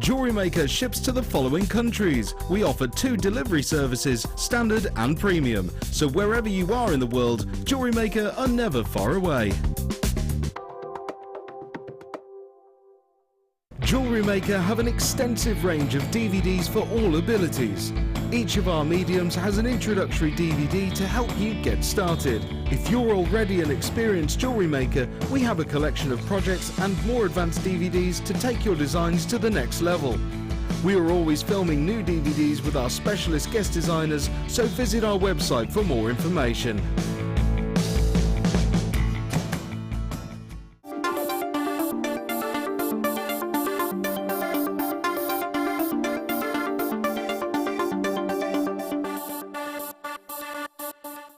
Jewellery Maker ships to the following countries. We offer 2 delivery services, standard and premium. So wherever you are in the world, Jewellery Maker are never far away. Jewellery Maker have an extensive range of DVDs for all abilities. Each of our mediums has an introductory DVD to help you get started. If you're already an experienced jewellery maker, we have a collection of projects and more advanced DVDs to take your designs to the next level. We are always filming new DVDs with our specialist guest designers, so visit our website for more information.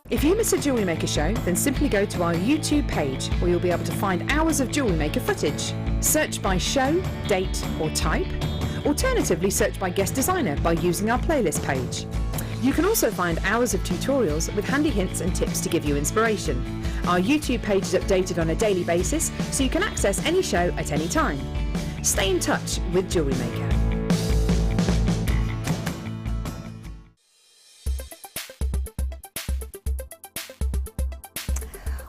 If you miss a Jewellery Maker show, then simply go to our YouTube page where you'll be able to find hours of Jewellery Maker footage. Search by show, date or type. Alternatively, search by guest designer by using our playlist page. You can also find hours of tutorials with handy hints and tips to give you inspiration. Our YouTube page is updated on a daily basis, so you can access any show at any time. Stay in touch with Jewellery Maker.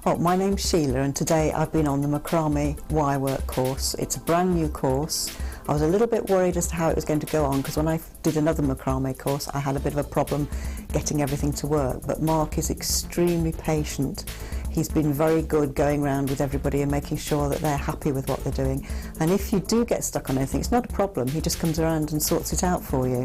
Oh, my name's Sheila and today I've been on the macrame wirework course. It's a brand new course. I was a little bit worried as to how it was going to go on because when I did another macrame course I had a bit of a problem getting everything to work, but Mark is extremely patient. He's been very good going around with everybody and making sure that they're happy with what they're doing. And if you do get stuck on anything, it's not a problem. He just comes around and sorts it out for you.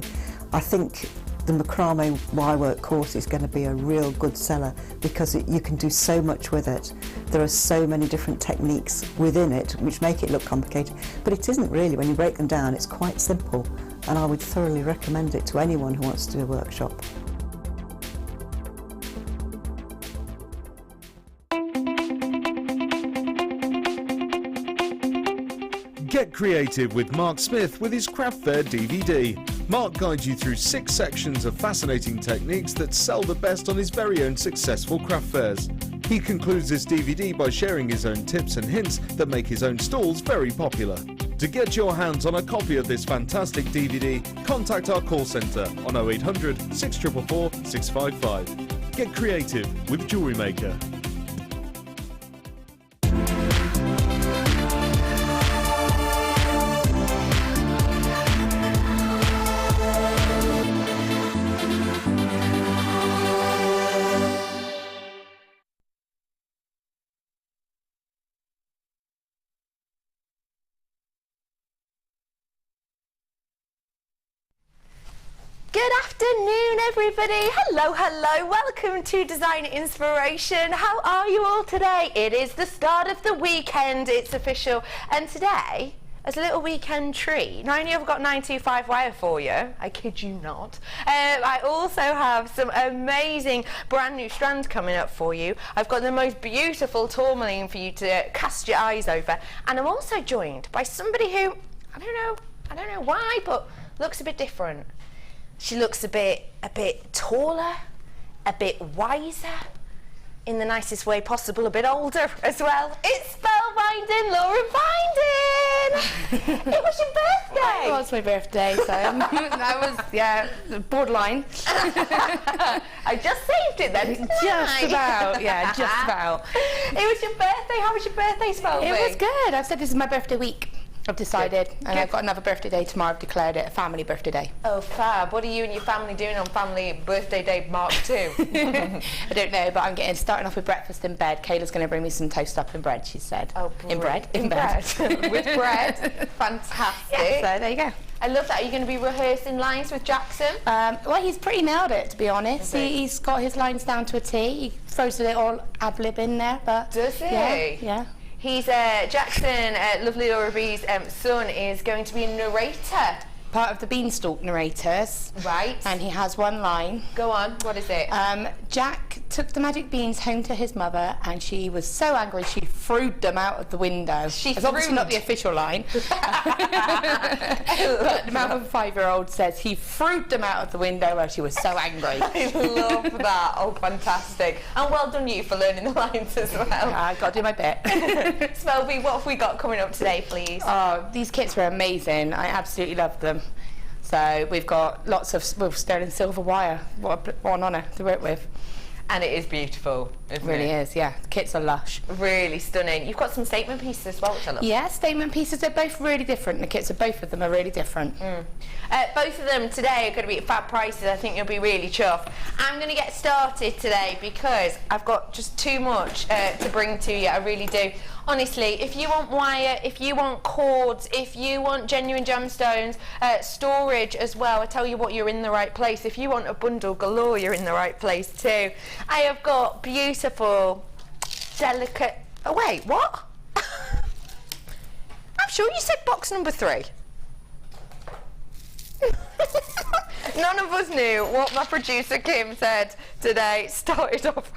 I think the macrame wirework course is going to be a real good seller because you can do so much with it. There are so many different techniques within it which make it look complicated, but it isn't really. When you break them down, it's quite simple, and I would thoroughly recommend it to anyone who wants to do a workshop. Get creative with Mark Smith with his Craft Fair DVD. Mark guides you through 6 sections of fascinating techniques that sell the best on his very own successful craft fairs. He concludes this DVD by sharing his own tips and hints that make his own stalls very popular. To get your hands on a copy of this fantastic DVD, contact our call centre on 0800 644 655. Get creative with Jewellery Maker. Good afternoon, everybody. Hello, hello. Welcome to Design Inspiration. How are you all today? It is the start of the weekend. It's official. And today, as a little weekend treat, not only have I got 925 wire for you, I kid you not, I also have some amazing brand new strand coming up for you. I've got the most beautiful tourmaline for you to cast your eyes over. And I'm also joined by somebody who, I don't know why, but looks a bit different. She looks a bit taller, a bit wiser, in the nicest way possible, a bit older as well. It's spellbinding Laura Binding! It was your birthday! It was my birthday, so that was, yeah, borderline. I just saved it then. Just about, yeah, just about. It was your birthday. How was your birthday spelling? It was good. I've said this is my birthday week. I've decided, and I've got another birthday day tomorrow. I've declared it a family birthday day. Oh, fab. What are you and your family doing on family birthday day Mark 2? I don't know, but I'm starting off with breakfast in bed. Kayla's going to bring me some toast up in bread, she said. Oh, in bread? In bed. With bread. Fantastic. Yeah, so there you go. I love that. Are you going to be rehearsing lines with Jackson? Well, he's pretty nailed it, to be honest. He's got his lines down to a T. He throws a little ad-lib in there, but... Does he? Yeah. He's Jackson, lovely Laura B's son, is going to be a narrator part of the Beanstalk narrators. Right. And he has one line. Go on, what is it? Jack took the magic beans home to his mother and she was so angry she threw them out of the window. It's obviously not the official line. But the mouth of a 5-year-old says he threw them out of the window where she was so angry. I love that. Oh, fantastic. And well done you for learning the lines as well. I've got to do my bit. Spelby, what have we got coming up today, please? Oh, these kits were amazing. I absolutely love them. So we've got lots of sterling silver wire. What an honour to work with. And it is beautiful, isn't it? It really is, yeah. The kits are lush. Really stunning. You've got some statement pieces as well, which I love. Yeah, statement pieces. They're both really different. The kits of both of them are really different. Both of them today are going to be at fab prices. I think you'll be really chuffed. I'm going to get started today because I've got just too much to bring to you. I really do. Honestly, if you want wire, if you want cords, if you want genuine gemstones, storage as well, I tell you what, you're in the right place. If you want a bundle galore, you're in the right place too. I have got beautiful, delicate... Oh, wait, what? I'm sure you said box number 3. None of us knew what my producer Kim said today. Started off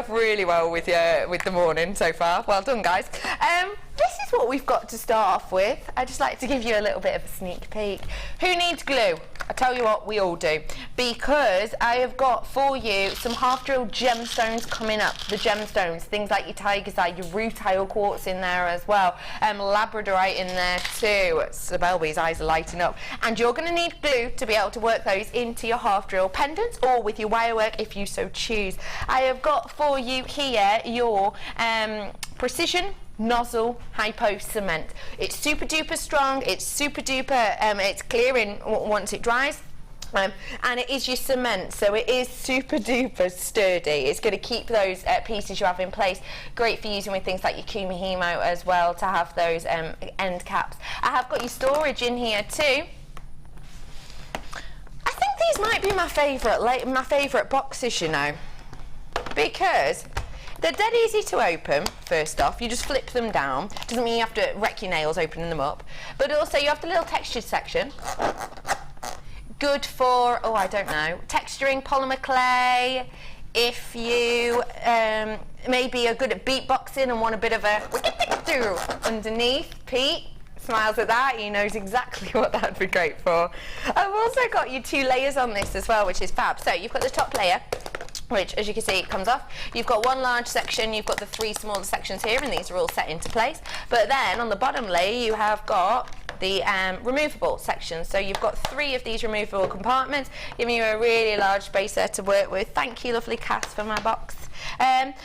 really well with the morning so far. Well done, guys. This is what we've got to start off with. I'd just like to give you a little bit of a sneak peek. Who needs glue? I tell you what, we all do, because I have got for you some half-drilled gemstones coming up. The gemstones, things like your tiger's eye, your rutile quartz in there as well, Labradorite in there too. Spelby's eyes are lighting up. And you're going to need glue to be able to work those into your half-drill pendants or with your wire work if you so choose. I have got for you here your precision nozzle hypo cement. It's super duper strong, it's super duper, it's clearing once it dries. And it is your cement, so it is super duper sturdy. It's going to keep those pieces you have in place. Great for using with things like your Kumihimo as well, to have those end caps. I have got your storage in here too. I think these might be my favourite boxes, you know, because they're dead easy to open. First off, you just flip them down. Doesn't mean you have to wreck your nails opening them up, but also you have the little textured section. Good for, oh, I don't know, texturing polymer clay. If you maybe are good at beatboxing and want a bit of a underneath, Pete smiles at that, he knows exactly what that would be great for. I've also got you 2 layers on this as well, which is fab. So you've got the top layer, which, as you can see, it comes off. You've got 1 large section, you've got the 3 smaller sections here, and these are all set into place. But then on the bottom layer, you have got the removable section. So you've got 3 of these removable compartments, giving you a really large space there to work with. Thank you, lovely Cass, for my box.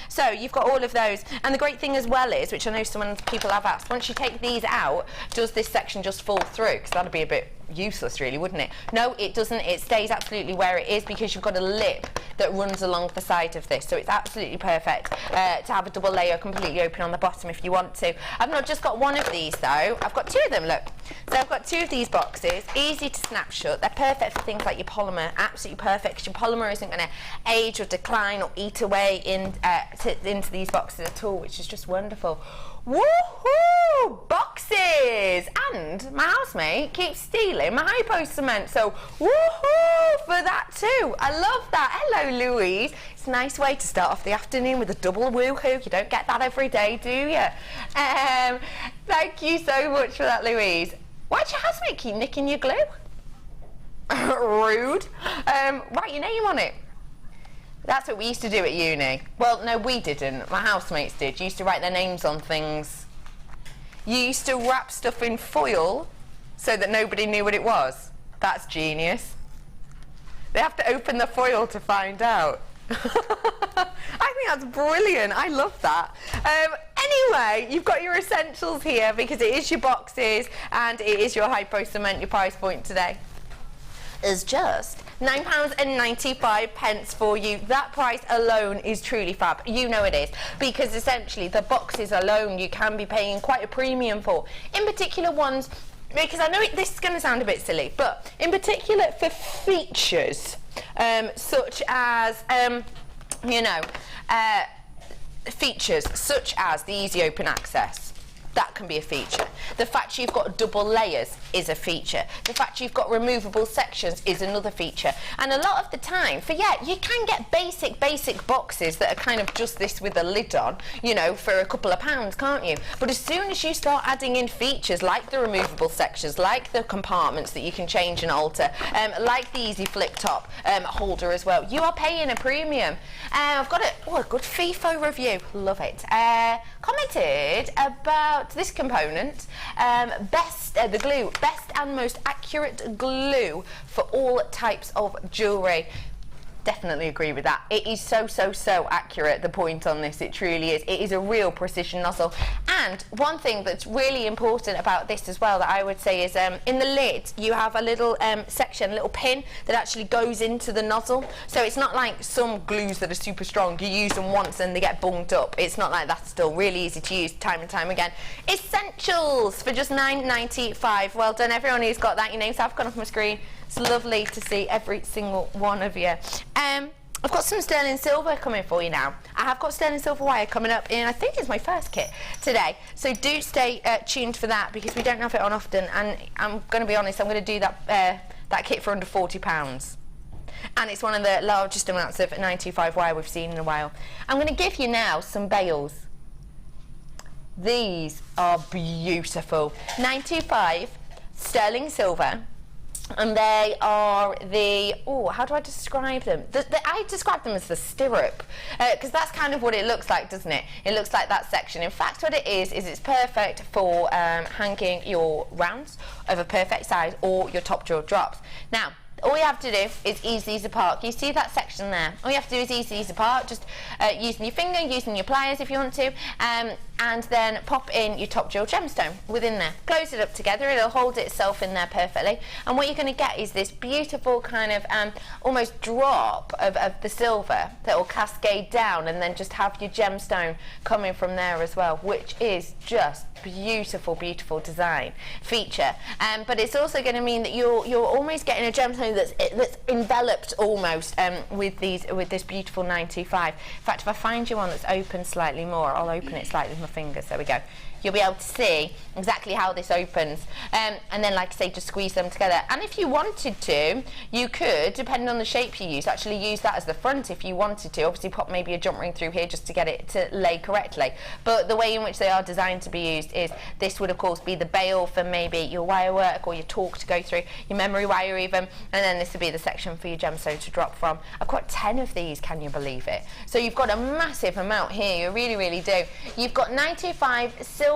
So you've got all of those, and the great thing as well is, which I know people have asked, once you take these out, does this section just fall through? Because that'd be a bit useless really, wouldn't it? No, it doesn't. It stays absolutely where it is, because you've got a lip that runs along the side of this, so it's absolutely perfect to have a double layer completely open on the bottom if you want to. I've not just got 1 of these though, I've got 2 of them, look. So I've got 2 of these boxes, easy to snap shut. They're perfect for things like your polymer, absolutely perfect, because your polymer isn't going to age or decline or eat away into these boxes at all, which is just wonderful. Woohoo! Boxes! And my housemate keeps stealing my hypo cement, so woohoo for that too. I love that. Hello, Louise. It's a nice way to start off the afternoon with a double woohoo. You don't get that every day, do you? Thank you so much for that, Louise. Why'd your housemate keep nicking your glue? Rude. Write your name on it. That's what we used to do at uni. Well, no, we didn't. My housemates did. You used to write their names on things. You used to wrap stuff in foil so that nobody knew what it was. That's genius. They have to open the foil to find out. I think that's brilliant. I love that. Anyway, you've got your essentials here, because it is your boxes and it is your hypo cement. Your price point today is just £9.95 for you. That price alone is truly fab. You know it is, because essentially the boxes alone you can be paying quite a premium for. In particular ones, because I know this is going to sound a bit silly, but in particular for features such as, features such as the easy open access. that can be a feature. The fact you've got double layers is a feature. The fact you've got removable sections is another feature. And a lot of the time, you can get basic boxes that are kind of just this with a lid on, you know, for a couple of pounds, can't you? But as soon as you start adding in features like the removable sections, like the compartments that you can change and alter, like the easy flip top holder as well, you are paying a premium. I've got a good FIFO review, love it. Commented about this component, the glue, best and most accurate glue for all types of jewellery. Definitely agree with that. It is so accurate, the point on this, it truly is. It is a real precision nozzle. And one thing that's really important about this as well that I would say is in the lid you have a little section, a little pin that actually goes into the nozzle. So it's not like some glues that are super strong, you use them once and they get bunged up. It's not like that. Still really easy to use time and time again. Essentials for just £9.95. Well done everyone who's got that. Your names have gone off my screen. It's lovely to see every single one of you. I've got some sterling silver coming for you now. I have got sterling silver wire coming up in, I think it's my first kit today. So do stay tuned for that because we don't have it on often. And I'm going to be honest, I'm going to do that kit for under £40. And it's one of the largest amounts of 95 wire we've seen in a while. I'm going to give you now some bales. These are beautiful. 925 sterling silver. And they are the, how do I describe them? I describe them as the stirrup, because that's kind of what it looks like, doesn't it? It looks like that section. In fact, what it is it's perfect for hanging your rounds of a perfect size or your top jewel drops. Now, all you have to do is ease these apart. You see that section there? All you have to do is ease these apart, just using your finger, using your pliers if you want to, and then pop in your top jewel gemstone within there. Close it up together, it'll hold itself in there perfectly. And what you're going to get is this beautiful kind of almost drop of the silver that will cascade down and then just have your gemstone coming from there as well, which is just beautiful design feature. But it's also going to mean that you're almost getting a gemstone that's enveloped almost with this beautiful 925. In fact, if I find you one that's open slightly more, I'll open it slightly with my fingers. There we go. You'll be able to see exactly how this opens, and then, like I say, just squeeze them together. And if you wanted to, you could, depending on the shape you use, actually use that as the front if you wanted to. Obviously pop maybe a jump ring through here just to get it to lay correctly. But the way in which they are designed to be used is this would of course be the bail for maybe your wire work or your talk to go through, your memory wire even, and then this would be the section for your gemstone to drop from. I've got 10 of these, can you believe it? So you've got a massive amount here, you really do. You've got 95 silver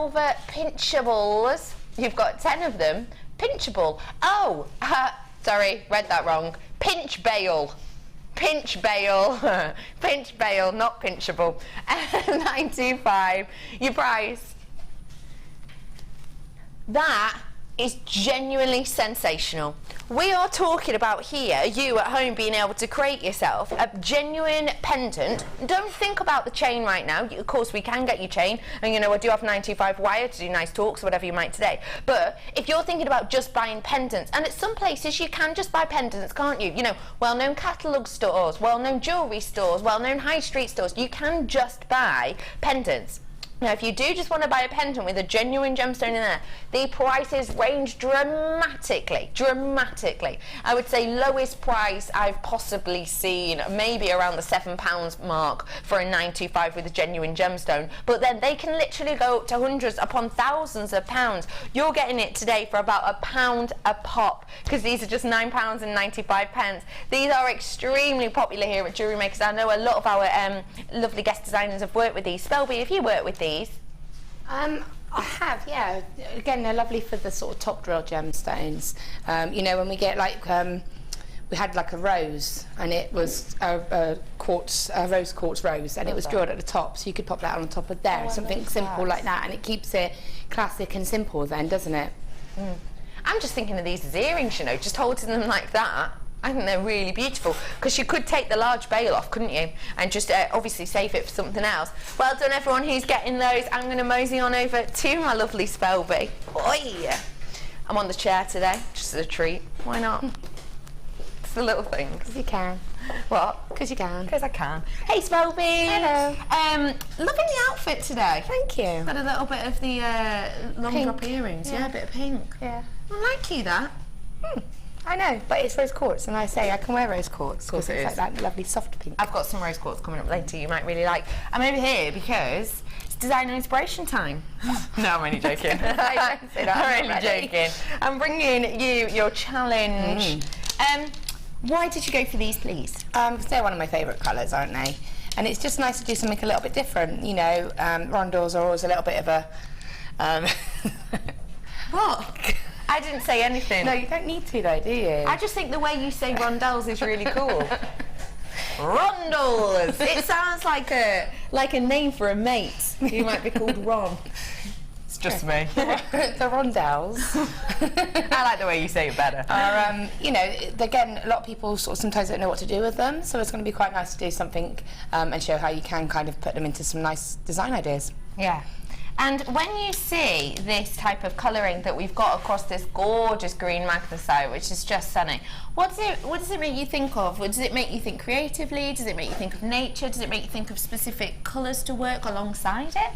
pinchables. You've got 10 of them. Pinchable. Oh, sorry, read that wrong. Pinch bail. Pinch bail. Pinch bail, not pinchable. 925. Your price. That is genuinely sensational. We are talking about here, you at home being able to create yourself a genuine pendant. Don't think about the chain right now. Of course, we can get you chain, and you know, I do have 925 wire to do nice talks, whatever you might today. But if you're thinking about just buying pendants, and at some places you can just buy pendants, can't you? You know, well-known catalogue stores, well-known jewellery stores, well-known high street stores, you can just buy pendants. Now, if you do just want to buy a pendant with a genuine gemstone in there, the prices range dramatically. I would say lowest price I've possibly seen, maybe around the £7 mark for a 925 with a genuine gemstone. But then they can literally go up to hundreds upon thousands of pounds. You're getting it today for about £1 a pop, because these are just £9.95. These are extremely popular here at Jewellery Makers. I know a lot of our lovely guest designers have worked with these. Spelby, have you worked with these? I have, yeah. Again, they're lovely for the sort of top drill gemstones. You know, when we get like, we had like a rose, and it was a rose quartz rose, and it was drilled at the top, so you could pop that on top of there, something simple like that, and it keeps it classic and simple then, doesn't it? I'm just thinking of these as earrings, you know, just holding them like that. I think they're really beautiful, because you could take the large bail off, couldn't you, and just obviously save it for something else. Well done everyone who's getting those. I'm going to mosey on over to my lovely Spelby. Oi! I'm on the chair today, just as a treat. Why not? the little things. Because you can. What? Because you can. Because I can. Hey, Spelby. Hello. Loving the outfit today. Thank you. Got a little bit of the long Pink. drop earrings. Yeah, a bit of pink. Yeah. I like you that. I know, but it's rose quartz, and I say I can wear rose quartz. Of course it it's is. like that lovely soft pink. I've got some rose quartz coming up later you might really like. I'm over here because it's design and inspiration time. No, I'm only joking. I don't say that, I'm only already. joking. I'm bringing you your challenge. Why did you go for these, please? Because they're one of my favourite colours, aren't they? And it's just nice to do something a little bit different. You know, rondels are always a little bit of a... What? I didn't say anything. No, you don't need to though, do you? I just think the way you say rondelles is really cool. Rondels! It sounds like a name for a mate who might be called Ron. It's just me. The rondelles. I like the way you say it better. Are, you know, again, a lot of people sort of sometimes don't know what to do with them, so it's going to be quite nice to do something and show how you can kind of put them into some nice design ideas. Yeah. And when you see this type of colouring that we've got across this gorgeous green magnesite, which is just stunning, what does it make you think of? Does it make you think creatively? Does it make you think of nature? Does it make you think of specific colours to work alongside it?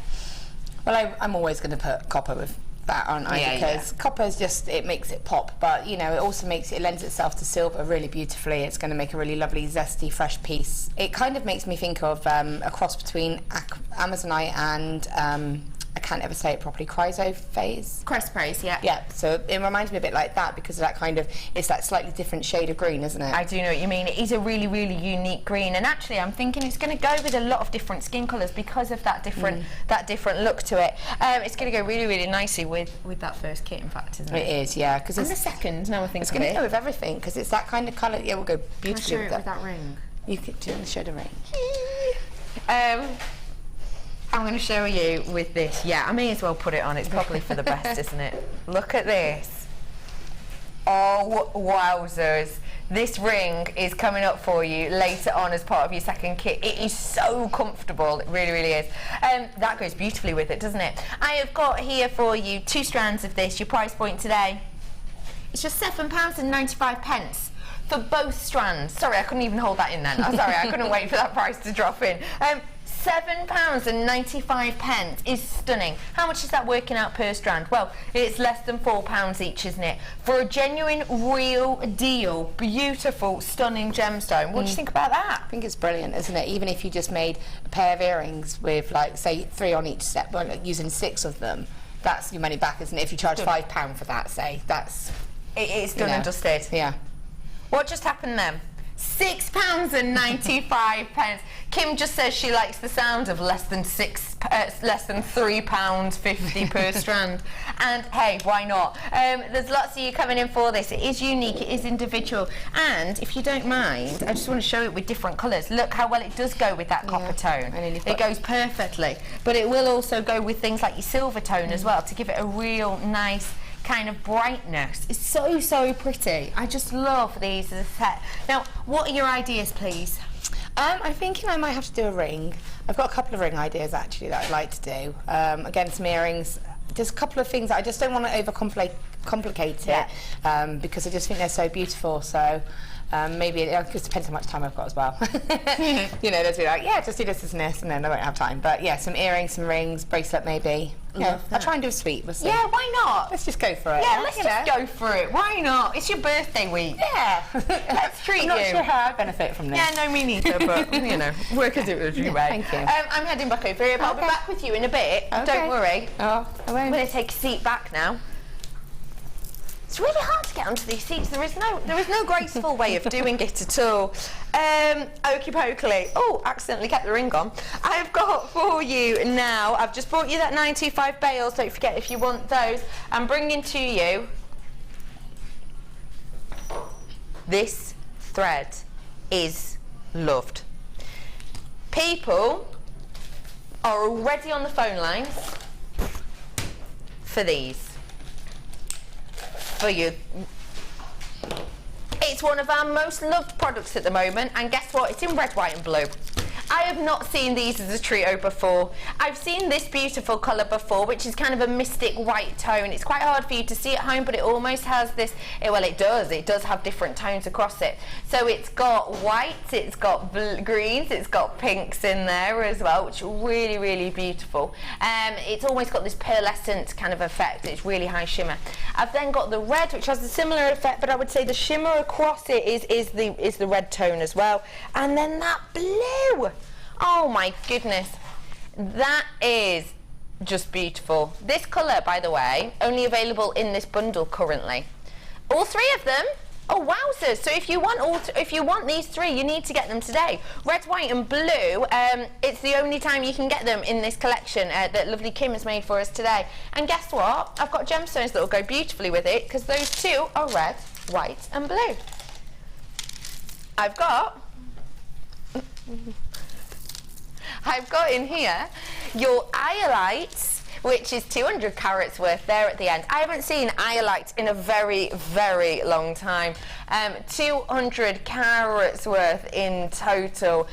Well, I'm always going to put copper with that, aren't I? Yeah, because copper's just, it makes it pop, but you know, it also it lends itself to silver really beautifully. It's going to make a really lovely, zesty, fresh piece. It kind of makes me think of a cross between Amazonite and I can't ever say it properly, chrysoprase. Chrysoprase, yeah. Yeah, so it reminds me a bit like that because of that kind of, it's that slightly different shade of green, isn't it? I do know what you mean. It is a really, really unique green, and actually I'm thinking it's going to go with a lot of different skin colours because of that different look to it. It's going to go really, really nicely with that first kit, in fact, isn't it? It is, yeah. Because And the second, now I think it's of going to it. go with everything because it's that kind of colour. Yeah, we'll go beautifully Can I show it with that ring? You could do you want to show the ring. I'm going to show you with this. Yeah, I may as well put it on. It's probably for the best, isn't it? Look at this. Oh, wowzers. This ring is coming up for you later on as part of your second kit. It is so comfortable. It really, really is. That goes beautifully with it, doesn't it? I have got here for you 2 strands of this. Your price point today, it's just £7.95 for both strands. Sorry, I couldn't even hold that in then. I'm sorry, I couldn't wait for that price to drop in. £7.95 is stunning. How much is that working out per strand? Well, it's less than £4 each, isn't it? For a genuine, real deal, beautiful, stunning gemstone. What do you think about that? I think it's brilliant, isn't it? Even if you just made a pair of earrings with, like, say, 3 on each set, well, like, using 6 of them, that's your money back, isn't it? If you charge £5 for that, say, that's... It's done and dusted. Yeah. What just happened then? £6.95. Kim just says she likes the sound of less than £3.50 per strand. And hey, why not? There's lots of you coming in for this. It is unique, it is individual. And if you don't mind, I just want to show it with different colours. Look how well it does go with that copper tone. It goes perfectly. But it will also go with things like your silver tone as well to give it a real nice kind of brightness. It's so, so pretty. I just love these as a set. Now, what are your ideas, please? I'm thinking I might have to do a ring. I've got a couple of ring ideas actually that I'd like to do. Again, some earrings. Just a couple of things that I just don't want to complicate it because I just think they're so beautiful. So maybe it just depends how much time I've got as well. You know, there's be like, yeah, just do this and this, and then I won't have time. But yeah, some earrings, some rings, bracelet maybe. Yeah, I'll try and do a sweet. We'll see. Yeah, why not? Let's just go for it. Yeah, let's just go for it. Why not? It's your birthday week. Yeah. Let's treat you. I'm not sure how I benefit from this. Yeah, no, me neither, but, you know, work as it was your way. Thank you. I'm heading back over here, but I'll be back with you in a bit. Okay. Don't worry. Oh, I won't. I'm going to take a seat back now. It's really hard to get onto these seats. There is no graceful way of doing it at all. Okie pokely. Oh, accidentally kept the ring on. I've got for you now, I've just brought you that 925 bales. Don't forget if you want those. I'm bringing to you this thread is loved. People are already on the phone lines for these. For you. It's one of our most loved products at the moment, and guess what? It's in red, white and blue. I have not seen these as a trio before. I've seen this beautiful colour before, which is kind of a mystic white tone. It's quite hard for you to see at home, but it almost has this, well, it does have different tones across it. So it's got whites, it's got greens, it's got pinks in there as well, which are really, really beautiful. It's almost got this pearlescent kind of effect. It's really high shimmer. I've then got the red, which has a similar effect, but I would say the shimmer across it is the red tone as well. And then that blue. Oh my goodness, that is just beautiful. This colour, by the way, only available in this bundle currently. All three of them. Oh wowzers! So if you want these three, you need to get them today. Red, white, and blue. It's the only time you can get them in this collection that lovely Kim has made for us today. And guess what? I've got gemstones that will go beautifully with it because those two are red, white, and blue. I've got in here your iolites, which is 200 carats worth there at the end. I haven't seen iolite in a very, very long time. 200 carats worth in total.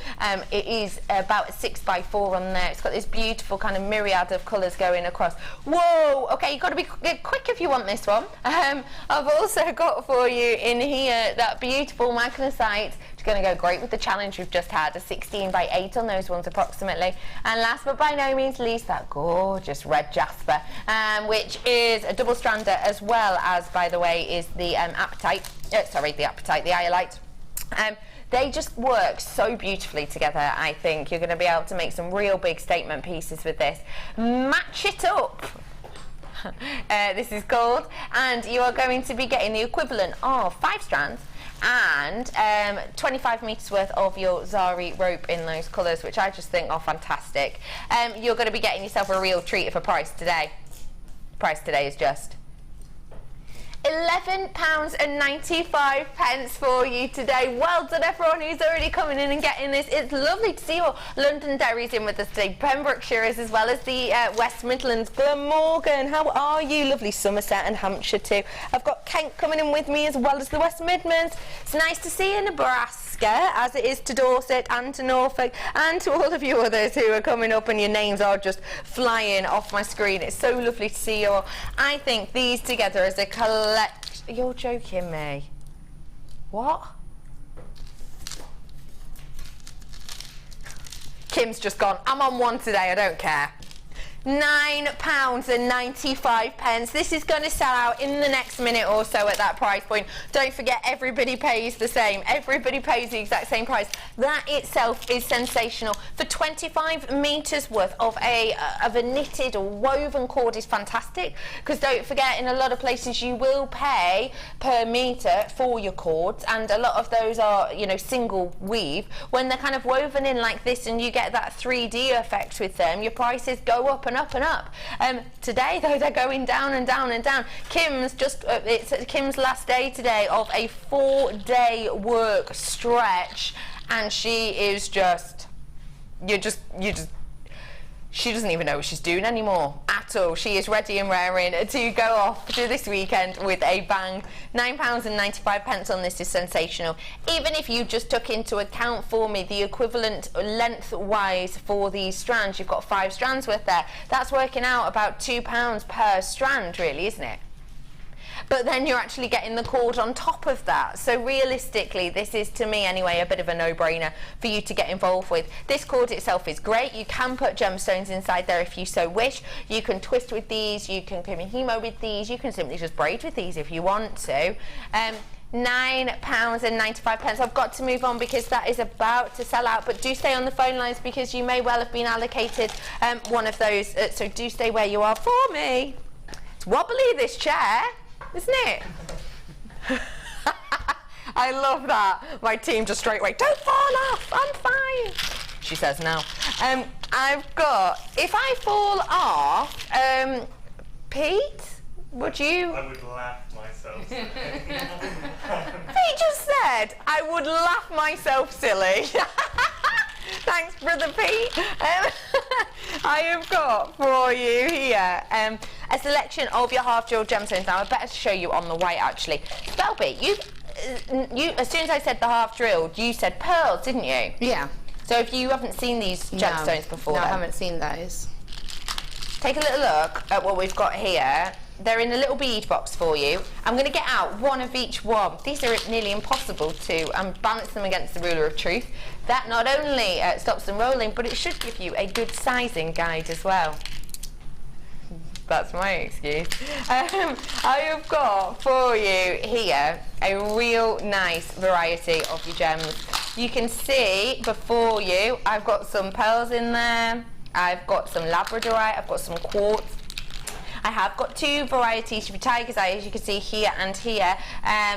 It is about a 6x4 on there. It's got this beautiful kind of myriad of colours going across. Whoa! Okay, you've got to be quick if you want this one. I've also got for you in here that beautiful magnesite. It's going to go great with the challenge we've just had, a 16x8 on those ones approximately. And last but by no means least, that gorgeous red jasper, which is a double strander, as well as, by the way, is the the iolite. They just work so beautifully together. I think you're going to be able to make some real big statement pieces with this. Match it up. This is gold, and you are going to be getting the equivalent of 5 strands and 25 metres worth of your zari rope in those colours, which I just think are fantastic. You're going to be getting yourself a real treat for price today. Price today is just £11.95 for you today. Well done everyone who's already coming in and getting this. It's lovely to see your Londonderrys in with us today, Pembrokeshires, as well as the West Midlands. Glamorgan, how are you? Lovely Somerset and Hampshire too. I've got Kent coming in with me, as well as the West Midlands. It's nice to see you, Nebraska, as it is to Dorset and to Norfolk, and to all of you others who are coming up, and your names are just flying off my screen. It's so lovely to see you all. I think these together as a collection. You're joking me. What? Kim's just gone, I'm on one today, I don't care. £9.95. This is going to sell out in the next minute or so at that price point. Don't forget, everybody pays the same. Everybody pays the exact same price. That itself is sensational. For 25 metres worth of a knitted or woven cord is fantastic, because don't forget, in a lot of places you will pay per metre for your cords, and a lot of those are, you know, single weave. When they're kind of woven in like this and you get that 3D effect with them, your prices go up and up and up. Today though, they're going down and down and down. Kim's just it's Kim's last day today of a 4-day work stretch, and she is just she doesn't even know what she's doing anymore at all. She is ready and raring to go off to this weekend with a bang. £9.95 on this is sensational. Even if you just took into account for me the equivalent lengthwise for these strands, you've got 5 strands worth there. That's working out about £2 per strand, really, isn't it? But then you're actually getting the cord on top of that. So realistically, this is, to me anyway, a bit of a no-brainer for you to get involved with. This cord itself is great. You can put gemstones inside there if you so wish. You can twist with these, you can come in hemo with these, you can simply just braid with these if you want to. £9.95. I've got to move on because that is about to sell out, but do stay on the phone lines because you may well have been allocated one of those, so do stay where you are for me. It's wobbly, this chair, isn't it? I love that. My team just straight away, don't fall off, I'm fine, she says now. I've got, if I fall off, Pete, would you? I would laugh myself silly. Pete just said, I would laugh myself silly. Thanks, Brother Pete. I have got for you here a selection of your half jewel gemstones. Now, I better show you on the white, actually. Spelby, you, as soon as I said the half drilled, you said pearls, didn't you? Yeah. So if you haven't seen these gemstones before, no, I then haven't seen those. take a little look at what we've got here. They're in a little bead box for you. I'm going to get out one of each one. These are nearly impossible to balance them against the ruler of truth. That not only stops them rolling, but it should give you a good sizing guide as well. That's my excuse. I have got for you here a real nice variety of your gems. You can see before you, I've got some pearls in there, I've got some Labradorite, I've got some quartz. I have got two varieties of your tiger's eye, as you can see here and here.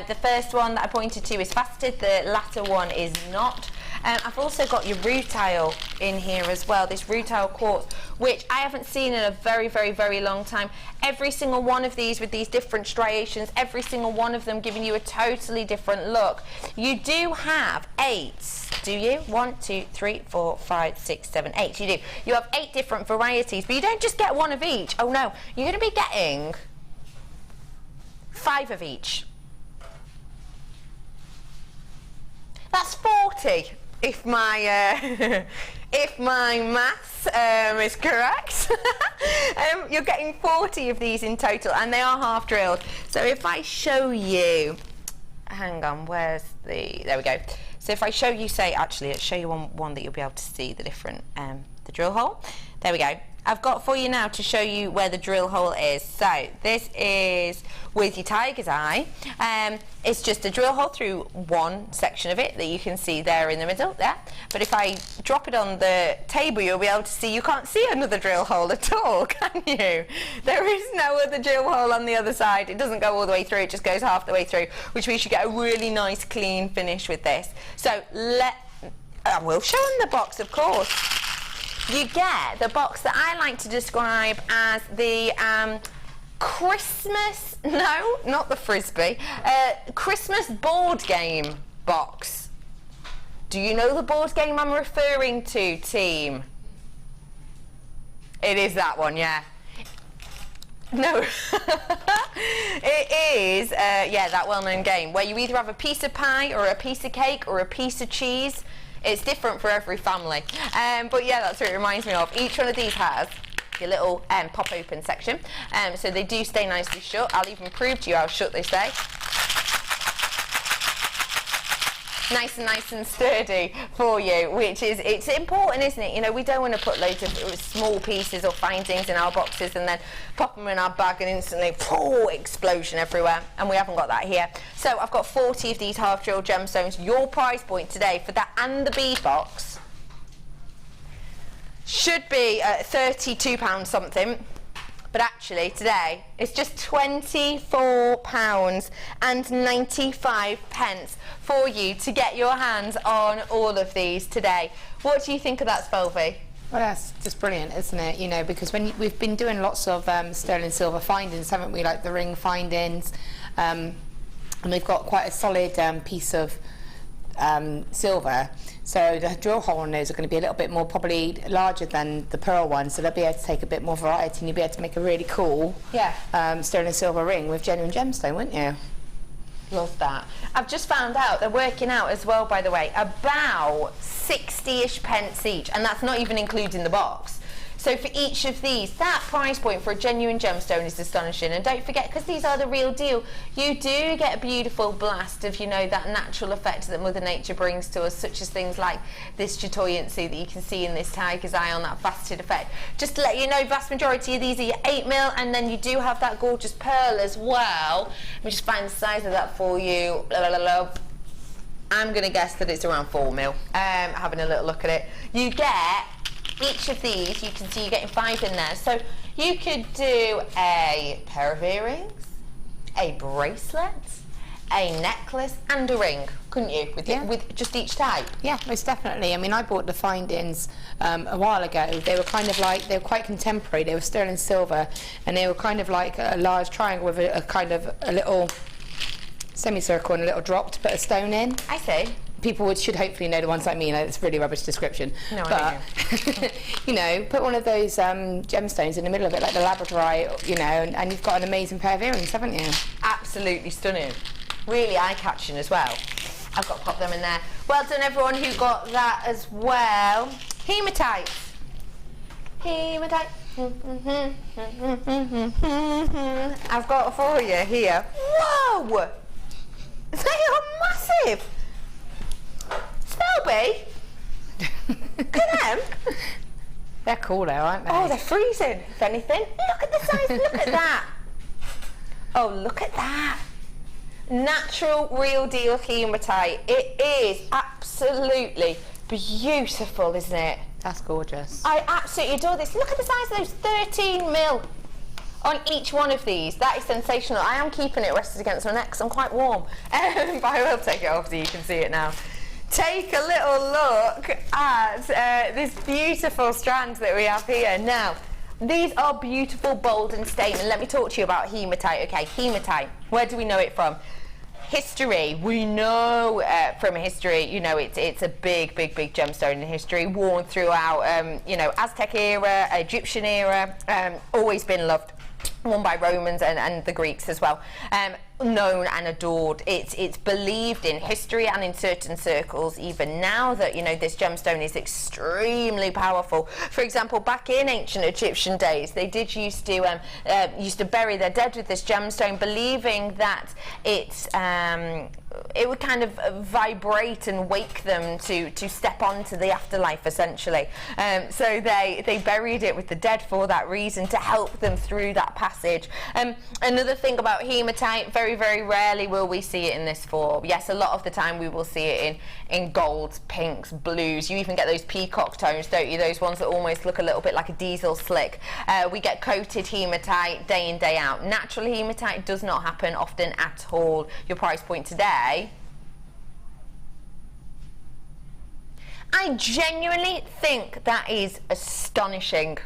The first one that I pointed to is faceted, the latter one is not. I've also got your rutile in here as well, this rutile quartz, which I haven't seen in a very, very, very long time. Every single one of these with these different striations, every single one of them giving you a totally different look. You do have 8, do you? 1, 2, 3, 4, 5, 6, 7, 8. You do. You have 8 different varieties, but you don't just get one of each. Oh no, you're going to be getting 5 of each. That's 40. If my if my maths is correct. You're getting 40 of these in total, and they are half drilled. So if I show you, hang on, where's the, there we go. So if I show you, say, actually, let's show you one that you'll be able to see the different, the drill hole. There we go. I've got for you now to show you where the drill hole is. So this is with your tiger's eye. It's just a drill hole through one section of it that you can see there in the middle there. But if I drop it on the table, you'll be able to see, you can't see another drill hole at all, can you? There is no other drill hole on the other side. It doesn't go all the way through, it just goes half the way through, which means you get a really nice clean finish with this. So we'll show them the box, of course. You get the box that I like to describe as the Christmas, no, not the Frisbee, Christmas board game box. Do you know the board game I'm referring to, team? It is that one, yeah. No, it is, yeah, that well-known game where you either have a piece of pie or a piece of cake or a piece of cheese. It's different for every family, but yeah, that's what it reminds me of. Each one of these has your little pop open section, so they do stay nicely shut. I'll even prove to you how shut they stay. Nice and sturdy for you, which is, it's important, isn't it? You know, we don't want to put loads of small pieces or findings in our boxes and then pop them in our bag and instantly, explosion everywhere, and we haven't got that here. So I've got 40 of these half drilled gemstones. Your price point today for that and the bead box should be £32 something. But actually today it's just £24.95 for you to get your hands on all of these today. What do you think of that, Spelvey? Well, that's just brilliant, isn't it? You know, because when we've been doing lots of sterling silver findings, haven't we? Like the ring findings, and we've got quite a solid piece of silver. So the drill hole on those are going to be a little bit more, probably larger than the pearl one, so they'll be able to take a bit more variety, and you'll be able to make a really cool sterling silver ring with genuine gemstone, wouldn't you? Love that. I've just found out they're working out as well, by the way, about 60-ish pence each, and that's not even including the box. So for each of these, that price point for a genuine gemstone is astonishing. And don't forget, because these are the real deal, you do get a beautiful blast of, you know, that natural effect that Mother Nature brings to us, such as things like this chatoyancy that you can see in this tiger's eye on that faceted effect. Just to let you know, vast majority of these are your 8mm, and then you do have that gorgeous pearl as well. Let me just find the size of that for you. I'm going to guess that it's around 4mm. Having a little look at it. You get each of these, you can see you're getting 5 in there. So you could do a pair of earrings, a bracelet, a necklace and a ring, couldn't you, with just each type? Yeah, most definitely. I mean, I bought the findings a while ago. They were kind of like, they were quite contemporary. They were sterling silver, and they were kind of like a large triangle with a kind of a little semicircle and a little drop to put a stone in. I see. People should hopefully know the ones I mean. It's really rubbish description. No, but, I don't. you know, put one of those gemstones in the middle of it, like the Labradorite, you know, and you've got an amazing pair of earrings, haven't you? Absolutely stunning. Really eye-catching as well. I've got to pop them in there. Well done everyone who got that as well. Hematite. Hematite. I've got for you here. Whoa! They are massive! Spelby! Look at them! They're cool though, aren't they? Oh, they're freezing, if anything. Look at the size, look at that! Oh, look at that! Natural, real deal hematite. It is absolutely beautiful, isn't it? That's gorgeous. I absolutely adore this. Look at the size of those, 13 mil on each one of these. That is sensational. I am keeping it rested against my neck because I'm quite warm. But I will take it off so you can see it now. Take a little look at this beautiful strand that we have here. Now, these are beautiful, bold and statement. Let me talk to you about hematite. Okay, hematite, where do we know it from? History. We know from history, you know, it's a big gemstone in history, worn throughout, you know, Aztec era, Egyptian era, always been loved, worn by Romans and the Greeks as well. Known and adored. It's believed in history and in certain circles even now that, you know, this gemstone is extremely powerful. For example, back in ancient Egyptian days, they did used to bury their dead with this gemstone, believing that it would kind of vibrate and wake them to step onto the afterlife, essentially. So they buried it with the dead for that reason, to help them through that passage. Another thing about hematite, very rarely will we see it in this form. Yes, a lot of the time we will see it in golds, pinks, blues. You even get those peacock tones, don't you? Those ones that almost look a little bit like a diesel slick. We get coated hematite day in, day out. Natural hematite does not happen often at all. Your price point today, I genuinely think that is astonishing.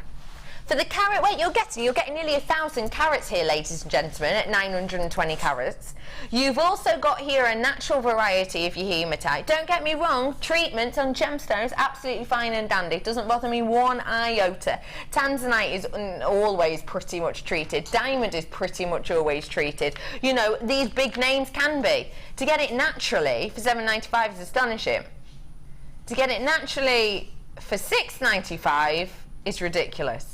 For the carat weight you're getting nearly 1,000 carats here, ladies and gentlemen, at 920 carats. You've also got here a natural variety of your hematite. Don't get me wrong, treatment on gemstones, absolutely fine and dandy. Doesn't bother me one iota. Tanzanite is always pretty much treated. Diamond is pretty much always treated. You know, these big names can be. To get it naturally for $7.95 is astonishing. To get it naturally for $6.95 is ridiculous.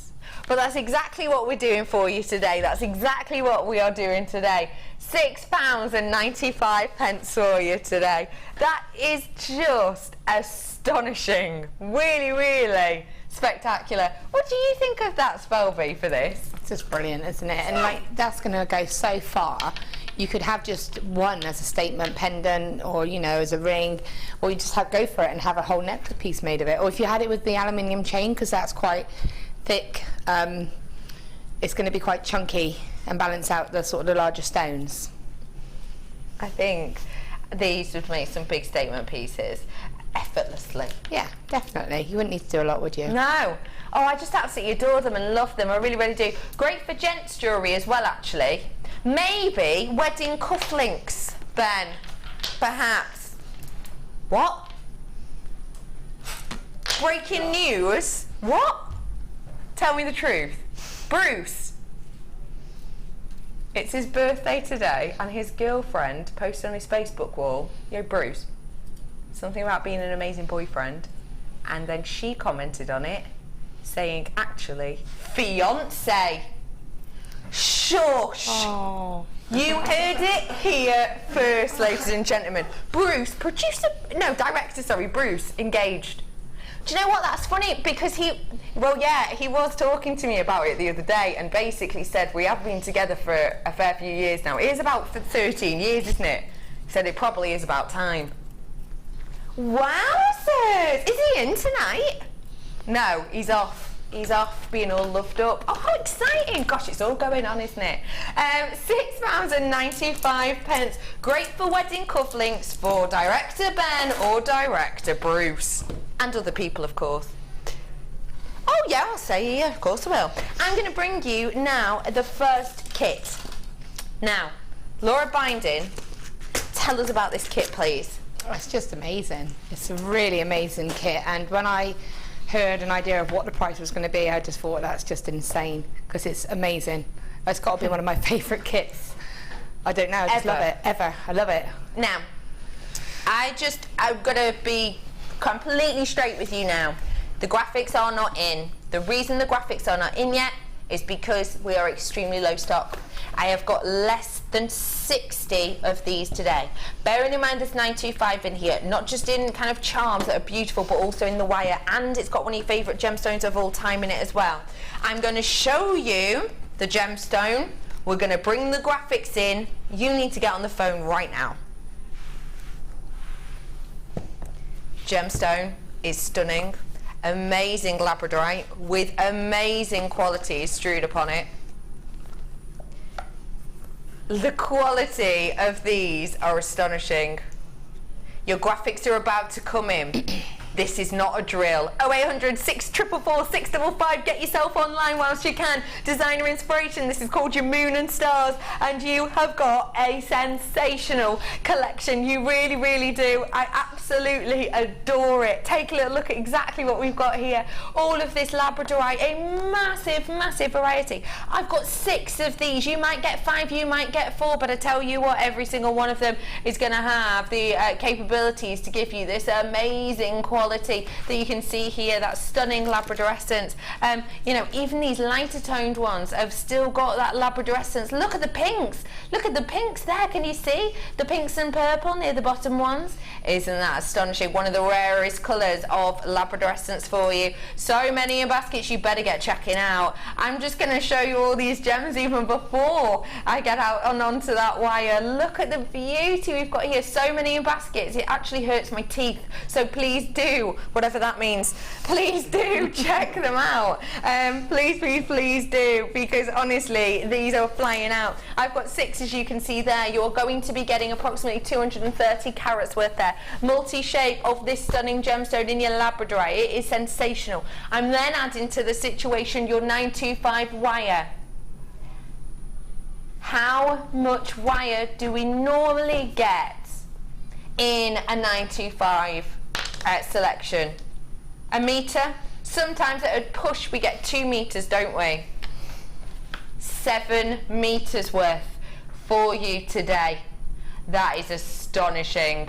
But that's exactly what we're doing for you today. That's exactly what we are doing today. £6.95 for you today. That is just astonishing. Really spectacular. What do you think of that, Spelby, for this? It's just brilliant, isn't it? And like, that's going to go so far. You could have just one as a statement pendant, or, you know, as a ring, or you just go for it and have a whole necklace piece made of it. Or if you had it with the aluminium chain, because that's quite thick, it's going to be quite chunky and balance out the sort of the larger stones. I think these would make some big statement pieces effortlessly. Yeah, definitely. You wouldn't need to do a lot, would you? No. Oh, I just absolutely adore them and love them. I really do. Great for gents jewellery as well, actually. Maybe wedding cufflinks, Ben. Perhaps. What? Breaking news? What? Tell me the truth. Bruce. It's his birthday today and his girlfriend posted on his Facebook wall, yo, Bruce, something about being an amazing boyfriend, and then she commented on it saying, actually, fiance. Shush. Oh. You heard it here first, ladies and gentlemen. Bruce, Bruce, engaged. Do you know what, that's funny, because he was talking to me about it the other day and basically said we have been together for a fair few years now. It is about 13 years, isn't it? He said it probably is about time. Wowzers! Is he in tonight? No, he's off. He's off being all loved up. Oh, how exciting! Gosh, it's all going on, isn't it? £6.95. Great for wedding cufflinks for Director Ben or Director Bruce. And other people, of course. Oh yeah, I'll say yeah, of course I will. I'm going to bring you now the first kit. Now, Laura Binding, tell us about this kit, please. Oh, it's just amazing. It's a really amazing kit, and when I heard an idea of what the price was going to be, I just thought that's just insane, because it's amazing. It's got to be one of my favourite kits. I don't know, I just love it. Ever. I love it. Now, I'm gonna be completely straight with you now. The graphics are not in. The reason the graphics are not in yet is because we are extremely low stock. I have got less than 60 of these today. Bearing in mind there's 925 in here, not just in kind of charms that are beautiful, but also in the wire, and it's got one of your favourite gemstones of all time in it as well. I'm going to show you the gemstone. We're going to bring the graphics in. You need to get on the phone right now. Gemstone is stunning. Amazing labradorite with amazing qualities strewed upon it. The quality of these are astonishing. Your graphics are about to come in. This is not a drill. 0800 644 655. Get yourself online whilst you can. Designer inspiration. This is called your Moon and Stars, and you have got a sensational collection. You really, really do. I absolutely adore it. Take a little look at exactly what we've got here. All of this labradorite, a massive, massive variety. I've got 6 of these. You might get 5, you might get 4, but I tell you what, every single one of them is going to have the capabilities to give you this amazing quality that you can see here, that stunning labradorescence. You know, even these lighter toned ones have still got that labradorescence. Look at the pinks. Look at the pinks there. Can you see the pinks and purple near the bottom ones? Isn't that astonishing? One of the rarest colours of labradorescence for you. So many in baskets, you better get checking out. I'm just going to show you all these gems even before I get out and onto that wire. Look at the beauty we've got here. So many in baskets. It actually hurts my teeth. So please do, whatever that means, please do check them out. Please, please, please do, because honestly, these are flying out. I've got 6, as you can see there. You're going to be getting approximately 230 carats worth there. Multi-shape of this stunning gemstone in your labradorite. It is sensational. I'm then adding to the situation your 925 wire. How much wire do we normally get in a 925 selection? A metre? Sometimes at a push we get 2 meters, don't we? 7 meters worth for you today. That is astonishing.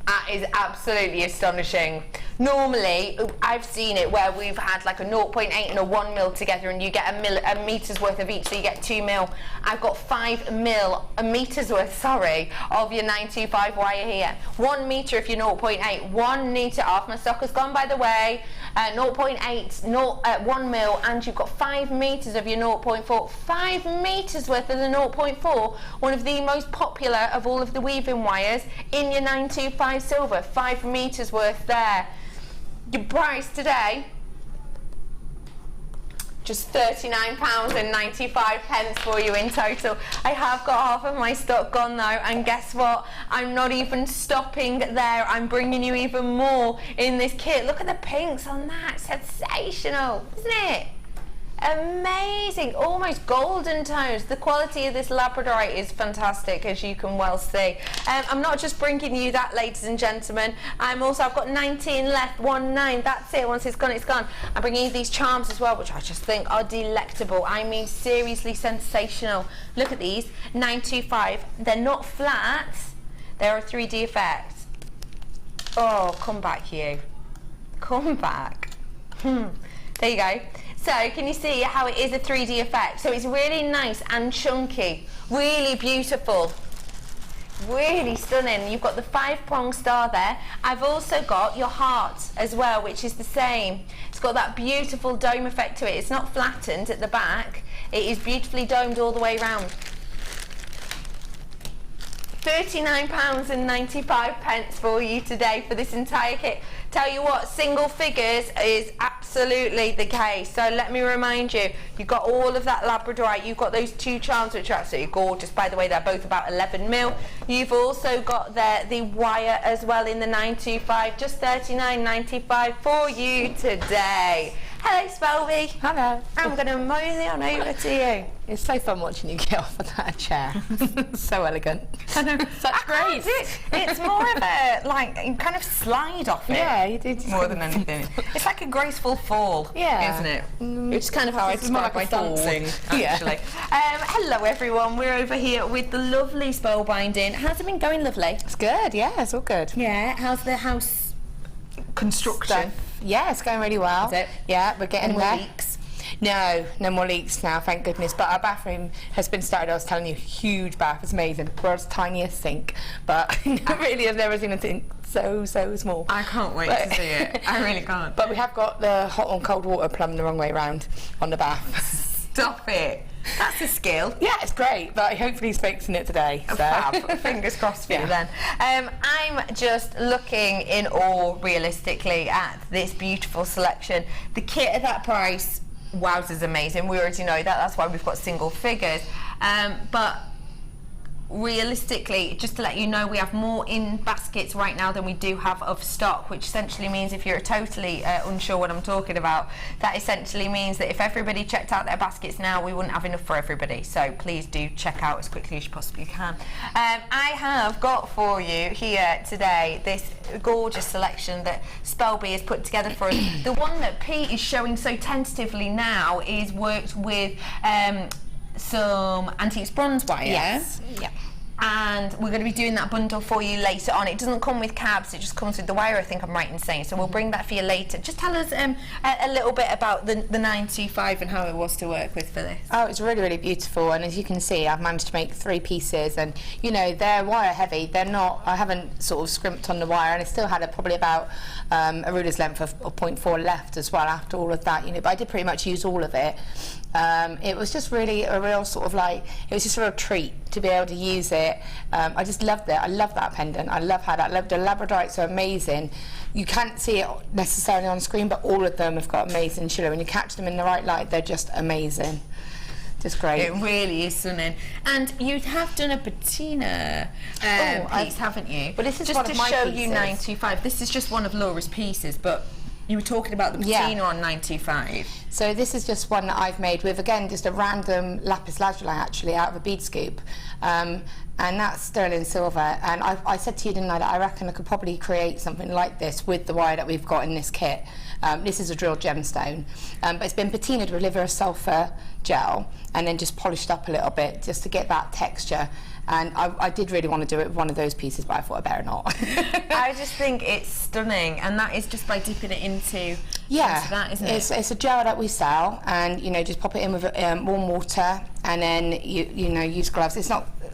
That is absolutely astonishing. Normally, I've seen it where we've had like a 0.8 and a 1 mil together, and you get a meter's worth of each, so you get 2 mil. I've got 5 meters worth, sorry, of your 925 wire here. 1 meter if you're 0.8. 1 meter off. My stock has gone, by the way. 0.8, 1 mil, and you've got 5 meters of your 0.4. 5 meters worth of the 0.4. One of the most popular of all of the weaving wires in your 925 silver. 5 meters worth there. Your price today, just £39.95 for you in total. I have got half of my stock gone though, and guess what? I'm not even stopping there. I'm bringing you even more in this kit. Look at the pinks on that. Sensational, isn't it? Amazing, almost golden tones. The quality of this labradorite is fantastic, as you can well see. I'm not just bringing you that, ladies and gentlemen. I've got 19 left, 19. That's it. Once it's gone, it's gone. I'm bringing you these charms as well, which I just think are delectable. I mean, seriously sensational. Look at these 925. They're not flat. They're a 3D effect. Oh, come back, you. Come back. There you go. So can you see how it is a 3D effect? So it's really nice and chunky, really beautiful, really stunning. You've got the 5-prong star there. I've also got your heart as well, which is the same. It's got that beautiful dome effect to it. It's not flattened at the back. It is beautifully domed all the way around. £39.95 for you today for this entire kit. Tell you what, single figures is absolutely the case. So let me remind you, you've got all of that labradorite. You've got those 2 charms, which are absolutely gorgeous. By the way, they're both about 11 mil. You've also got there the wire as well in the 925, just £39.95 for you today. Hello, Spelby. Hello. I'm going to mosey on over to you. It's so fun watching you get off of that chair. So elegant. I know. Such grace. It's more of a, like, you kind of slide off it. Yeah, you did. More than anything. It's like a graceful fall, Yeah. isn't it? It's kind of how I It's more describe my like a fall. dancing, Yeah. actually. Hello, everyone. We're over here with the lovely spellbinding. How's it been going, lovely? It's good, yeah, it's all good. Yeah. How's the house construction? Yeah, it's going really well. Is it? Yeah, we're getting Any more there. leaks? No, no more leaks now, thank goodness. But our bathroom has been started. I was telling you, huge bath. It's amazing. World's tiniest sink, but really I've never seen a sink so small. I can't wait to see it. I really can't. But we have got the hot and cold water plumbed the wrong way round on the bath. Stop it. That's a skill. Yeah, it's great, but hopefully he's fixing it today. So. Fab. Fingers crossed for you then. I'm just looking in awe, realistically, at this beautiful selection. The kit at that price, wowzers, amazing. We already know that. That's why we've got single figures. But realistically, just to let you know, we have more in baskets right now than we do have of stock, which essentially means, if you're totally unsure what I'm talking about, that essentially means that if everybody checked out their baskets now, we wouldn't have enough for everybody. So please do check out as quickly as you possibly can. I have got for you here today this gorgeous selection that Spelby has put together for us. The one that Pete is showing so tentatively now is worked with some antiques bronze wire. Yes. Yeah. And we're going to be doing that bundle for you later on. It doesn't come with cabs, it just comes with the wire, I think I'm right in saying. So we'll bring that for you later. Just tell us a little bit about the 925 and how it was to work with for this. Oh, it's really, really beautiful, and as you can see, I've managed to make 3 pieces, and you know, they're wire heavy. They're not, I haven't sort of scrimped on the wire, and I still had probably about a ruler's length of 0.4 left as well after all of that, you know, but I did pretty much use all of it. It was just really a real sort of like, it was just a real treat to be able to use it. I just loved it. I love that pendant. I love how that, the Labradorites are amazing. You can't see it necessarily on screen, but all of them have got amazing shimmer. When you catch them in the right light, they're just amazing. Just great. It really is stunning. And you have done a patina piece, haven't you? But this is just one to of my show pieces. you 925. This is just one of Laura's pieces, but you were talking about the patina on 925. So this is just one that I've made with, again, just a random lapis lazuli actually out of a bead scoop. And that's sterling silver. And I said to you, didn't I, that I reckon I could probably create something like this with the wire that we've got in this kit. This is a drilled gemstone, but it's been patinaed with liver sulfur gel and then just polished up a little bit just to get that texture. And I did really want to do it with one of those pieces, but I thought I better not. I just think it's stunning, and that is just by dipping it into that, isn't it? It's a gel that we sell, and you know, just pop it in with warm water, and then you know, use gloves.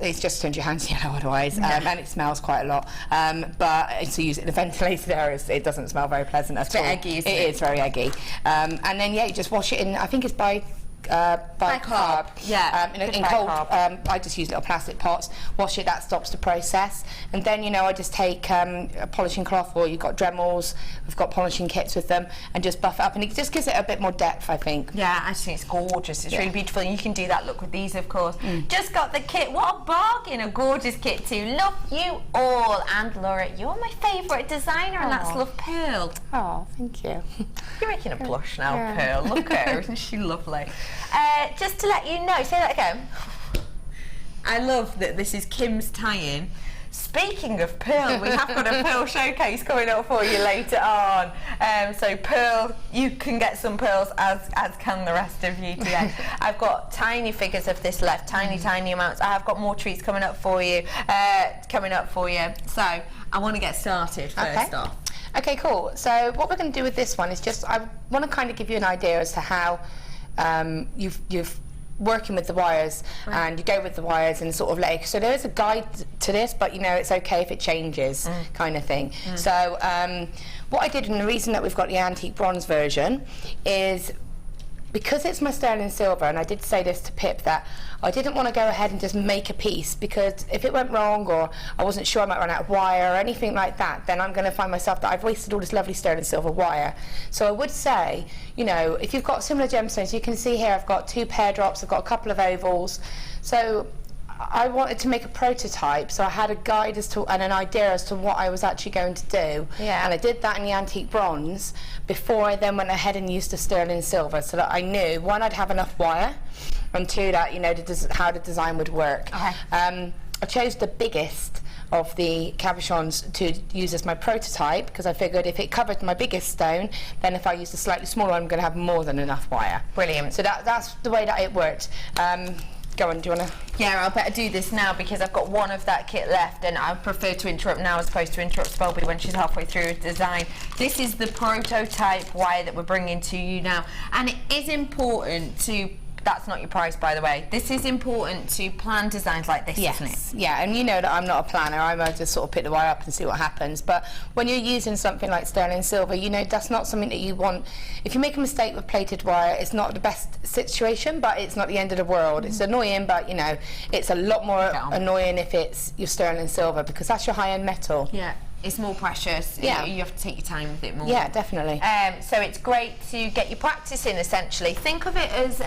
It's just turns your hands yellow otherwise, and it smells quite a lot. But to use it in the ventilated areas, it doesn't smell very pleasant at all. It's a bit eggy, isn't it? It is very eggy. And then you just wash it in. I think it's by carb. Yeah. In cold. I just use little plastic pots. Wash it. That stops the process. And then I just take a polishing cloth, or you've got Dremels. We've got polishing kits with them, and just buff it up, and it just gives it a bit more depth, I think. Yeah, actually it's gorgeous. It's really beautiful, and you can do that look with these, of course. Just got the kit. What a bargain! A gorgeous kit too. Love you all. And Laura, you're my favourite designer, and that's Love Pearl. Oh, thank you. You're making a blush now, Pearl. Look at her, isn't she lovely? Just to let you know, say that again. I love that this is Kim's tie-in. Speaking of Pearl, we have got a Pearl showcase coming up for you later on. So Pearl, you can get some pearls, as can the rest of you today. I've got tiny figures of this left, tiny amounts. I have got more treats coming up for you. So I want to get started first off. Okay, cool. So what we're going to do with this one is just, I want to kind of give you an idea as to how you've working with the wires, and you go with the wires and sort of like, so there is a guide to this, but it's okay if it changes, kind of thing. So what I did, and the reason that we've got the antique bronze version is because it's my sterling silver, and I did say this to Pip, that I didn't want to go ahead and just make a piece, because if it went wrong, or I wasn't sure I might run out of wire or anything like that, then I'm going to find myself that I've wasted all this lovely sterling silver wire. So I would say, if you've got similar gemstones, you can see here I've got 2 pear drops, I've got a couple of ovals. So I wanted to make a prototype, so I had a guide as to and an idea as to what I was actually going to do. Yeah. And I did that in the antique bronze before I then went ahead and used the sterling silver, so that I knew, one, I'd have enough wire, and two, that, you know, how the design would work. Okay. I chose the biggest of the cabochons to use as my prototype, because I figured if it covered my biggest stone, then if I used a slightly smaller one, I'm going to have more than enough wire. Brilliant. So that's the way that it worked. Go on, do you want to? Yeah, I'll better do this now because I've got one of that kit left, and I prefer to interrupt now as opposed to interrupt Spelby when she's halfway through a design. This is the prototype wire that we're bringing to you now, and it is important to... That's not your price, by the way. This is important to plan designs like this, isn't it? Yeah, and you know that I'm not a planner. I might just sort of pick the wire up and see what happens. But when you're using something like sterling silver, you know that's not something that you want. If you make a mistake with plated wire, it's not the best situation, but it's not the end of the world. It's annoying, but you know, it's a lot more annoying if it's your sterling silver, because that's your high-end metal. Yeah. It's more precious. Yeah. You have to take your time with it more. Yeah, definitely. So it's great to get your practice in, essentially. Think of it as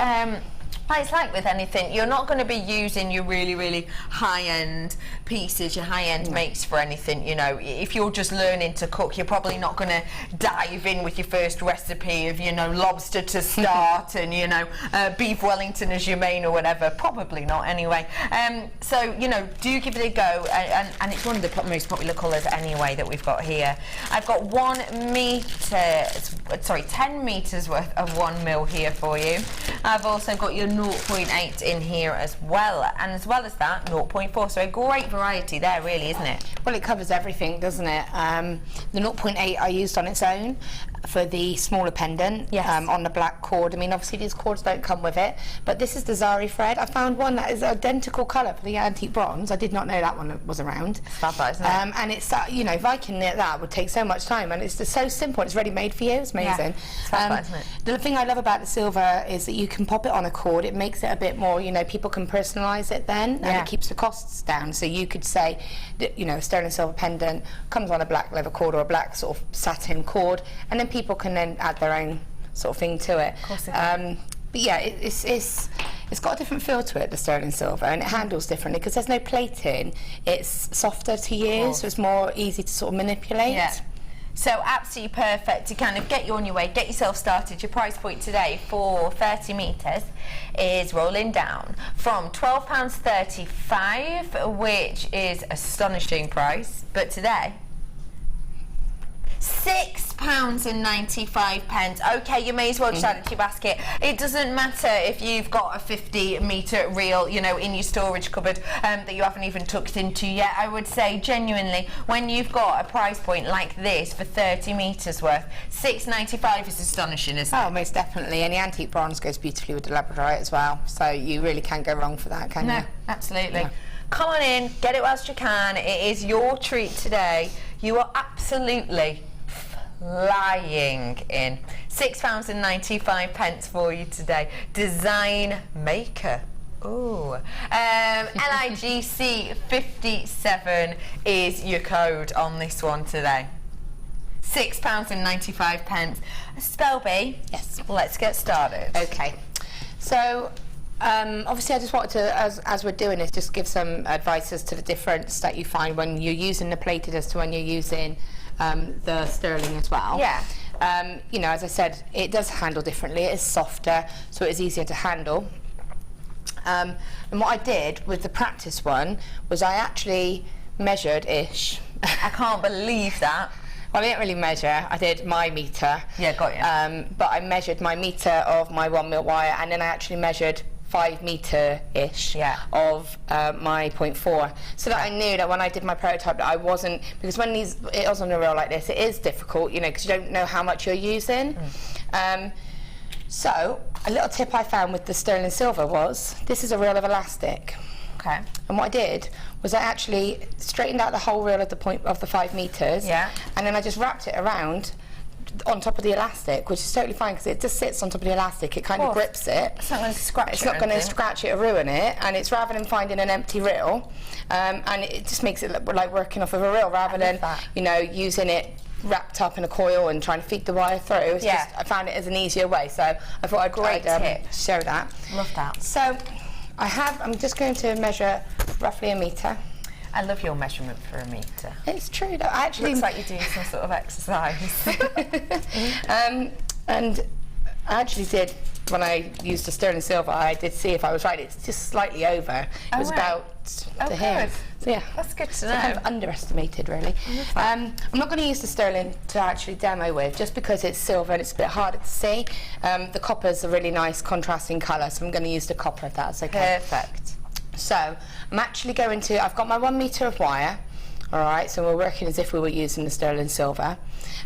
like it's like with anything. You're not going to be using your really, really high-end pieces, your high-end makes for anything, you know. If you're just learning to cook, you're probably not going to dive in with your first recipe of, you know, lobster to start and, you know, beef Wellington as your main or whatever. Probably not, anyway. So, you know, do give it a go. And it's one of the most popular colours anyway that we've got here. I've got 10 metres worth of 1 mil here for you. I've also got your 0.8 in here as well, and as well as that 0.4, so a great variety there, really, isn't it? Well, it covers everything, doesn't it? The 0.8 I used on its own for the smaller pendant. Yes. On the black cord. I mean, obviously these cords don't come with it, but this is the Zari thread. I found one that is identical colour for the antique bronze. I did not know that one was around. It's fab, isn't it? And it's, you know, if I can knit that, would take so much time, and it's just so simple. It's ready made for you. It's amazing. Yeah. It's fab, isn't it? The thing I love about the silver is that you can pop it on a cord. It makes it a bit more, you know, people can personalise it then, and it keeps the costs down. So you could say, that, you know, sterling silver pendant comes on a black leather cord or a black sort of satin cord, and then people can then add their own sort of thing to it. Of course it can. But yeah, it's got a different feel to it, the sterling silver, and it handles differently because there's no plating. It's softer to use, so it's more easy to sort of manipulate. Yeah. So absolutely perfect to kind of get you on your way, get yourself started. Your price point today for 30 metres is rolling down from £12.35, which is astonishing price, but today £6.95. Okay, you may as well just add it to your basket. It doesn't matter if you've got a 50-metre reel, you know, in your storage cupboard that you haven't even tucked into yet. I would say genuinely, when you've got a price point like this for 30 metres worth, £6.95 is astonishing, isn't it? Oh, most definitely. And the antique bronze goes beautifully with the Labradorite as well. So you really can't go wrong for that, can you? No, absolutely. Yeah. Come on in, get it whilst you can. It is your treat today. You are absolutely flying in. £6.95 for you today. Design Maker. Ooh. LIGC 57 is your code on this one today. £6.95. Spelby. Yes. Let's get started. Okay. So obviously I just wanted to, as we're doing this, just give some advice as to the difference that you find when you're using the plated as to when you're using the sterling as well. Yeah. You know, as I said, it does handle differently. It is softer, so it is easier to handle. And what I did with the practice one was I actually measured-ish. I can't believe that. Well, I didn't really measure. I did my metre. Yeah, got you. But I measured my metre of my 1 mil wire, and then I actually measured 5 metre-ish of my 0.4, so that I knew that when I did my prototype that I wasn't, because when it was on a reel like this, it is difficult, you know, because you don't know how much you're using. So a little tip I found with the sterling silver was, this is a reel of elastic. Okay. And what I did was I actually straightened out the whole reel of the 5 metres, and then I just wrapped it around on top of the elastic, which is totally fine because it just sits on top of the elastic. It kind of grips it. It's not going to scratch it. It's not going to scratch it or ruin it, and it's rather than finding an empty reel, and it just makes it look like working off of a reel rather than you know, using it wrapped up in a coil and trying to feed the wire through. It's just, I found it as an easier way, so I thought I'd tip. show that. Love that. So I'm just going to measure roughly 1 metre. I love your measurement for 1 metre. It's true, though. I actually... Looks like you're doing some sort of exercise. And I actually did, when I used the sterling silver, I did see if I was right. It's just slightly over. It was about to here. Good. So yeah, That's good to know. kind of underestimated, really. I'm not going to use the sterling to actually demo with, just because it's silver and it's a bit harder to see. The copper's a really nice contrasting colour, so I'm going to use the copper if that's okay. Perfect. So I'm actually going to, I've got my 1 metre of wire, all right, so we're working as if we were using the sterling silver.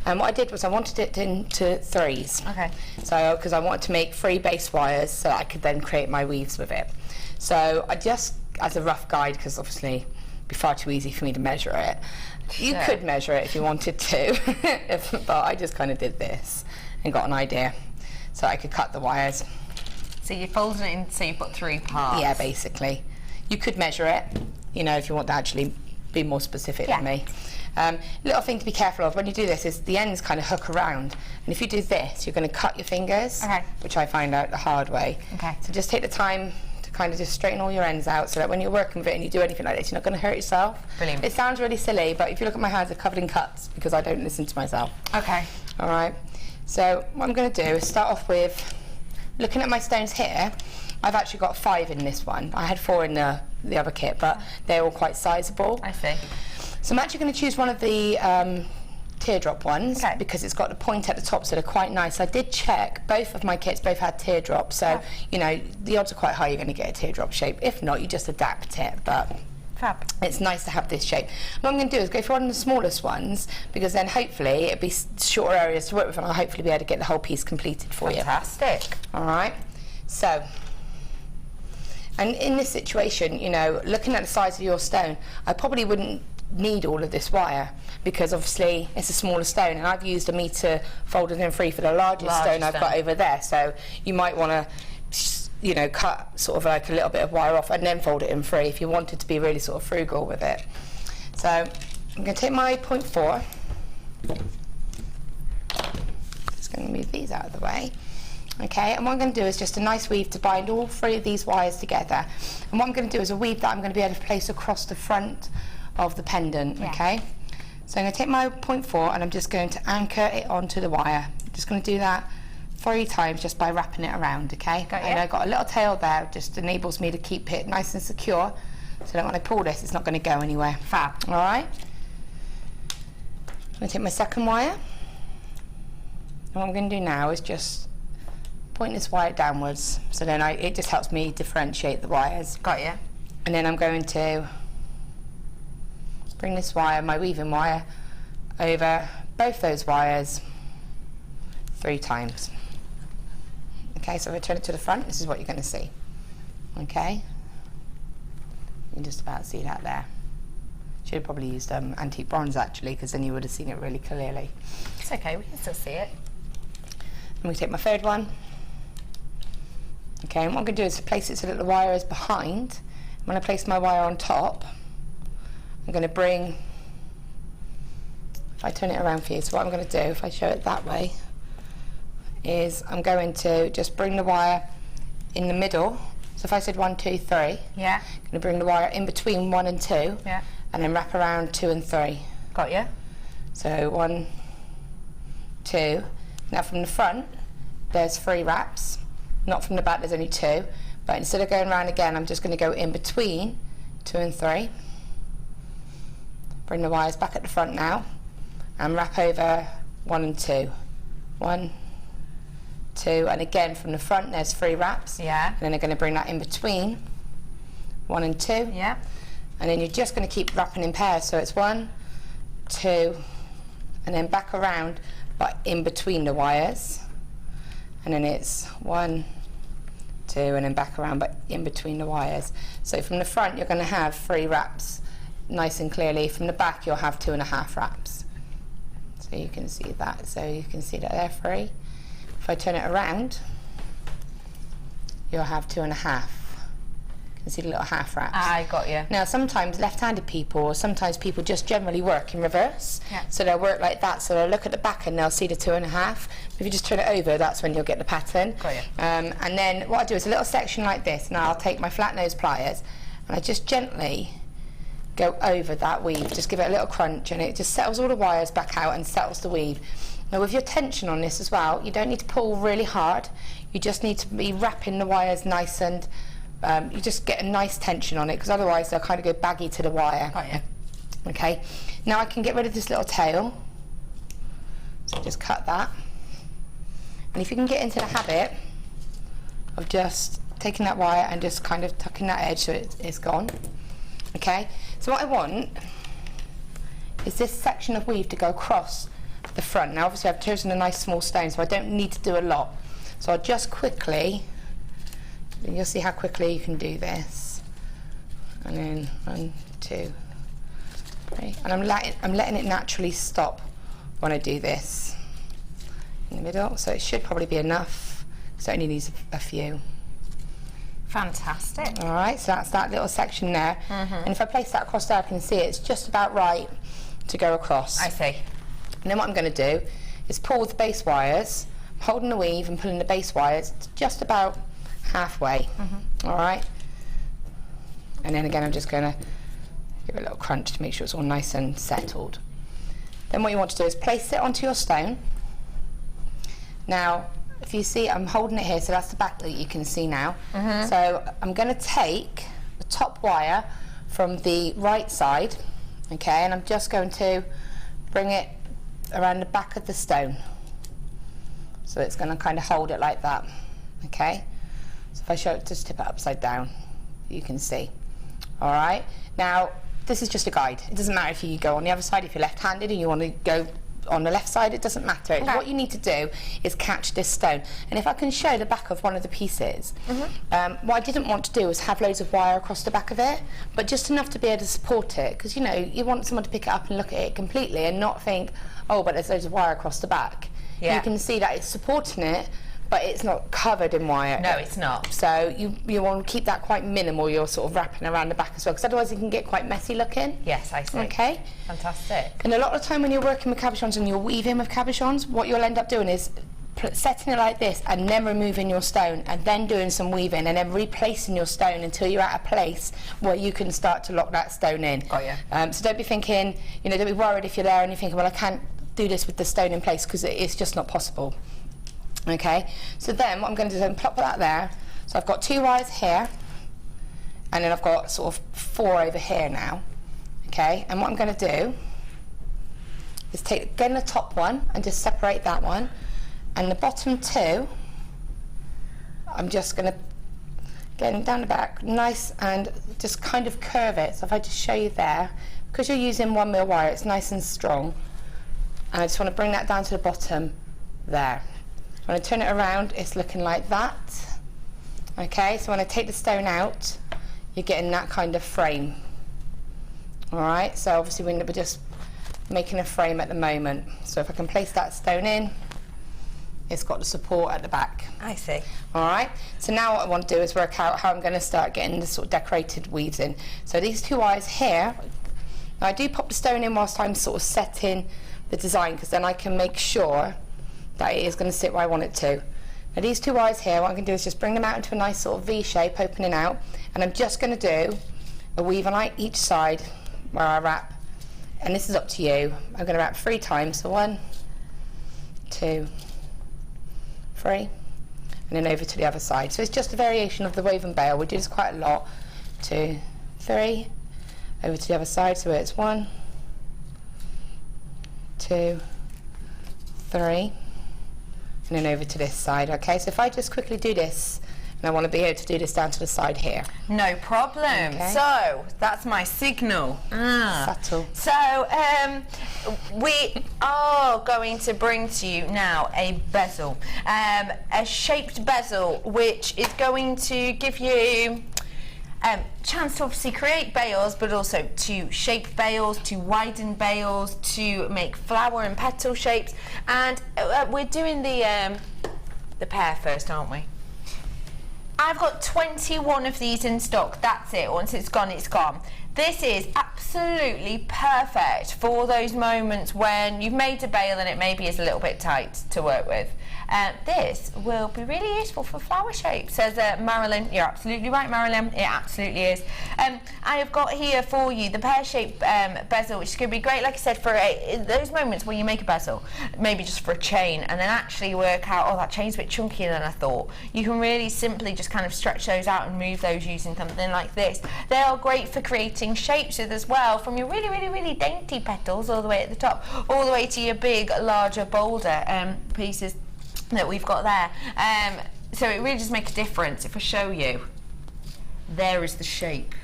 And what I did was I wanted it into 3s. Okay. So, because I wanted to make 3 base wires so I could then create my weaves with it. So I just, as a rough guide, because obviously it'd be far too easy for me to measure it. You could measure it if you wanted to, but I just kind of did this and got an idea so I could cut the wires. So you folded it in, so you put 3 parts. Yeah, basically. You could measure it, you know, if you want to actually be more specific than me. Little thing to be careful of when you do this is the ends kind of hook around, and if you do this, you're going to cut your fingers, which I find out the hard way. So just take the time to kind of just straighten all your ends out, so that when you're working with it and you do anything like this, you're not going to hurt yourself. Brilliant. It sounds really silly, but if you look at my hands, they're covered in cuts because I don't listen to myself. Okay. All right. So what I'm going to do is start off with looking at my stones here. I've actually got 5 in this one. I had 4 in the other kit, but they're all quite sizable. I see. So I'm actually going to choose one of the teardrop ones because it's got the point at the top, so they're quite nice. I did check, both of my kits both had teardrops, so you know the odds are quite high you're going to get a teardrop shape. If not, you just adapt it, but it's nice to have this shape. What I'm going to do is go for one of the smallest ones, because then hopefully it'll be shorter areas to work with, and I'll hopefully be able to get the whole piece completed for you. Fantastic. All right. So, and in this situation, you know, looking at the size of your stone, I probably wouldn't need all of this wire, because obviously it's a smaller stone, and I've used 1 metre folded in 3 for the largest stone I've got over there, so you might want to, you know, cut sort of like a little bit of wire off and then fold it in 3 if you wanted to be really sort of frugal with it. So I'm going to take my 0.4, just going to move these out of the way. Okay, and what I'm going to do is just a nice weave to bind all 3 of these wires together. And what I'm going to do is a weave that I'm going to be able to place across the front of the pendant, okay? So I'm going to take my 0.4 and I'm just going to anchor it onto the wire. I'm just going to do that 3 times just by wrapping it around, okay? And I've got a little tail there, just enables me to keep it nice and secure, so that when I pull this, it's not going to go anywhere. Fab. All right? I'm going to take my second wire. And what I'm going to do now is just point this wire downwards, so then it just helps me differentiate the wires. Got you. And then I'm going to bring this wire, my weaving wire, over both those wires 3 times. Okay, so if I turn it to the front, this is what you're going to see. Okay, you can just about see that there. Should have probably used antique bronze actually, because then you would have seen it really clearly. It's okay, we can still see it. I'm going to take my 3rd one. Okay, and what I'm going to do is place it so that the wire is behind. When I place my wire on top, I'm going to bring, if I turn it around for you, so what I'm going to do, if I show it that way, is I'm going to just bring the wire in the middle. So if I said 1, 2, 3, I'm going to bring the wire in between 1 and 2, and then wrap around 2 and 3. Got you. So 1, 2. Now from the front, there's 3 wraps. Not from the back, there's only 2. But instead of going around again, I'm just going to go in between 2 and 3. Bring the wires back at the front now, and wrap over 1 and 2. 1, 2, and again from the front there's 3 wraps. And then I'm going to bring that in between 1 and 2. And then you're just going to keep wrapping in pairs. So it's 1, 2, and then back around, but in between the wires. And then it's 1, 2, and then back around, but in between the wires. So from the front you're going to have 3 wraps nice and clearly. From the back you'll have 2.5 wraps. So you can see that. So you can see that they're 3. If I turn it around, you'll have 2.5. You You can see the little half wraps. I got you. Now sometimes left-handed people, or sometimes people just generally work in reverse. Yeah. So they'll work like that, so they'll look at the back and they'll see the 2.5. If you just turn it over, that's when you'll get the pattern. Got you. And then what I do is a little section like this. Now I'll take my flat nose pliers and I just gently go over that weave, just give it a little crunch, and it just settles all the wires back out and settles the weave. Now with your tension on this as well, you don't need to pull really hard, you just need to be wrapping the wires nice, and you just get a nice tension on it, because otherwise they'll kind of go baggy to the wire. Got you. Okay, now I can get rid of this little tail, so just cut that. And if you can get into the habit of just taking that wire and just kind of tucking that edge so it's gone. Okay, so what I want is this section of weave to go across the front. Now obviously I've chosen a nice small stone, so I don't need to do a lot. So I'll just quickly, and you'll see how quickly you can do this. And then 1, 2, 3. And I'm letting it naturally stop when I do this in the middle, so it should probably be enough. So it only needs a few. Fantastic. All right, so that's that little section there. And if I place that across there, I can see it's just about right to go across. I see. And then what I'm going to do is pull the base wires, holding the weave and pulling the base wires just about halfway. All right. And then again, I'm just going to give it a little crunch to make sure it's all nice and settled. Then what you want to do is place it onto your stone. Now, if you see, I'm holding it here, so that's the back that you can see now. So I'm going to take the top wire from the right side, okay, and I'm just going to bring it around the back of the stone. So it's going to kind of hold it like that, okay. So if I show it, just tip it upside down, you can see. All right. Now, this is just a guide. It doesn't matter if you go on the other side, if you're left-handed and you want to go on the left side, it doesn't matter. Okay. What you need to do is catch this stone. And if I can show the back of one of the pieces, what I didn't want to do was have loads of wire across the back of it, but just enough to be able to support it, because you know, you want someone to pick it up and look at it completely and not think, oh, but there's loads of wire across the back. Yeah. You can see that it's supporting it, but it's not covered in wire. No, it's not. So you want to keep that quite minimal. You're sort of wrapping around the back as well, because otherwise it can get quite messy looking. Yes, I see. Okay. Fantastic. And a lot of the time when you're working with cabochons and you're weaving with cabochons, what you'll end up doing is setting it like this and then removing your stone and then doing some weaving and then replacing your stone until you're at a place where you can start to lock that stone in. Got you. So don't be thinking, you know, don't be worried if you're there and you're thinking, well, I can't do this with the stone in place, because it's just not possible. Okay, so then what I'm going to do is plop that there. So I've got 2 wires here, and then I've got sort of 4 over here now. Okay, and what I'm going to do is take again the top one and just separate that one, and the bottom 2 I'm just going to get down the back nice and just kind of curve it. So if I just show you there, because you're using 1mm wire, it's nice and strong, and I just want to bring that down to the bottom there. When I turn it around, it's looking like that. Okay, so when I take the stone out, you're getting that kind of frame. All right, so obviously we're just making a frame at the moment. So if I can place that stone in, it's got the support at the back. I see. All right, so now what I want to do is work out how I'm going to start getting the sort of decorated weaves in. So these 2 wires here, now I do pop the stone in whilst I'm sort of setting the design, because then I can make sure that it is going to sit where I want it to. Now these 2 wires here, what I'm going to do is just bring them out into a nice sort of V shape, opening out, and I'm just going to do a weave on each side where I wrap, and this is up to you. I'm going to wrap 3 times, so 1, 2, 3, and then over to the other side. So it's just a variation of the woven bail. We do this quite a lot. 2, 3, over to the other side, so it's 1, 2, 3, and then over to this side. Okay, so if I just quickly do this, and I want to be able to do this down to the side here. No problem. Okay. So that's my signal. Subtle. So we are going to bring to you now a bezel, a shaped bezel, which is going to give you chance to obviously create bails, but also to shape bails, to widen bails, to make flower and petal shapes. And we're doing the pear first, aren't we? I've got 21 of these in stock. That's it. Once it's gone, it's gone. This is absolutely perfect for those moments when you've made a bail and it maybe is a little bit tight to work with. This will be really useful for flower shapes, says Marilyn. You're absolutely right, Marilyn. It absolutely is. I have got here for you the pear-shaped bezel, which is going to be great, like I said, for those moments where you make a bezel, maybe just for a chain, and then actually work out, oh, that chain's a bit chunkier than I thought. You can really simply just kind of stretch those out and move those using something like this. They are great for creating shapes with as well, from your really, really, really dainty petals all the way at the top, all the way to your big, larger, bolder pieces that we've got there. So it really does make a difference. If I show you, there is the shape.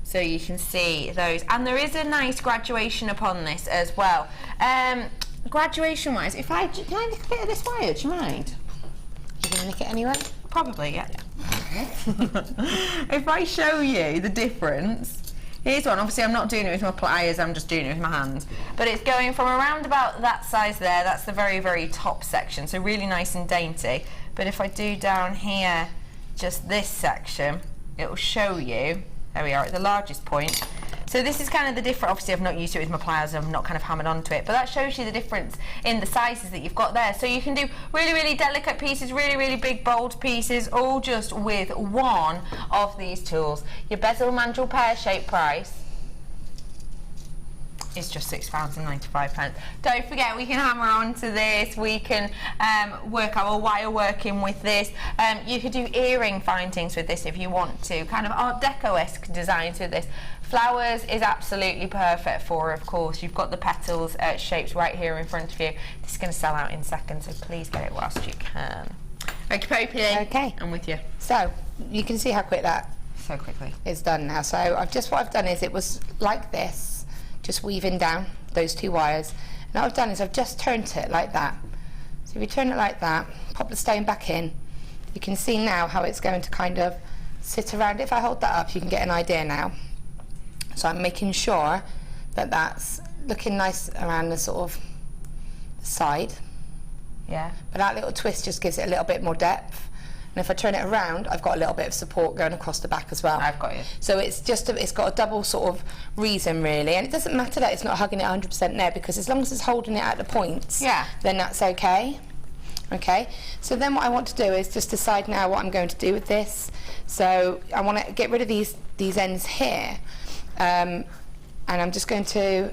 So you can see those. And there is a nice graduation upon this as well. Graduation wise, can I nick a bit of this wire, do you mind? You're going to nick it anyway? Probably, yeah. If I show you the difference, here's one. Obviously I'm not doing it with my pliers, I'm just doing it with my hands. But it's going from around about that size there, that's the very, very top section, so really nice and dainty. But if I do down here, just this section, it will show you, there we are at the largest point. So this is kind of the difference. Obviously I've not used it with my pliers, I've not kind of hammered onto it, but that shows you the difference in the sizes that you've got there. So you can do really, really delicate pieces, really, really big, bold pieces, all just with one of these tools. Your bezel mandrel pear-shaped price is just £6.95. Don't forget, we can hammer onto this, we can work our wire working with this. You could do earring findings with this if you want to, kind of Art Deco-esque designs with this. Flowers is absolutely perfect for, of course. You've got the petals shapes right here in front of you. This is going to sell out in seconds, so please get it whilst you can. Okay. I'm with you. So you can see how quick that So quickly. is done now. So what I've done is, it was like this, just weaving down those two wires. And what I've done is I've just turned it like that. So if you turn it like that, pop the stone back in, you can see now how it's going to kind of sit around. If I hold that up, you can get an idea now. So I'm making sure that that's looking nice around the sort of side. Yeah. But that little twist just gives it a little bit more depth. And if I turn it around, I've got a little bit of support going across the back as well. I've got you. So it's just it's got a double sort of reason, really. And it doesn't matter that it's not hugging it 100% there, because as long as it's holding it at the points, yeah, then that's okay. Okay, so then what I want to do is just decide now what I'm going to do with this. So I want to get rid of these ends here. And I'm just going to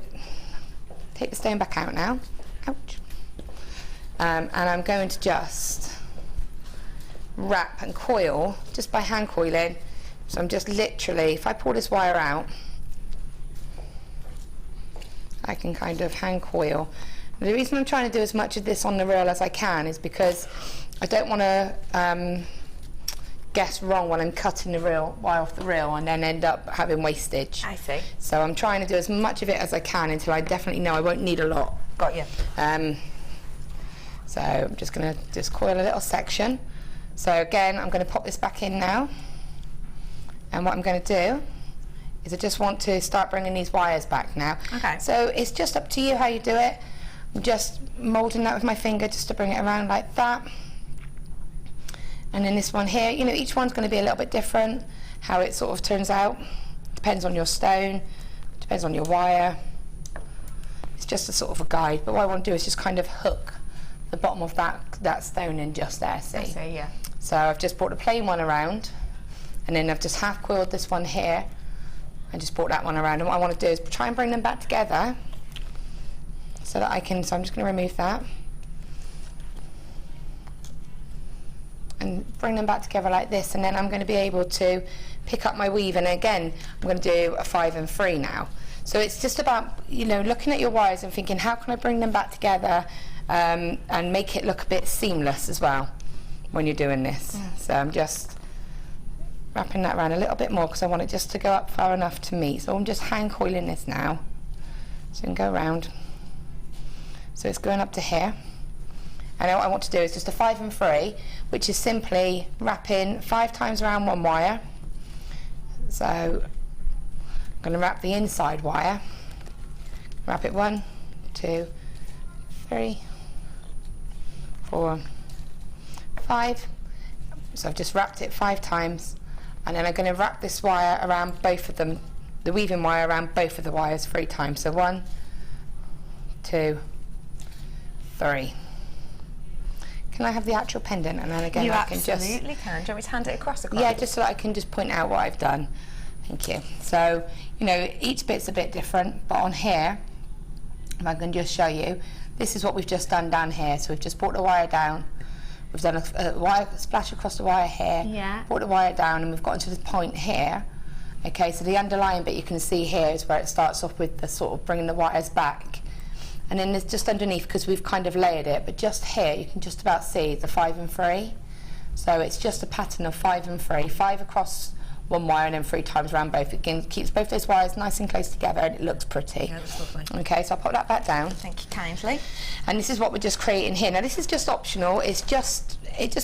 take the stone back out now. Ouch. And I'm going to just wrap and coil just by hand coiling. So I'm just literally, if I pull this wire out, I can kind of hand coil. And the reason I'm trying to do as much of this on the reel as I can is because I don't want to guess wrong when I'm cutting the wire off the reel and then end up having wastage. I see. So I'm trying to do as much of it as I can until I definitely know I won't need a lot. Got you. So I'm just going to just coil a little section. So again, I'm going to pop this back in now. And what I'm going to do is I just want to start bringing these wires back now. Okay. So it's just up to you how you do it. I'm just moulding that with my finger just to bring it around like that. And then this one here, you know, each one's going to be a little bit different, how it sort of turns out. Depends on your stone, depends on your wire. It's just a sort of a guide, but what I want to do is just kind of hook the bottom of that stone in just there, see? I see, yeah. So I've just brought the plain one around, and then I've just half coiled this one here, and just brought that one around. And what I want to do is try and bring them back together, so that I can, so I'm just going to remove that. And bring them back together like this, and then I'm going to be able to pick up my weave, and again I'm going to do a 5 and 3 now. So it's just about, you know, looking at your wires and thinking, how can I bring them back together and make it look a bit seamless as well when you're doing this. So I'm just wrapping that around a little bit more because I want it just to go up far enough to meet. So I'm just hand coiling this now, so you can go around. So it's going up to here. And what I want to do is just a 5 and 3, which is simply wrapping 5 times around one wire. So I'm going to wrap the inside wire. Wrap it 1, 2, 3, 4, 5. So I've just wrapped it 5 times, and then I'm going to wrap this wire around both of them, the weaving wire around both of the wires 3 times. So 1, 2, 3. Can I have the actual pendant? And then again, You I can just... absolutely can. Do you want me to hand it across? Yeah, just so that I can just point out what I've done. Thank you. So, you know, each bit's a bit different, but on here, if I can just show you, this is what we've just done down here. So we've just brought the wire down, we've done a wire splash across the wire here, Yeah. brought the wire down, and we've gotten to the point here. Okay, so the underlying bit you can see here is where it starts off with the sort of bringing the wires back. And then there's just underneath, because we've kind of layered it, but just here you can just about see the 5 and 3. So it's just a pattern of 5 and 3, 5 across one wire and then 3 times around both. It keeps both those wires nice and close together, and it looks pretty. Yeah, that's lovely. Okay, so I'll put that back down. Thank you kindly. And this is what we're just creating here. Now this is just optional, it just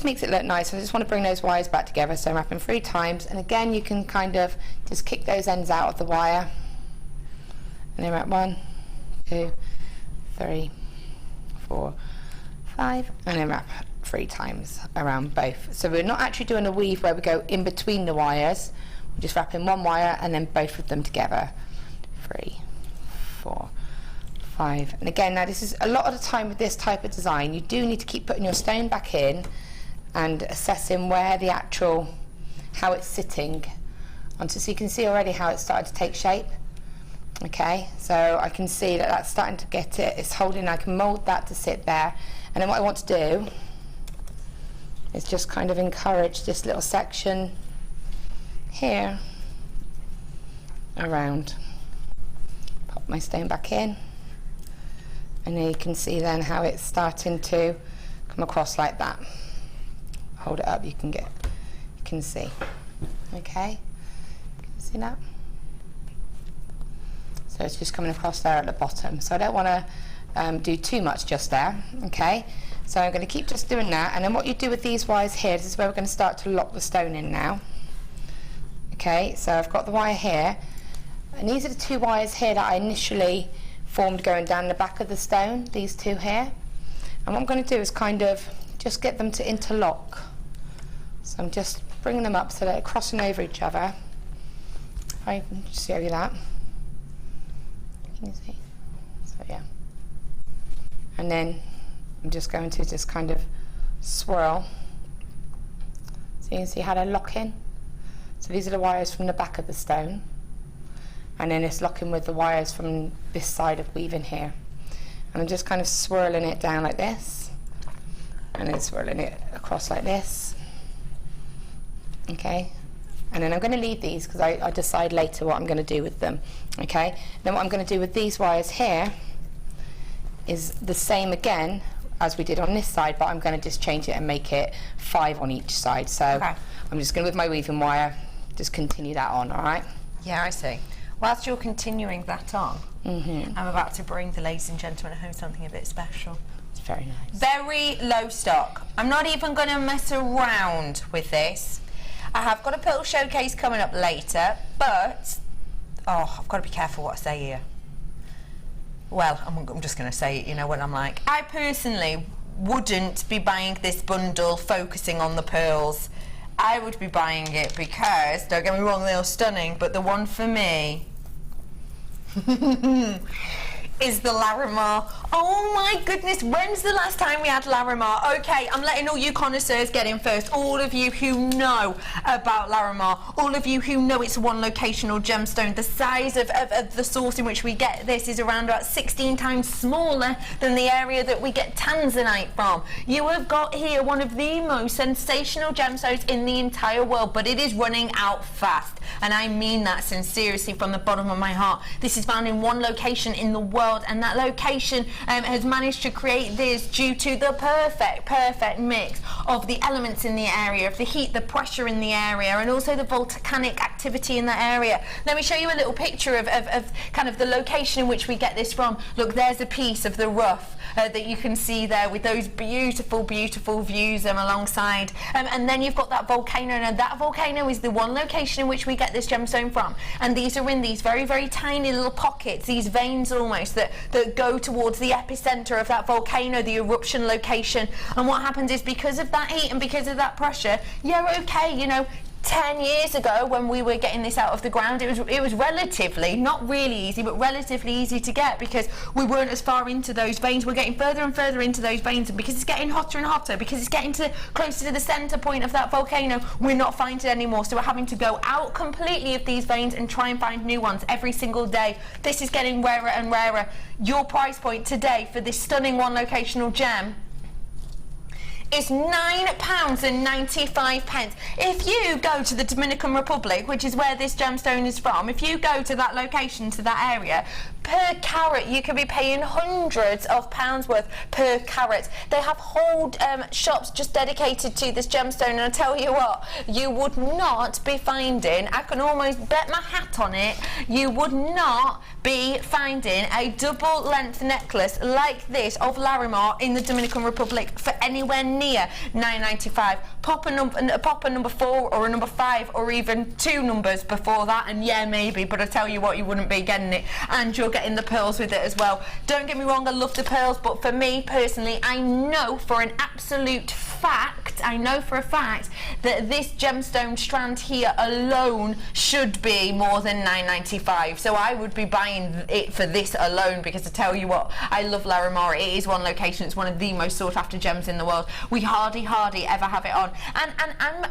makes it look nice. I just want to bring those wires back together, so I'm wrapping 3 times, and again you can kind of just kick those ends out of the wire, and then wrap 1, 2, 3, 4, 5, and then wrap 3 times around both. So we're not actually doing a weave where we go in between the wires, we're just wrapping 1 wire and then both of them together. 3, 4, 5, and again, now this is a lot of the time with this type of design, you do need to keep putting your stone back in and assessing where the actual, how it's sitting onto, so you can see already how it's started to take shape. Okay, so I can see that that's starting to get it, it's holding, I can mould that to sit there, and then what I want to do is just kind of encourage this little section here around. Pop my stone back in, and then you can see then how it's starting to come across like that. Hold it up, you can see. Okay, can you see that? So it's just coming across there at the bottom. So I don't want to do too much just there, okay? So I'm going to keep just doing that, and then what you do with these wires here, this is where we're going to start to lock the stone in now. Okay, so I've got the wire here, and these are the 2 wires here that I initially formed going down the back of the stone, these 2 here. And what I'm going to do is kind of just get them to interlock. So I'm just bringing them up so they're crossing over each other. I can show you that. Can you see? So yeah. And then I'm just going to just kind of swirl. So you can see how they're locking. So these are the wires from the back of the stone. And then it's locking with the wires from this side of weaving here. And I'm just kind of swirling it down like this. And then swirling it across like this. Okay. And then I'm going to leave these because I decide later what I'm going to do with them. Okay. Then what I'm going to do with these wires here is the same again as we did on this side, but I'm going to just change it and make it 5 on each side. So okay. I'm just going to, with my weaving wire, just continue that on, all right? Yeah, I see. Whilst you're continuing that on, I'm about to bring the ladies and gentlemen home something a bit special. It's very nice. Very low stock. I'm not even going to mess around with this. I have got a pearl showcase coming up later, but oh, I've got to be careful what I say here. Well, I'm just going to say it, you know what I'm like. I personally wouldn't be buying this bundle focusing on the pearls. I would be buying it because, don't get me wrong, they are stunning, but the one for me is the Larimar. Oh my goodness, when's the last time we had Larimar? Okay, I'm letting all you connoisseurs get in first. All of you who know about Larimar, all of you who know it's a one locational gemstone. The size of the source in which we get this is around about 16 times smaller than the area that we get tanzanite from. You have got here one of the most sensational gemstones in the entire world, but it is running out fast. And I mean that sincerely from the bottom of my heart. This is found in one location in the world, and that location has managed to create this due to the perfect mix of the elements in the area, of the heat, the pressure in the area, and also the volcanic activity in that area. Let me show you a little picture of kind of the location in which we get this from. Look, there's a piece of the rough that you can see there with those beautiful views alongside, and then you've got that volcano. Now that volcano is the one location in which we get this gemstone from, and these are in these very tiny little pockets, these veins almost, volcanoes that go towards the epicenter of that volcano, the eruption location. And what happens is, because of that heat and because of that pressure, yeah, okay, you know, 10 years ago when we were getting this out of the ground, it was relatively, not really easy, but relatively easy to get, because we weren't as far into those veins. We're getting further and further into those veins, and because it's getting hotter and hotter, because it's getting closer to the center point of that volcano, we're not finding it anymore. So we're having to go out completely of these veins and try and find new ones every single day. This is getting rarer and rarer. Your price point today for this stunning one locational gem is £9.95. If you go to the Dominican Republic, which is where this gemstone is from, if you go to that location, to that area, per carat you could be paying hundreds of pounds worth per carat. They have whole shops just dedicated to this gemstone, and I tell you what, you would not be finding, I can almost bet my hat on it, you would not be finding a double length necklace like this of Larimar in the Dominican Republic for anywhere near £9.95. Pop a number 4 or a number 5 or even 2 numbers before that, and yeah, maybe, but I tell you what, you wouldn't be getting it, and you're getting the pearls with it as well. Don't get me wrong, I love the pearls, but for me personally, I know for an absolute fact, I know for a fact that this gemstone strand here alone should be more than £9.95. So I would be buying it for this alone, because I tell you what, I love Larimar. It is one location, it's one of the most sought after gems in the world. We hardly ever have it on, and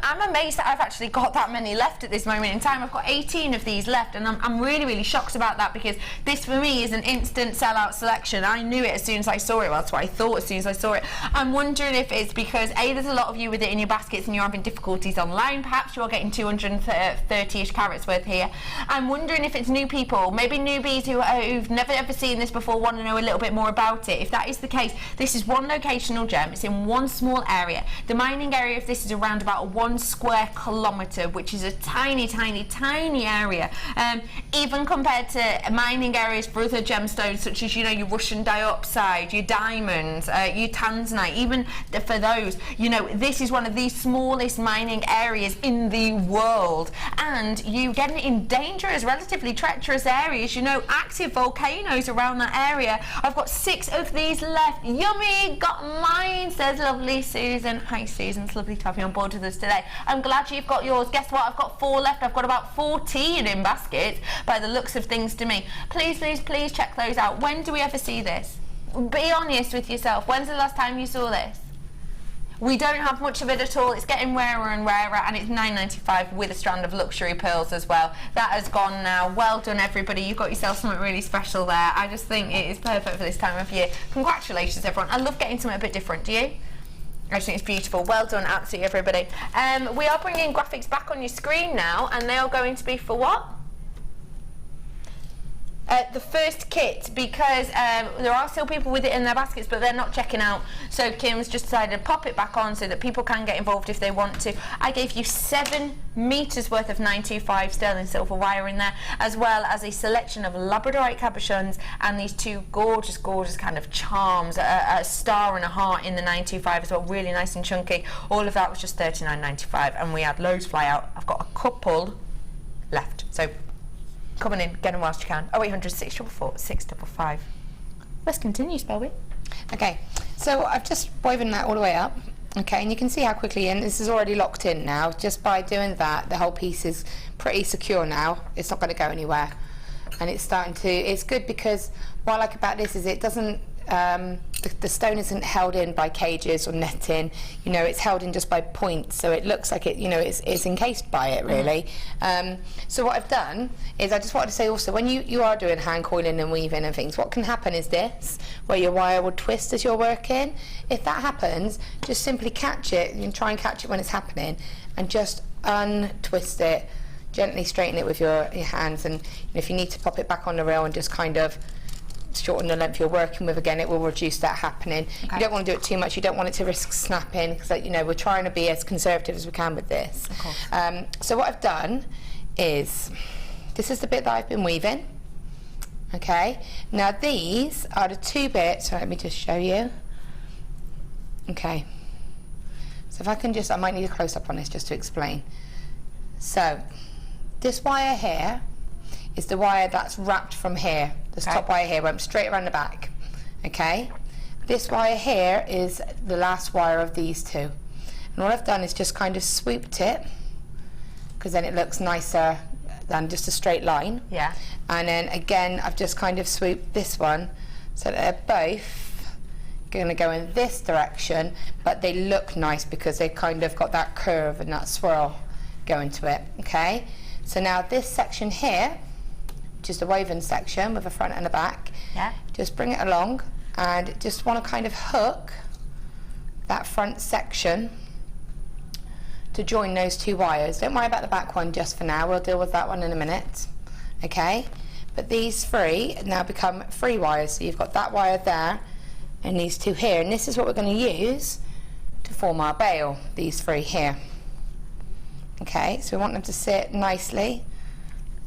I'm amazed that I've actually got that many left at this moment in time. I've got 18 of these left, and I'm really shocked about that, because this for me is an instant sellout selection. I knew it as soon as I saw it. Well, that's what I thought as soon as I saw it. I'm wondering if it's because A, there's a lot of you with it in your baskets and you're having difficulties online. Perhaps you're getting 230-ish carats worth here. I'm wondering if it's new people, maybe newbies who've never ever seen this before, want to know a little bit more about it. If that is the case, this is one locational gem. It's in one small area. The mining area of this is around about 1 square kilometre, which is a tiny area, even compared to mining areas for other gemstones, such as, you know, your Russian diopside, your diamonds, your tanzanite. Even for those, you know, this is one of the smallest mining areas in the world, and you get it in dangerous, relatively treacherous areas, you know, active volcanoes around that area. I've got 6 of these left. Yummy, got mine, says lovely Susan. Hi Susan, it's lovely to have you on board with us today. I'm glad you've got yours. Guess what, I've got 4 left. I've got about 14 in baskets by the looks of things to me. Please check those out. When do we ever see this? Be honest with yourself. When's the last time you saw this? We don't have much of it at all. It's getting rarer and rarer, and it's £9.95 with a strand of luxury pearls as well. That has gone now. Well done, everybody. You've got yourself something really special there. I just think it is perfect for this time of year. Congratulations, everyone. I love getting something a bit different. Do you? I just think it's beautiful. Well done, absolutely, everybody. We are bringing graphics back on your screen now, and they are going to be for what? The first kit, because there are still people with it in their baskets, but they're not checking out. So Kim's just decided to pop it back on so that people can get involved if they want to. I gave you 7 meters worth of 925 sterling silver wire in there, as well as a selection of Labradorite cabochons and these 2 gorgeous kind of charms, a star and a heart in the 925 as well, really nice and chunky. All of that was just $39.95, and we had loads fly out. I've got a couple left, so come on in, get them whilst you can. 0800 644 655. Let's continue, Spelby. Okay, so I've just woven that all the way up. Okay, and you can see how quickly, and this is already locked in now. Just by doing that, the whole piece is pretty secure now. It's not going to go anywhere, and it's starting to. It's good because what I like about this is it doesn't. The stone isn't held in by cages or netting. You know, it's held in just by points, so it looks like it. You know, it's encased by it really. So what I've done is I just wanted to say also, when you are doing hand coiling and weaving and things, what can happen is this, where your wire will twist as you're working. If that happens, just simply catch it. You can try and catch it when it's happening, and just untwist it, gently straighten it with your hands, and if you need to pop it back on the rail and just kind of shorten the length you're working with, again, it will reduce that happening. Okay. You don't want to do it too much. You don't want it to risk snapping, because, you know, we're trying to be as conservative as we can with this. Of course. So what I've done is, this is the bit that I've been weaving. Okay. Now these are the 2 bits. So let me just show you. Okay. So if I can just, I might need a close up on this just to explain. So this wire here is the wire that's wrapped from here. This top wire here went straight around the back. Okay, this wire here is the last wire of these two, and what I've done is just kind of swooped it, because then it looks nicer than just a straight line. Yeah. And then again I've just kind of swooped this one, so that they're both going to go in this direction, but they look nice because they've kind of got that curve and that swirl going to it. Okay, so now this section here, which is the woven section with a front and a back, just bring it along and just want to kind of hook that front section to join those two wires. Don't worry about the back one just for now, we'll deal with that one in a minute. Okay, but these three now become 3 wires, so you've got that wire there and these two here, and this is what we're going to use to form our bail, these 3 here. Okay, so we want them to sit nicely,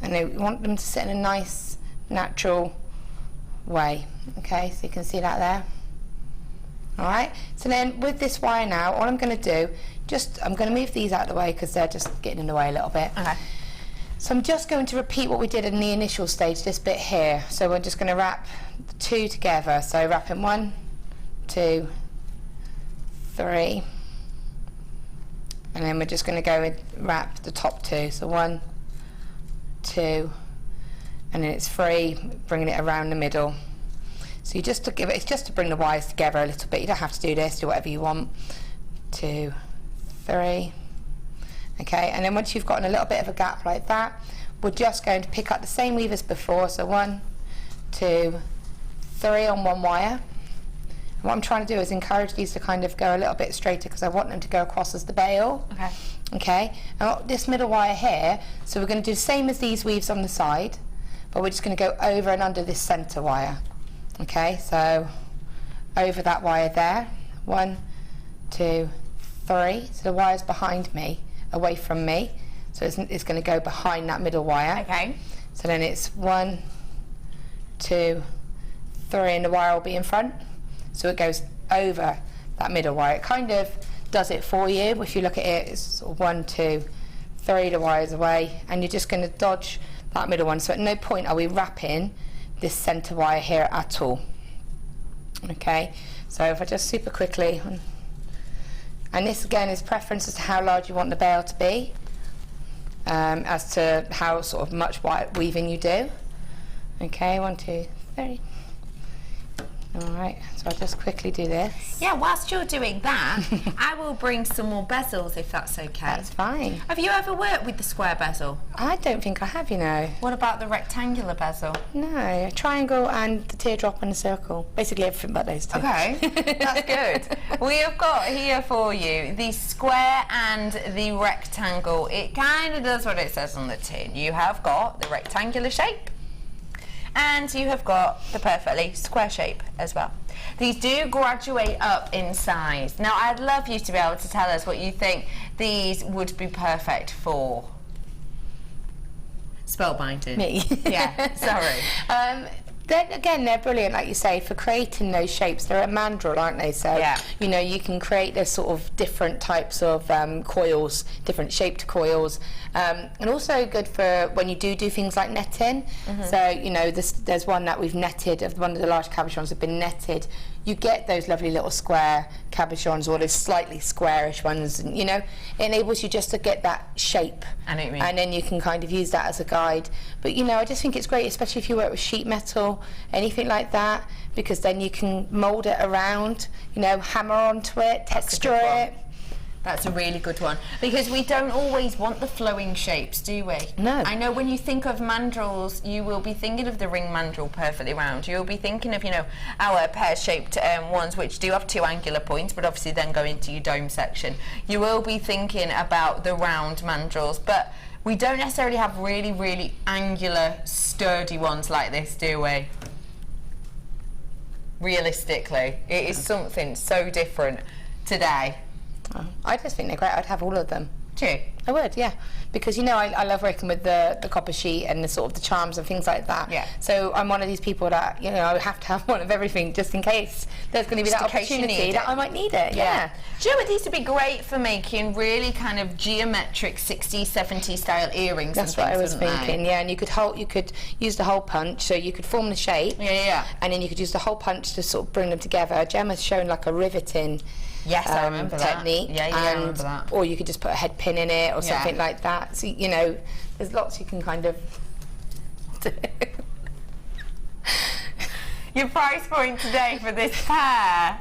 and we want them to sit in a nice natural way. Okay, so you can see that there. Alright, so then with this wire now, all I'm going to do, I'm going to move these out of the way because they're just getting in the way a little bit. Okay. So I'm just going to repeat what we did in the initial stage, this bit here. So we're just going to wrap the 2 together. So wrapping 1, 2, 3, and then we're just going to go and wrap the top 2. So 1, 2, and then it's 3, bringing it around the middle. So you just to give it, it's just to bring the wires together a little bit. You don't have to do this, do whatever you want. 2, 3. Okay, and then once you've gotten a little bit of a gap like that, we're just going to pick up the same weave as before. So 1, 2, 3 on one wire. And what I'm trying to do is encourage these to kind of go a little bit straighter because I want them to go across as the bail. Okay. Okay, and this middle wire here, so we're going to do the same as these weaves on the side, but we're just going to go over and under this centre wire. Okay, so over that wire there, 1, 2, 3. So the wire's behind me, away from me, so it's going to go behind that middle wire. Okay. So then it's 1, 2, 3, and the wire will be in front. So it goes over that middle wire. It kind of does it for you. If you look at it, it's sort of 1, 2, 3, the wire's away, and you're just going to dodge that middle one. So at no point are we wrapping this centre wire here at all. Okay, so if I just super quickly, and this again is preference as to how large you want the bail to be, as to how sort of much weaving you do. Okay, 1, 2, 3. Alright, so I'll just quickly do this. Yeah, whilst you're doing that, I will bring some more bezels if that's okay. That's fine. Have you ever worked with the square bezel? I don't think I have, you know. What about the rectangular bezel? No, a triangle and the teardrop and a circle. Basically everything but those two. Okay, that's good. We have got here for you the square and the rectangle. It kind of does what it says on the tin. You have got the rectangular shape, and you have got the perfectly square shape as well. These do graduate up in size. Now I'd love you to be able to tell us what you think these would be perfect for. Spellbinding. Me. Yeah, sorry. Then again, they're brilliant, like you say, for creating those shapes. They're a mandrel, aren't they? So, yeah. you know, you can create those sort of different types of coils, different shaped coils, and also good for when you do things like netting. So, you know, there's one that we've netted, one of the large cabochons have been netted. You get those lovely little square cabochons, or those slightly squarish ones, and you know, it enables you just to get that shape. I know what you mean. And then you can kind of use that as a guide. But you know, I just think it's great, especially if you work with sheet metal, anything like that, because then you can mould it around, you know, hammer onto it, texture it. That's a really good one, because we don't always want the flowing shapes, do we? No. I know when you think of mandrels, you will be thinking of the ring mandrel perfectly round. You'll be thinking of, you know, our pear-shaped ones, which do have 2 angular points, but obviously then go into your dome section. You will be thinking about the round mandrels, but we don't necessarily have really, really angular, sturdy ones like this, do we? Realistically, it is something so different today. I just think they're great. I'd have all of them. Do you? I would, yeah, because you know I love working with the copper sheet and the sort of the charms and things like that. Yeah. So I'm one of these people that, you know, I have to have one of everything just in case there's going to be Just that in case you opportunity need that it. I might need it. Yeah. Do you know what these would be great for making really kind of geometric 60s, 70s style earrings? That's and what I things, was wouldn't thinking. they? Yeah, and you could use the hole punch, so you could form the shape. Yeah. And then you could use the hole punch to sort of bring them together. Gemma's shown like a riveting. Yes, I remember technique. that. Yeah, I remember that. Or you could just put a head pin in it or Yeah. something like that. So you know, there's lots you can kind of do. Your price point today for this pair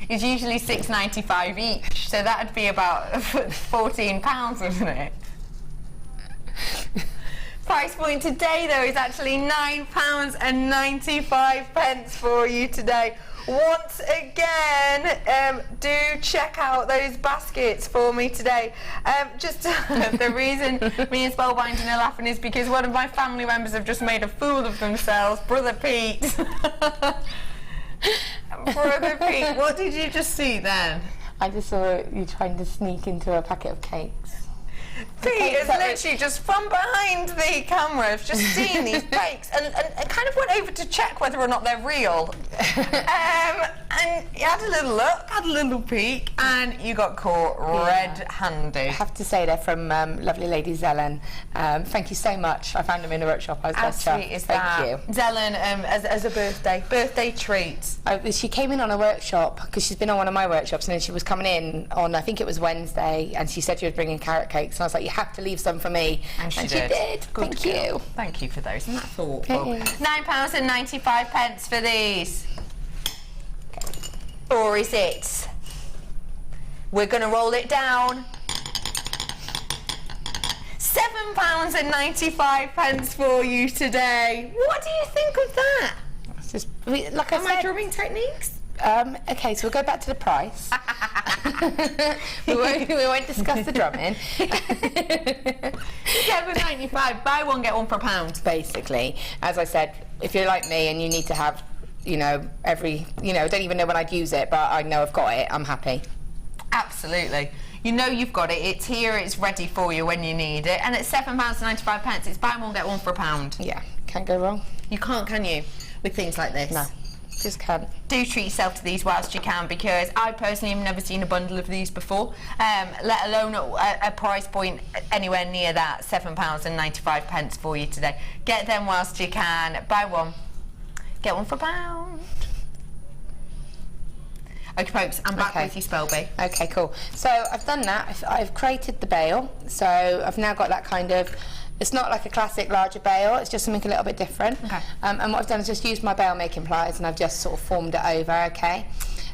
is usually £6.95 each, so that'd be about £14, wouldn't it? Price point today, though, is actually £9.95 for you today. Once again, do check out those baskets for me today. Just the reason me and Spellbinding are laughing is because one of my family members have just made a fool of themselves, Brother Pete. Brother Pete, what did you just see then? I just saw you trying to sneak into a packet of cakes. Pete is literally just from behind the camera, has just seen these bakes and kind of went over to check whether or not they're real. And you had a little look, had a little peek, and you got caught red-handed. I have to say they're from lovely lady Zelen. Thank you so much. I found them in the workshop. I was How just sweet is that? Thank you. Zelen, as a birthday treat. She came in on a workshop because she's been on one of my workshops, and then she was coming in on, I think it was Wednesday, and she said she was bringing carrot cakes, and I was like, you have to leave some for me. And she did. Good Thank girl. you. Thank you for those. Isn't that thoughtful? It is. £9.95 for these. Or is it? We're going to roll it down. £7.95 for you today. What do you think of that? It's just, like I My said, drumming techniques? okay, so we'll go back to the price. we won't discuss the drumming. £7.95. Buy one, get one for £1. Basically, as I said, if you're like me and you need to have, you know, don't even know when I'd use it, but I know I've got it, I'm happy. Absolutely. You know you've got it. It's here. It's ready for you when you need it. And it's £7.95. It's buy one, get one for £1. Yeah, can't go wrong. You can't, can you? With things like this. No, just can't. Do treat yourself to these whilst you can, because I personally have never seen a bundle of these before, let alone a price point anywhere near that. £7.95 for you today. Get them whilst you can. Buy one, get one for £1. Okay, folks, I'm back with you, Spelby. Okay, cool. So I've done that. I've created the bail. So I've now got that kind of, it's not like a classic larger bail, it's just something a little bit different. Okay. And what I've done is just used my bail making pliers, and I've just sort of formed it over, okay?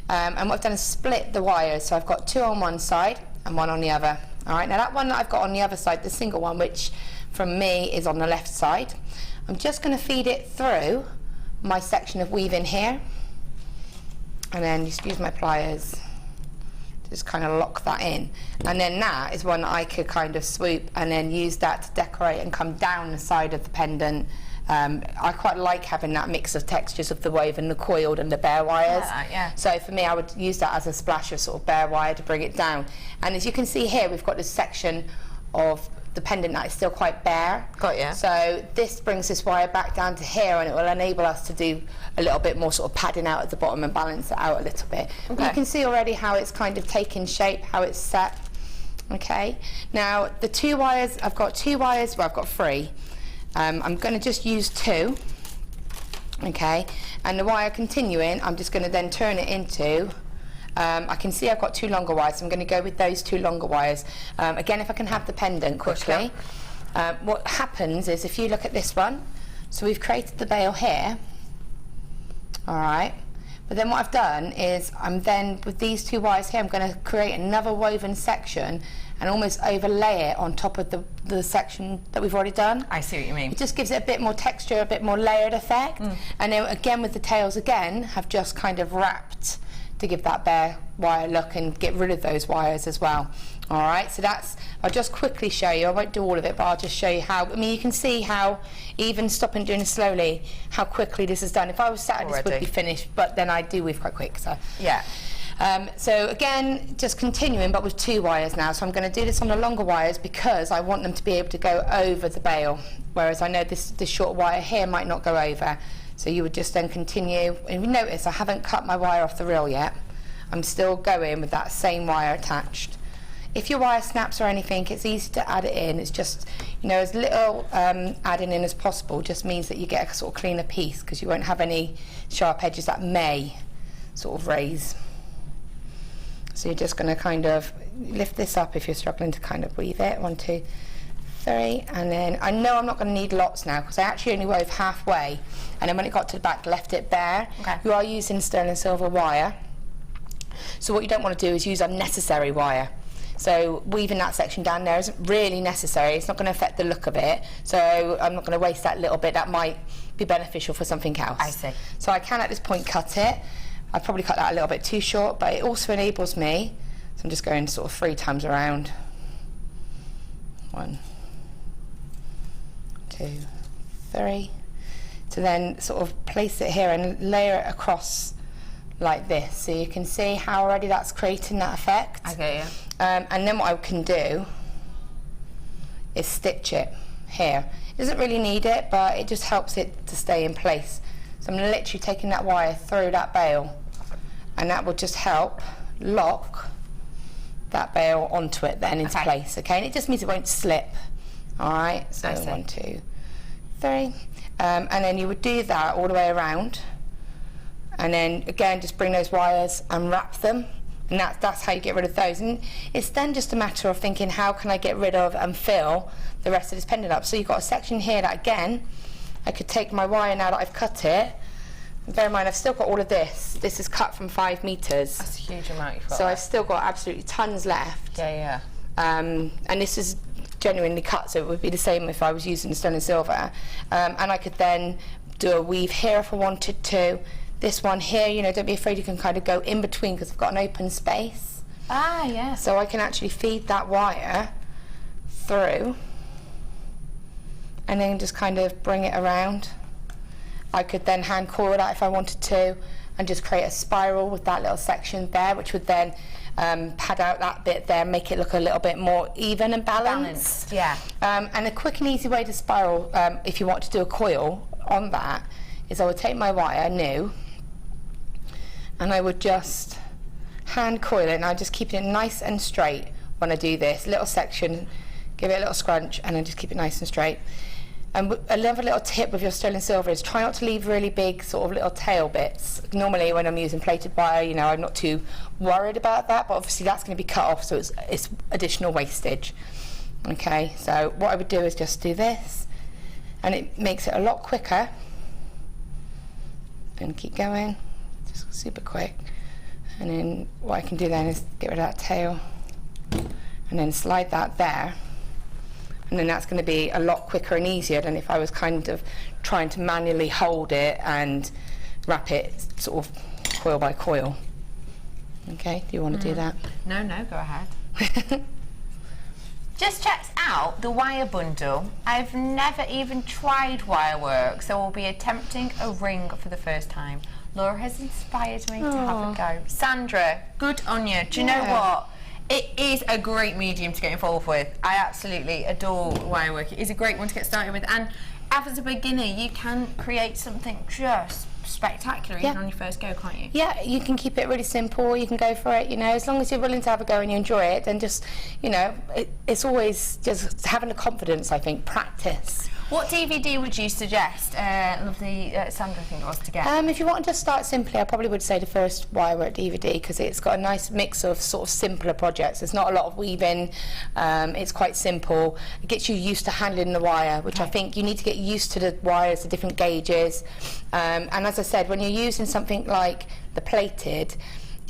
And what I've done is split the wires. So I've got two on one side and one on the other. All right, now that one that I've got on the other side, the single one, which from me is on the left side, I'm just going to feed it through my section of weaving here. And then just use my pliers to just kind of lock that in. And then that is one that I could kind of swoop and then use that to decorate and come down the side of the pendant. I quite like having that mix of textures of the woven, the coiled and the bare wires. Yeah. So for me, I would use that as a splash of sort of bare wire to bring it down. And as you can see here, we've got this section of the pendant that is still quite bare. Got ya. So this brings this wire back down to here, and it will enable us to do a little bit more sort of padding out at the bottom and balance it out a little bit. Okay. You can see already how it's kind of taken shape, how it's set. Okay. Now the two wires, I've got two wires, well I've got three. I'm going to just use two. Okay. And the wire continuing, I'm just going to then turn it into, I can see I've got two longer wires, so I'm going to go with those two longer wires. Again, if I can have the pendant quickly. What happens is, if you look at this one, so we've created the bail here, all right, but then what I've done is I'm then, with these two wires here, I'm going to create another woven section and almost overlay it on top of the section that we've already done. I see what you mean. It just gives it a bit more texture, a bit more layered effect. And then again with the tails again, have just kind of wrapped to give that bare wire look and get rid of those wires as well. All right, so that's, I'll just quickly show you, I won't do all of it, but I'll just show you how, I mean, you can see how, even stopping doing it slowly, how quickly this is done. If I was sat, this would be finished, but then I do weave quite quick, so. Yeah. So again, just continuing, but with 2 wires now. So I'm going to do this on the longer wires because I want them to be able to go over the bail, whereas I know this short wire here might not go over. So you would just then continue, and you notice I haven't cut my wire off the reel yet. I'm still going with that same wire attached. If your wire snaps or anything, it's easy to add it in. It's just, you know, as little adding in as possible just means that you get a sort of cleaner piece, because you won't have any sharp edges that may sort of raise. So you're just going to kind of lift this up if you're struggling to kind of weave it. 1, 2, 3, and then I know I'm not going to need lots now because I actually only wove halfway, and then when it got to the back, left it bare. Okay. You are using sterling silver wire, so what you don't want to do is use unnecessary wire. So weaving that section down there isn't really necessary. It's not going to affect the look of it, so I'm not going to waste that little bit that might be beneficial for something else. I see. So I can at this point cut it. I probably cut that a little bit too short, but it also enables me, so I'm just going sort of 3 times around. 1, 2, 3. To then sort of place it here and layer it across like this, so you can see how already that's creating that effect. I get you. And then what I can do is stitch it here. It doesn't really need it, but it just helps it to stay in place. So I'm literally taking that wire through that bail, and that will just help lock that bail onto it then into place, okay? And it just means it won't slip. All right, so 1, 2, 3. And then you would do that all the way around, and then again just bring those wires and wrap them, and that's how you get rid of those. And it's then just a matter of thinking, how can I get rid of and fill the rest of this pendant up? So you've got a section here that, again, I could take my wire now that I've cut it. Bear in mind, I've still got all of this. This is cut from 5 meters. That's a huge amount you've got. So I've still got absolutely tons left. Yeah. And this is genuinely cut, so it would be the same if I was using sterling silver. And I could then do a weave here if I wanted to. This one here, you know, don't be afraid, you can kind of go in between because I've got an open space. Ah, yeah. So I can actually feed that wire through and then just kind of bring it around. I could then hand coil that if I wanted to and just create a spiral with that little section there, which would then pad out that bit there, make it look a little bit more even and balanced. Yeah. And a quick and easy way to spiral, if you want to do a coil on that, is I would take my wire new and I would just hand coil it, and I just keep it nice and straight when I do this little section, give it a little scrunch, and then just keep it nice and straight. And another little tip with your sterling silver is try not to leave really big sort of little tail bits. Normally when I'm using plated wire, you know, I'm not too worried about that, but obviously that's going to be cut off, so it's additional wastage. Okay, so what I would do is just do this, and it makes it a lot quicker. And keep going, just super quick. And then what I can do then is get rid of that tail, and then slide that there. And then that's going to be a lot quicker and easier than if I was kind of trying to manually hold it and wrap it sort of coil by coil. Okay, do you want to do that? No, go ahead. Just checked out the wire bundle. I've never even tried wire work, so we'll be attempting a ring for the first time. Laura has inspired me to have a go. Sandra, good on you. Do you know what? It is a great medium to get involved with. I absolutely adore wire work. It is a great one to get started with, and as a beginner you can create something just spectacular even on your first go, can't you? Yeah, you can keep it really simple, you can go for it, you know, as long as you're willing to have a go and you enjoy it, then just, you know, it's always just having the confidence, I think, practice. What DVD would you suggest, lovely Sandra, I think it was, to get? If you want to start simply, I probably would say the first wire work DVD, because it's got a nice mix of sort of simpler projects. There's not a lot of weaving, it's quite simple. It gets you used to handling the wire, which I think you need to get used to the wires, the different gauges. And as I said, when you're using something like the plated,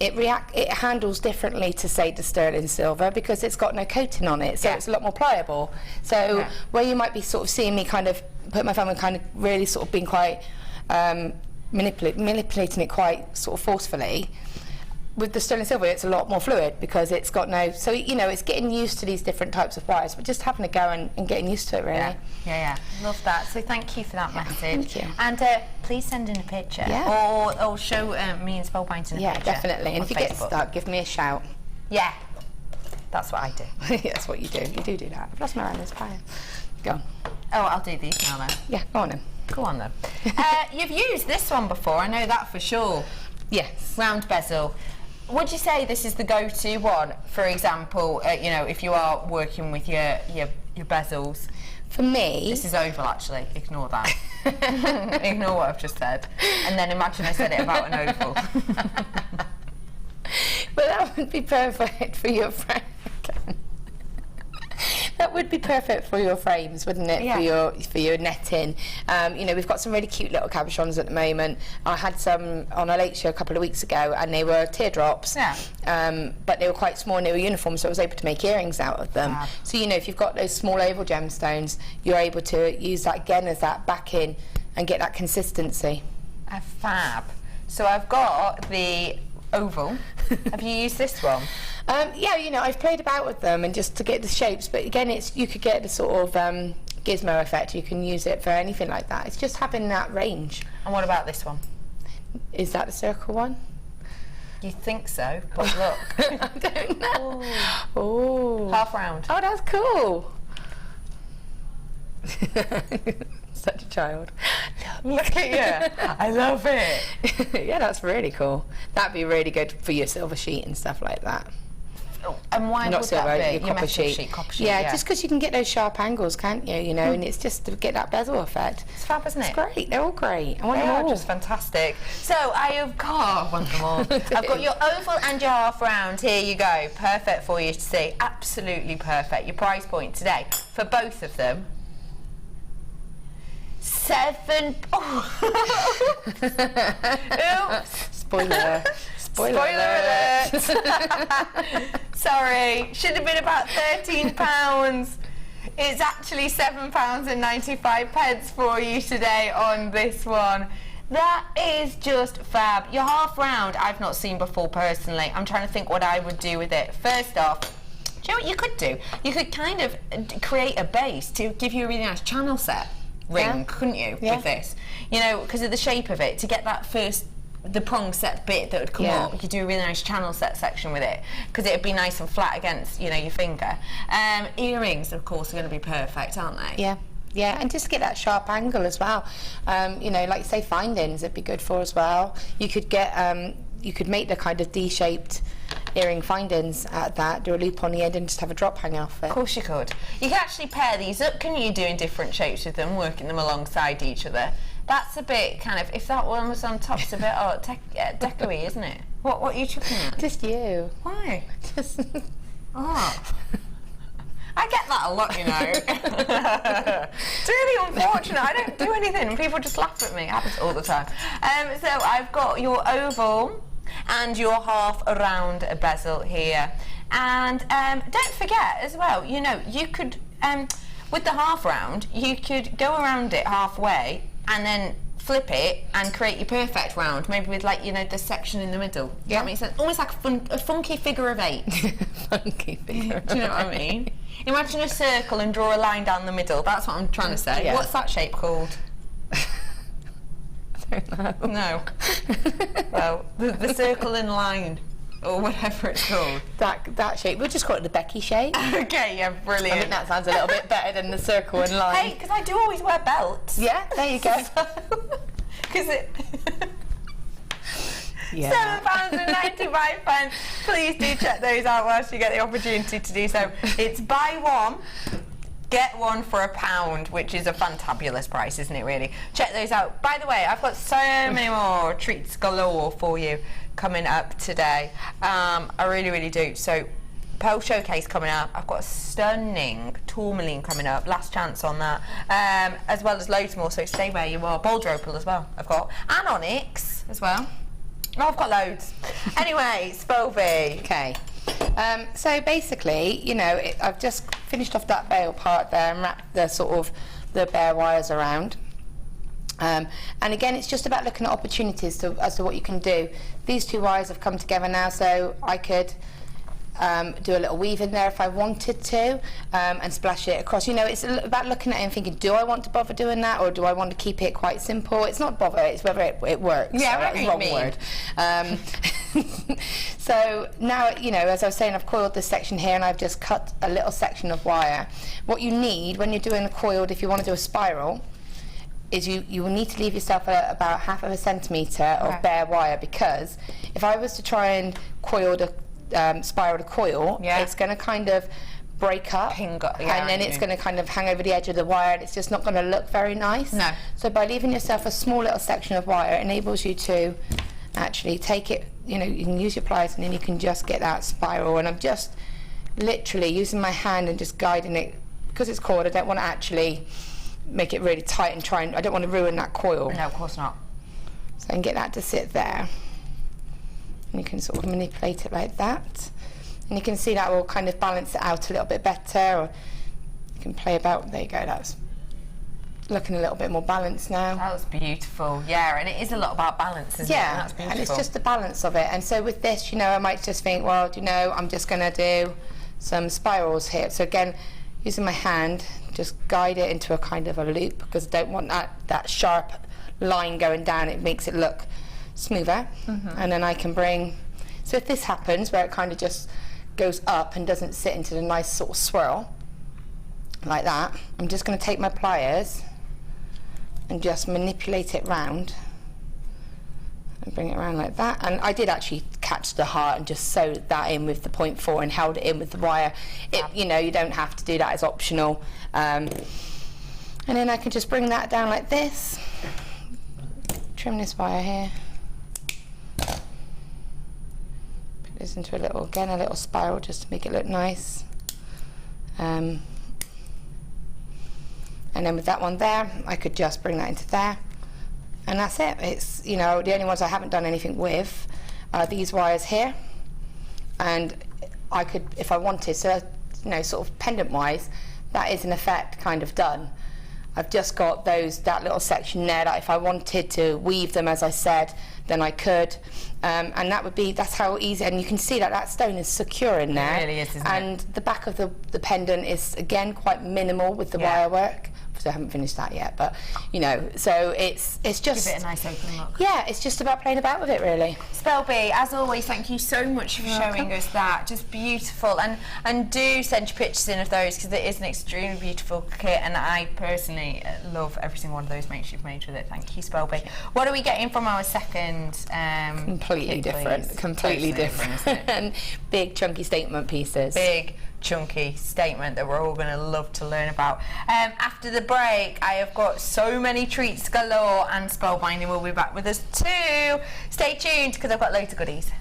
it handles differently to, say, the sterling silver, because it's got no coating on it, so it's a lot more pliable. So where you might be sort of seeing me kind of put my thumb and kind of really sort of being quite manipulating it quite sort of forcefully, with the sterling silver, it's a lot more fluid because it's got no. So you know, it's getting used to these different types of wires, but just having a go and getting used to it, really. Yeah. Love that. So thank you for that message. Thank you. And please send in a picture, or show me and Spellbinding a Yeah, picture. definitely. And if you get Facebook. stuck, give me a shout. Yeah, that's what I do. That's what you do. You do that. I've lost my Miranda's fire. Go on. Oh, I'll do these now then. Yeah, go on then. Go on then. You've used this one before, I know that for sure. Yes. Round bezel. Would you say this is the go-to one? For example, you know, if you are working with your bezels. For me, This is oval, actually. Ignore that. Ignore what I've just said. And then imagine I said it about an oval. but that would be perfect for your frame. That would be perfect for your frames, wouldn't it? Yeah. For your netting. You know, we've got some really cute little cabochons at the moment. I had some on a late show a couple of weeks ago, and they were teardrops. Yeah. But they were quite small and they were uniform, so I was able to make earrings out of them. Fab. So you know, if you've got those small oval gemstones, you're able to use that again as that backing and get that consistency. A fab. So I've got the oval. Have you used this one? Yeah, you know, I've played about with them and just to get the shapes, but again, you could get the sort of gizmo effect. You can use it for anything like that. It's just having that range. And what about this one? Is that the circle one? You think so, but look. I don't know. Oh. Half round. Oh, that's cool. Such a child. Look at you. I love it. Yeah, that's really cool. That'd be really good for your silver sheet and stuff like that. And why Not would silver, that be? your copper metal sheet. Copper sheet. Yeah, just because you can get those sharp angles, can't you? You know, and it's just to get that bezel effect. It's fab, isn't it? It's great. They're all great. I want They them are all. just fantastic. So I have got one more. I've got your oval and your half round. Here you go. Perfect for you to see. Absolutely perfect. Your price point today for both of them. Oops. Spoiler. Spoiler alert. Sorry, should have been about £13. It's actually £7.95 for you today on this one. That is just fab. Your half round I've not seen before personally. I'm trying to think what I would do with it. First off, do you know what you could do? You could kind of create a base to give you a really nice channel set ring, couldn't you, with this? You know, because of the shape of it, to get that the prong set bit that would come up, you could do a really nice channel set section with it, because it would be nice and flat against, you know, your finger. Earrings, of course, are going to be perfect, aren't they? Yeah. Yeah, and just get that sharp angle as well. You know, like say findings, it'd be good for as well. You could get, you could make the kind of D-shaped earring findings out of that, do a loop on the end and just have a drop hang off it. Of course you could. You can actually pair these up, can you, doing different shapes with them, working them alongside each other. That's a bit kind of, if that one was on top, it's a bit deco-y, isn't it? What are you chucking at? Just you. Why? Just Oh. I get that a lot, you know. It's really unfortunate. I don't do anything and people just laugh at me. It happens all the time. So I've got your oval and your half round bezel here. And don't forget as well, you know, you could, with the half round, you could go around it halfway and then flip it and create your perfect round, maybe with, like, you know, the section in the middle. Yeah. That makes sense. Almost like a funky figure of 8. funky figure. Do you know what I mean? Imagine a circle and draw a line down the middle. That's what I'm trying to say. Yeah. What's that shape called? I don't know. No. Well, the circle and line, or whatever it's called. That shape, we'll just call it the Becky shape. Okay, yeah, I brilliant. think that sounds a little bit better than the circle and line. Hey, because I do always wear belts. Yeah, there you go. Because it... Yeah. £7.95. Please do check those out whilst you get the opportunity to do so. It's buy one, get one for £1, which is a fantabulous price, isn't it, really? Check those out. By the way, I've got so many more treats galore for you coming up today. I really, really do. So, Pearl Showcase coming up. I've got a stunning tourmaline coming up. Last chance on that. As well as loads more, so stay where you are. Boulder opal as well, I've got. And onyx as well. Oh, I've got loads. Anyway, Spolby. Okay. So basically, you know, I've just finished off that bail part there and wrapped the sort of the bare wires around. And again, it's just about looking at opportunities as to what you can do. These two wires have come together now, so I could do a little weave in there if I wanted to, and splash it across. You know, it's about looking at it and thinking, do I want to bother doing that, or do I want to keep it quite simple? It's not bother, it's whether it works. Yeah, right, wrong word. So now, you know, as I was saying, I've coiled this section here and I've just cut a little section of wire. What you need when you're doing a coiled, if you want to do a spiral, is you will need to leave yourself about 1/2 centimetre of bare wire, because if I was to try and coil the spiral to coil, it's going to kind of break up, and then it's going to kind of hang over the edge of the wire, and it's just not going to look very nice. No. So by leaving yourself a small little section of wire, it enables you to actually take it, you know, you can use your pliers and then you can just get that spiral. And I'm just literally using my hand and just guiding it, because it's coiled. I don't want to actually make it really tight and I don't want to ruin that coil. No, of course not. So I can get that to sit there. And you can sort of manipulate it like that. And you can see that will kind of balance it out a little bit better. Or you can play about, there you go, that's looking a little bit more balanced now. That was beautiful, yeah, and it is a lot about balance, isn't it? And that's beautiful. And it's just the balance of it. And so with this, you know, I might just think, well, you know, I'm just going to do some spirals here. So again, using my hand, just guide it into a kind of a loop, because I don't want that sharp line going down. It makes it look smoother. And then I can bring, so if this happens where it kind of just goes up and doesn't sit into the nice sort of swirl like that, I'm just going to take my pliers and just manipulate it round and bring it around like that. And I did actually catch the heart and just sewed that in with the 0.4 and held it in with the wire. You know, you don't have to do that, it's optional. And then I can just bring that down like this, trim this wire here, put this into a little spiral just to make it look nice. And then with that one there, I could just bring that into there, and that's it. It's, you know, the only ones I haven't done anything with are these wires here, and I could, if I wanted, so, you know, sort of pendant wise, that is in effect kind of done. I've just got that little section there that if I wanted to weave them, as I said, then I could, and that's how easy. And you can see that stone is secure in there. It really is, isn't it? And the back of the pendant is again quite minimal with the wire work. So I haven't finished that yet, but you know, so it's just give it a nice open look. Yeah, it's just about playing about with it, really. Spelby, as always, thank you so much for showing us that. Just beautiful, and do send your pictures in of those, because it is an extremely beautiful kit, and I personally love every single one of those makes you've made with it. Thank you, Spelby. What are we getting from our second? Completely different. Completely different. And big chunky statement pieces. Big chunky statement that we're all going to love to learn about. After the break, I have got so many treats galore, and Spellbinding will be back with us too. Stay tuned, because I've got loads of goodies.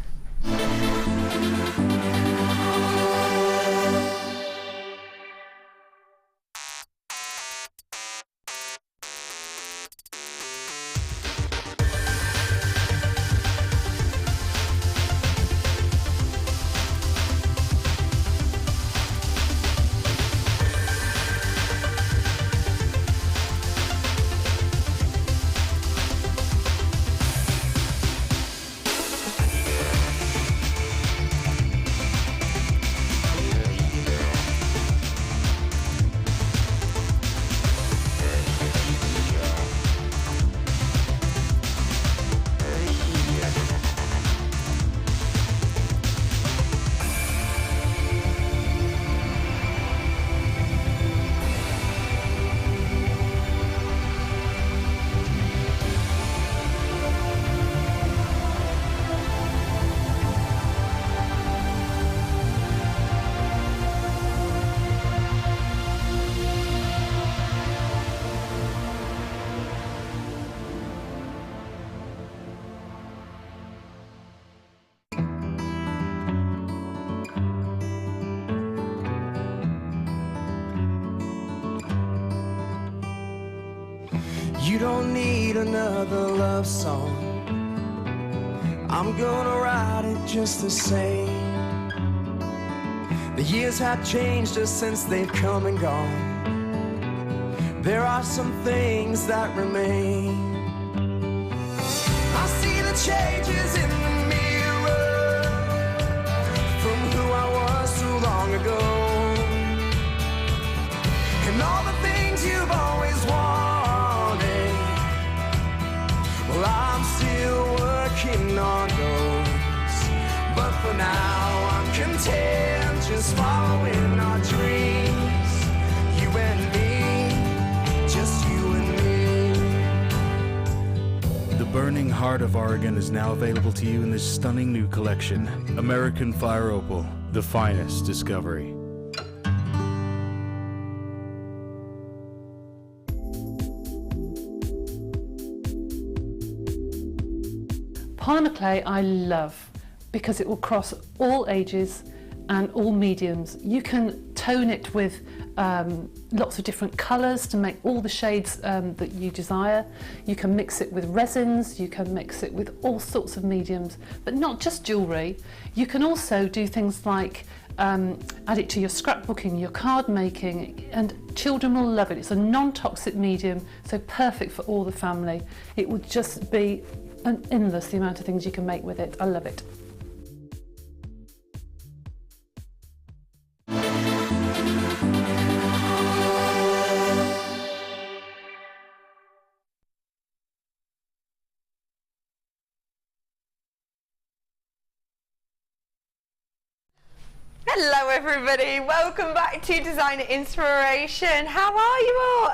You don't need another love song. I'm gonna write it just the same. The years have changed us since they've come and gone, there are some things that remain. I see the changes in the mirror from who I was so long ago, and all the things you've always wanted. Well, I'm still working on those, but for now I'm content just following our dreams. You and me, just you and me. The Burning Heart of Oregon is now available to you in this stunning new collection, American Fire Opal, the finest discovery. Polymer clay I love because it will cross all ages and all mediums. You can tone it with lots of different colours to make all the shades that you desire. You can mix it with resins, you can mix it with all sorts of mediums, but not just jewellery. You can also do things like add it to your scrapbooking, your card making, and children will love it. It's a non-toxic medium, so perfect for all the family. It will just be endless the amount of things you can make with it. I love it. Hello everybody, welcome back to Designer Inspiration. How are you all?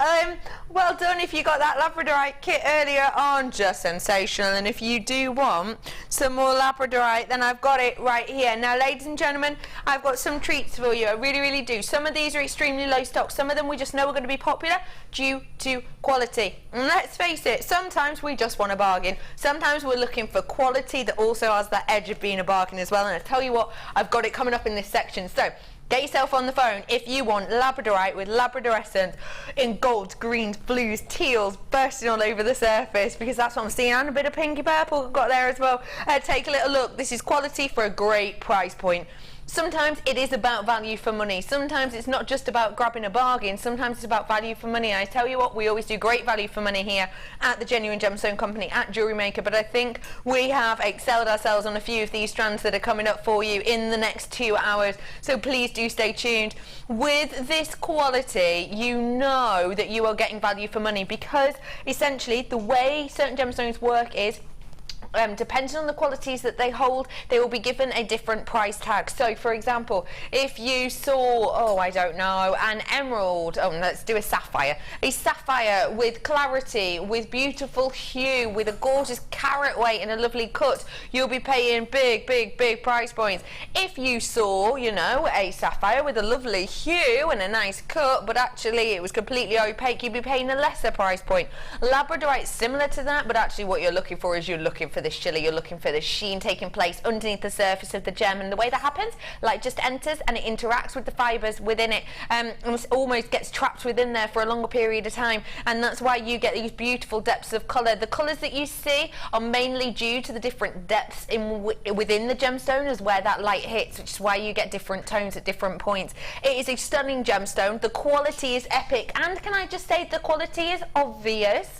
Well done if you got that Labradorite kit earlier on, just sensational. And if you do want some more Labradorite, then I've got it right here. Now ladies and gentlemen, I've got some treats for you, I really do. Some of these are extremely low stock, some of them we just know are going to be popular due to quality. And let's face it, sometimes we just want a bargain. Sometimes we're looking for quality that also has that edge of being a bargain as well. And I tell you what, I've got it coming up in this section. So get yourself on the phone if you want Labradorite with Labradorescent in golds, greens, blues, teals bursting all over the surface, because that's what I'm seeing, and a bit of pinky purple got there as well. Take a little look. This is quality for a great price point. Sometimes it is about value for money. Sometimes it's not just about grabbing a bargain. Sometimes it's about value for money. I tell you what, we always do great value for money here at the Genuine Gemstone Company, at Jewellery Maker, but I think we have excelled ourselves on a few of these strands that are coming up for you in the next 2 hours. So please do stay tuned. With this quality, you know that you are getting value for money, because essentially the way certain gemstones work is depending on the qualities that they hold, they will be given a different price tag. So for example, if you saw, oh I don't know, an emerald, oh let's do a sapphire with clarity, with beautiful hue, with a gorgeous carat weight and a lovely cut, you'll be paying big price points. If you saw, you know, a sapphire with a lovely hue and a nice cut, but actually it was completely opaque, you'd be paying a lesser price point. Labradorite's similar to that, but actually what you're looking for is you're looking for the shimmer, you're looking for the sheen taking place underneath the surface of the gem, and the way that happens, light just enters and it interacts with the fibres within it, and almost gets trapped within there for a longer period of time, and that's why you get these beautiful depths of colour. The colours that you see are mainly due to the different depths within the gemstone as where that light hits, which is why you get different tones at different points. It is a stunning gemstone, the quality is epic, and can I just say the quality is obvious.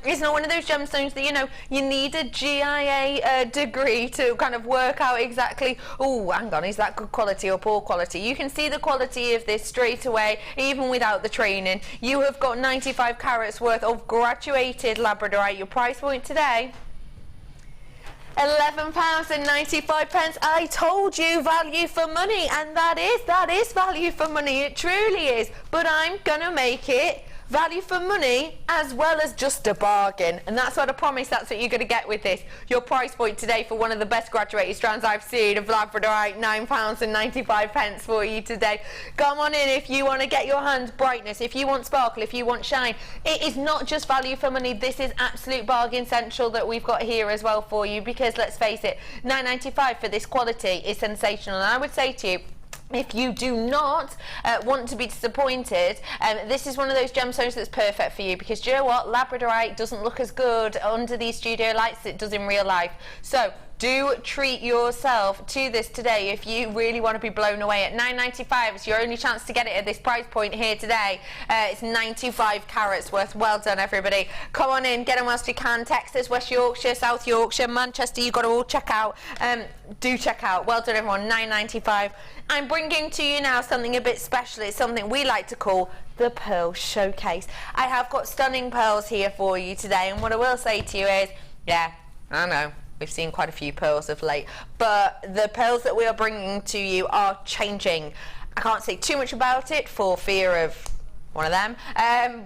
It's not one of those gemstones that, you know, you need a GIA degree to kind of work out exactly, oh hang on, is that good quality or poor quality. You can see the quality of this straight away, even without the training. You have got 95 carats worth of graduated Labradorite. Your price point today, £11.95. I told you, value for money, and that is value for money. It truly is. But I'm gonna make it value for money as well as just a bargain, and that's what I promise. That's what you're going to get with this. Your price point today for one of the best graduated strands I've seen of Labradorite, £9.95 for you today. Come on in if you want to get your hands brightness, if you want sparkle, if you want shine. It is not just value for money. This is absolute bargain central that we've got here as well for you, because let's face it, £9.95 for this quality is sensational. And I would say to you, if you do not want to be disappointed, this is one of those gemstones that's perfect for you, because you know what, Labradorite doesn't look as good under these studio lights as it does in real life. So do treat yourself to this today if you really want to be blown away. At £9.95, it's your only chance to get it at this price point here today. It's 95 carats worth. Well done, everybody. Come on in, get them whilst you can. Texas, West Yorkshire, South Yorkshire, Manchester, you've got to all check out. Do check out. Well done, everyone. £9.95. I'm bringing to you now something a bit special. It's something we like to call the Pearl Showcase. I have got stunning pearls here for you today, and what I will say to you is, yeah, I know, we've seen quite a few pearls of late, but the pearls that we are bringing to you are changing. I can't say too much about it for fear of one of them,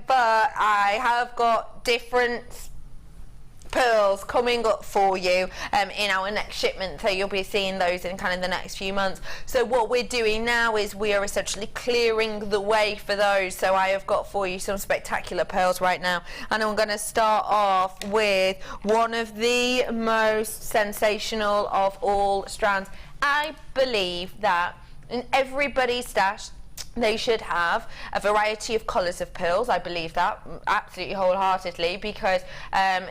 but I have got different pearls coming up for you in our next shipment, so you'll be seeing those in kind of the next few months. So what we're doing now is we are essentially clearing the way for those. So I have got for you some spectacular pearls right now, and I'm going to start off with one of the most sensational of all strands. I believe that in everybody's stash they should have a variety of colours of pearls. I believe that absolutely wholeheartedly, because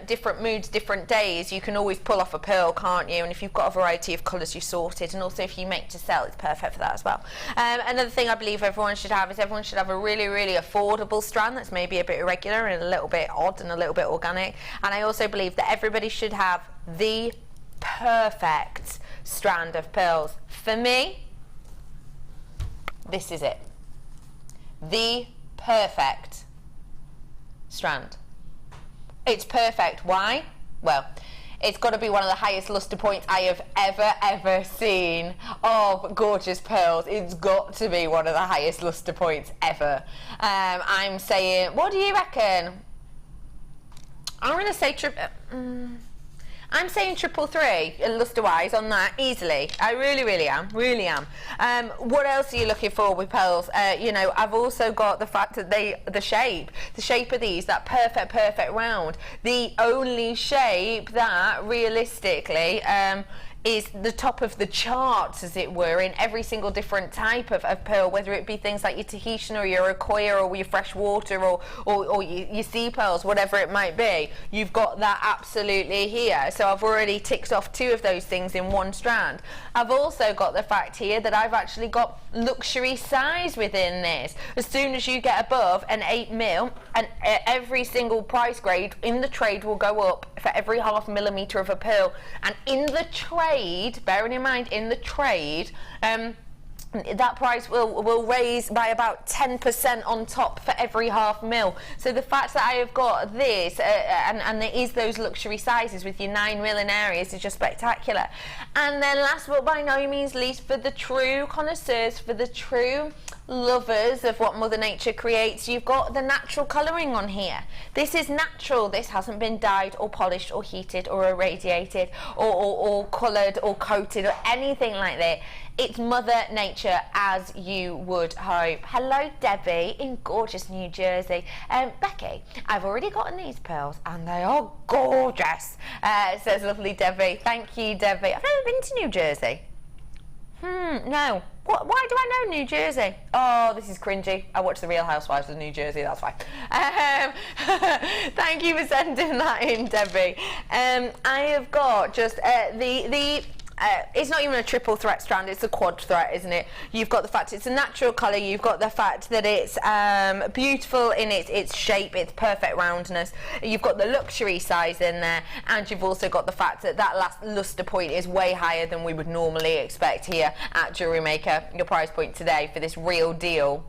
different moods, different days, you can always pull off a pearl, can't you? And if you've got a variety of colours, you're sorted. And also if you make to sell, it's perfect for that as well. Another thing I believe everyone should have is everyone should have a really, really affordable strand that's maybe a bit irregular and a little bit odd and a little bit organic. And I also believe that everybody should have the perfect strand of pearls. For me, this is it. The perfect strand. It's perfect. Why? Well, it's got to be one of the highest luster points I have ever seen of gorgeous pearls. It's got to be one of the highest luster points ever. I'm saying, what do you reckon? I'm going to say I'm saying 333 luster-wise on that easily. I really am. What else are you looking for with pearls? You know, I've also got the fact that the shape of these, that perfect round, the only shape that realistically is the top of the charts, as it were, in every single different type of pearl, whether it be things like your Tahitian or your Akoya or your freshwater or your sea pearls, whatever it might be. You've got that absolutely here. So I've already ticked off 2 of those things in one strand. I've also got the fact here that I've actually got luxury size within this. As soon as you get above an 8mm, and every single price grade in the trade will go up for every ½ millimetre of a pearl. And in the trade, bearing in mind, in the trade, that price will raise by about 10% on top for every ½ mil. So the fact that I have got this, and there is those luxury sizes with your 9mm in areas, is just spectacular. And then last but by no means least, for the true connoisseurs, for the true lovers of what Mother Nature creates, you've got the natural colouring on here. This is natural. This hasn't been dyed or polished or heated or irradiated or coloured or coated or anything like that. It's Mother Nature, as you would hope. Hello, Debbie in gorgeous New Jersey. Becky, I've already gotten these pearls and they are gorgeous, says lovely Debbie. Thank you, Debbie. I've never been to New Jersey. No. Why do I know New Jersey? Oh, this is cringy. I watch The Real Housewives of New Jersey, that's why. Thank you for sending that in, Debbie. I have got just it's not even a triple threat strand, it's a quad threat, isn't it? You've got the fact it's a natural colour, you've got the fact that it's beautiful in its shape, its perfect roundness, you've got the luxury size in there, and you've also got the fact that that last luster point is way higher than we would normally expect here at Jewellery Maker. Your price point today for this real deal,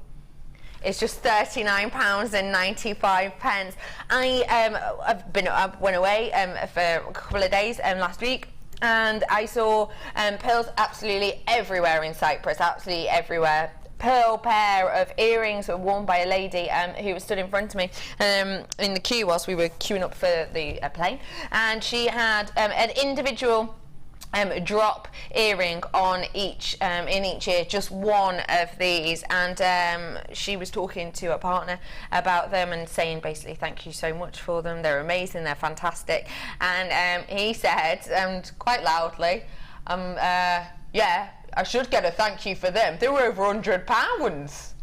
it's just £39.95. I went away for a couple of days last week, and I saw pearls absolutely everywhere in Cyprus, absolutely everywhere. Pearl pair of earrings were worn by a lady who was stood in front of me in the queue whilst we were queuing up for the plane, and she had an individual drop earring on each in each ear, just one of these, and she was talking to a partner about them and saying basically thank you so much for them, they're amazing, they're fantastic, and he said quite loudly, yeah, I should get a thank you for them, they were over £100.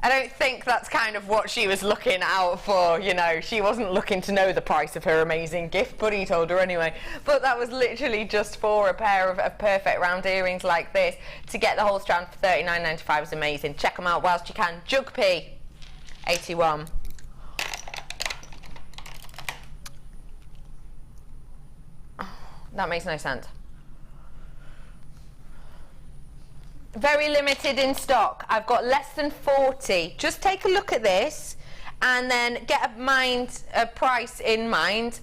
I don't think that's kind of what she was looking out for, you know. She wasn't looking to know the price of her amazing gift, but he told her anyway. But that was literally just for a pair of perfect round earrings like this. To get the whole strand for $39.95 is amazing. Check them out whilst you can. Jug P, 81. That makes no sense. Very limited in stock. I've got less than 40. Just take a look at this and then get a price in mind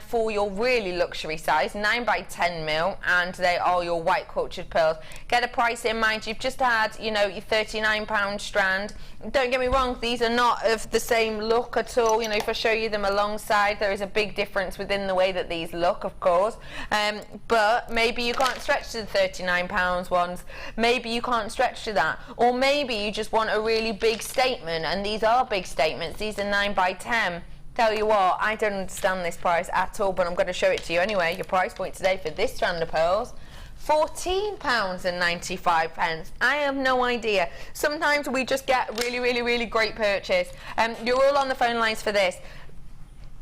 for your really luxury size, 9 by 10 mil, and they are your white cultured pearls. Get a price in mind. You've just had, you know, your £39 strand. Don't get me wrong, these are not of the same look at all. You know, if I show you them alongside, there is a big difference within the way that these look, of course. But maybe you can't stretch to the £39 ones. Maybe you can't stretch to that. Or maybe you just want a really big statement, and these are big statements. These are 9 by 10. Tell you what, I don't understand this price at all, but I'm going to show it to you anyway. Your price point today for this strand of pearls, £14.95. I have no idea. Sometimes we just get really great purchase. You're all on the phone lines for this.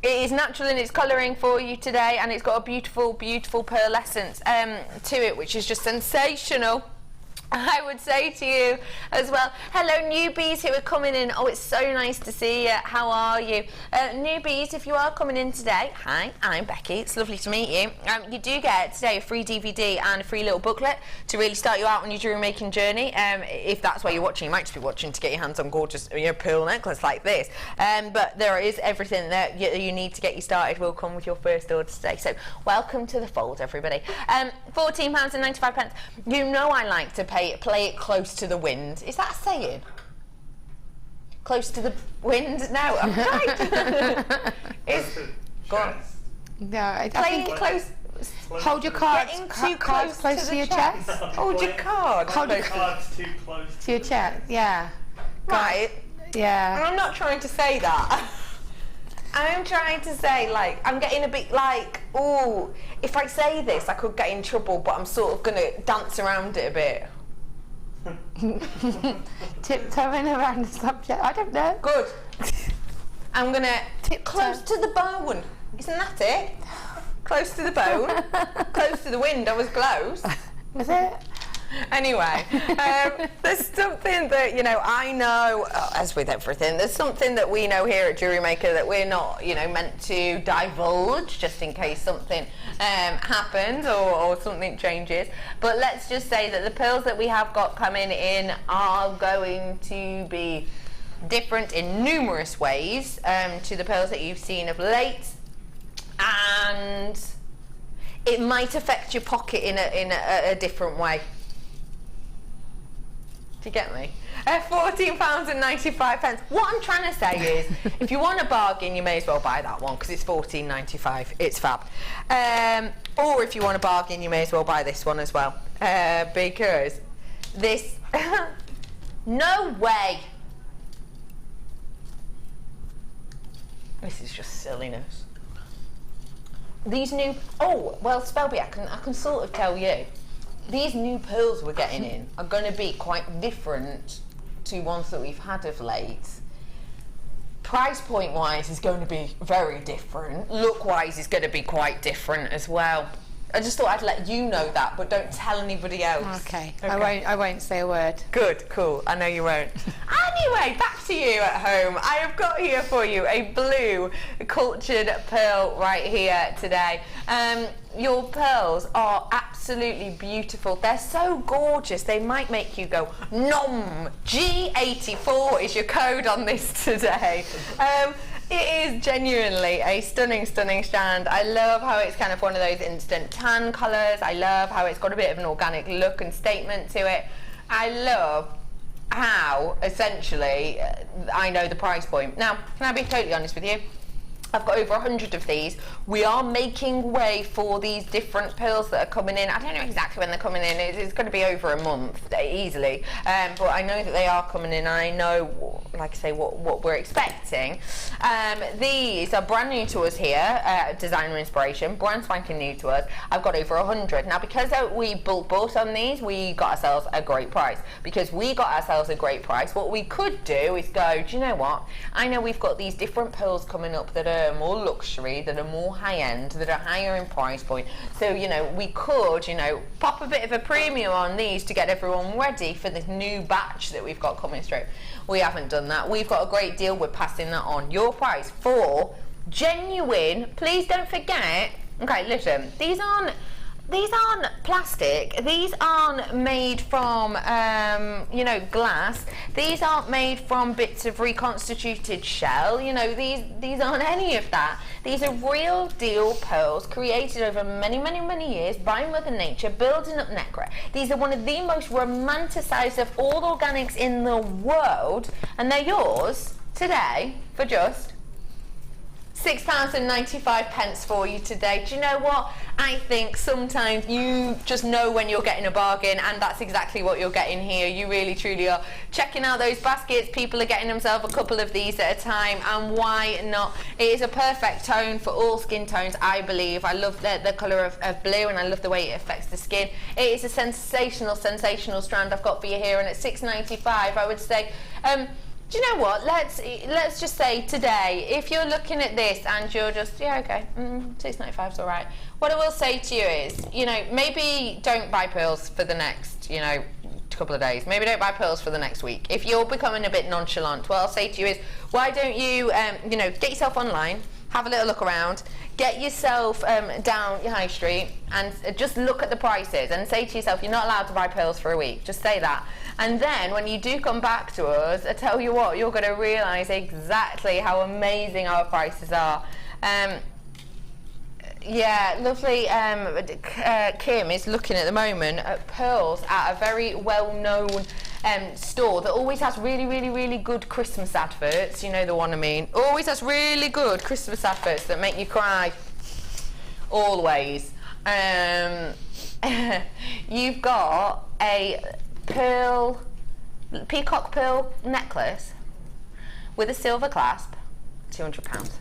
It is natural in its colouring for you today, and it's got a beautiful pearlescence to it, which is just sensational. I would say to you as well, hello newbies who are coming in. Oh, it's so nice to see you. How are you? Newbies, if you are coming in today, hi, I'm Becky. It's lovely to meet you. You do get today a free DVD and a free little booklet to really start you out on your jewellery making journey. If that's why you're watching, you might just be watching to get your hands on gorgeous pearl necklace like this. But there is everything that you need to get you started will come with your first order today. So welcome to the fold, everybody. £14.95. You know I like to play it close to the wind. Is that a saying? Close to the wind? No, I'm right. Go on. No, I Playing think close. hold your cards, Getting too cards close to your chest. Hold your card. Hold your Cards too close to your chest. Yeah. Right. Yeah. And I'm not trying to say that. I'm trying to say, like, I'm getting a bit like, oh, if I say this, I could get in trouble, but I'm sort of going to dance around it a bit. Tiptoeing around the subject. I don't know. Good. I'm going to close to the bone. Isn't that it? Close to the bone. Close to the wind. I was close. Was it? Anyway, there's something that, you know, I know, as with everything, there's something that we know here at Jewellery Maker that we're not, you know, meant to divulge just in case something happens or something changes. But let's just say that the pearls that we have got coming in are going to be different in numerous ways to the pearls that you've seen of late, and it might affect your pocket in a different way. Do you get me? £14.95. What I'm trying to say is, if you want a bargain, you may as well buy that one because it's £14.95. It's fab. Or if you want a bargain, you may as well buy this one as well because this. No way. This is just silliness. These new. Oh well, Spelby, I can sort of tell you. These new pearls we're getting in are going to be quite different to ones that we've had of late. Price point wise is going to be very different. Look wise is going to be quite different as well. I just thought I'd let you know that, but don't tell anybody else. Okay. I won't say a word. Good, cool. I know you won't. Anyway, back to you at home. I have got here for you a blue cultured pearl right here today. Your pearls are absolutely beautiful. They're so gorgeous, they might make you go nom. G84 is your code on this today. It is genuinely a stunning strand. I love how it's kind of one of those instant tan colours. I love how it's got a bit of an organic look and statement to it. I love how, essentially, I know the price point. Now, can I be totally honest with you? I've got over 100 of these. We are making way for these different pearls that are coming in. I don't know exactly when they're coming in. It's going to be over a month easily, but I know that they are coming in. I know, like I say, what we're expecting. These are brand new to us here, Designer Inspiration, brand spanking new to us. I've got over 100. Now, because we bulk bought on these, we got ourselves a great price. Because we got ourselves a great price, what we could do is go, do you know what? I know we've got these different pearls coming up that are more luxury, that are more high-end, that are higher in price point. So, you know, we could, you know, pop a bit of a premium on these to get everyone ready for this new batch that we've got coming through. We haven't done that. We've got a great deal. We're passing that on. Your price for genuine, please don't forget, okay, listen, these aren't plastic, these aren't made from you know, glass, these aren't made from bits of reconstituted shell, you know, these aren't any of that. These are real deal pearls created over many years by Mother Nature, building up network. These are one of the most romanticized of all organics in the world, and they're yours today for just £6.95 for you today. Do you know what? I think sometimes you just know when you're getting a bargain, and that's exactly what you're getting here. You really truly are. Checking out those baskets, people are getting themselves a couple of these at a time, and why not? It is a perfect tone for all skin tones, I believe. I love the colour of blue, and I love the way it affects the skin. It is a sensational strand I've got for you here, and at £6.95 I would say, do you know what? Let's just say today, if you're looking at this and you're just, yeah, okay, £6.95's all right. What I will say to you is, you know, maybe don't buy pearls for the next, you know, couple of days. Maybe don't buy pearls for the next week. If you're becoming a bit nonchalant, what I'll say to you is, why don't you, you know, get yourself online, have a little look around, get yourself down your high street and just look at the prices and say to yourself, you're not allowed to buy pearls for a week. Just say that. And then when you do come back to us, I tell you what, you're going to realise exactly how amazing our prices are. Yeah, lovely. Kim is looking at the moment at pearls at a very well-known store that always has really good Christmas adverts. You know the one I mean. Always has really good Christmas adverts that make you cry. Always. You've got a peacock pearl necklace with a silver clasp, £200.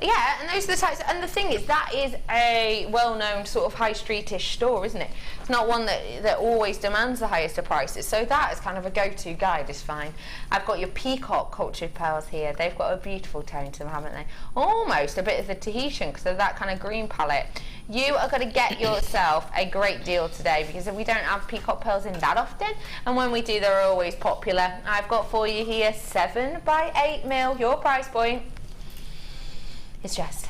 Yeah, and those are the types, and the thing is, that is a well-known sort of high street-ish store, isn't it? It's not one that always demands the highest of prices, so that is kind of a go-to guide, is fine. I've got your peacock cultured pearls here. They've got a beautiful tone to them, haven't they? Almost a bit of the Tahitian, because of that kind of green palette. You are going to get yourself a great deal today, because we don't have peacock pearls in that often, and when we do, they're always popular. I've got for you here 7 by 8 mil, your price point. It's just,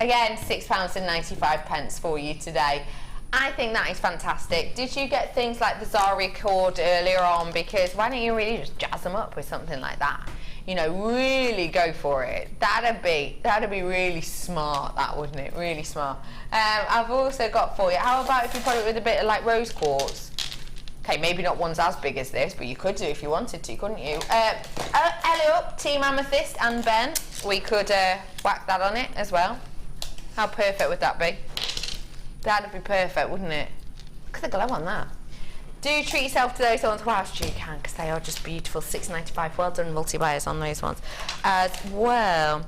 again, £6.95 for you today. I think that is fantastic. Did you get things like the Zara cord earlier on? Because why don't you really just jazz them up with something like that? You know, really go for it. That'd be really smart, that, wouldn't it? Really smart. I've also got for you, how about if you put it with a bit of like rose quartz? Okay, maybe not ones as big as this, but you could do if you wanted to, couldn't you? Hello, Team Amethyst and Ben. We could whack that on it as well. How perfect would that be? That'd be perfect, wouldn't it? Look at the glow on that. Do treat yourself to those ones whilst you can, because they are just beautiful. £6.95. Well done, multi-buyers on those ones. As well,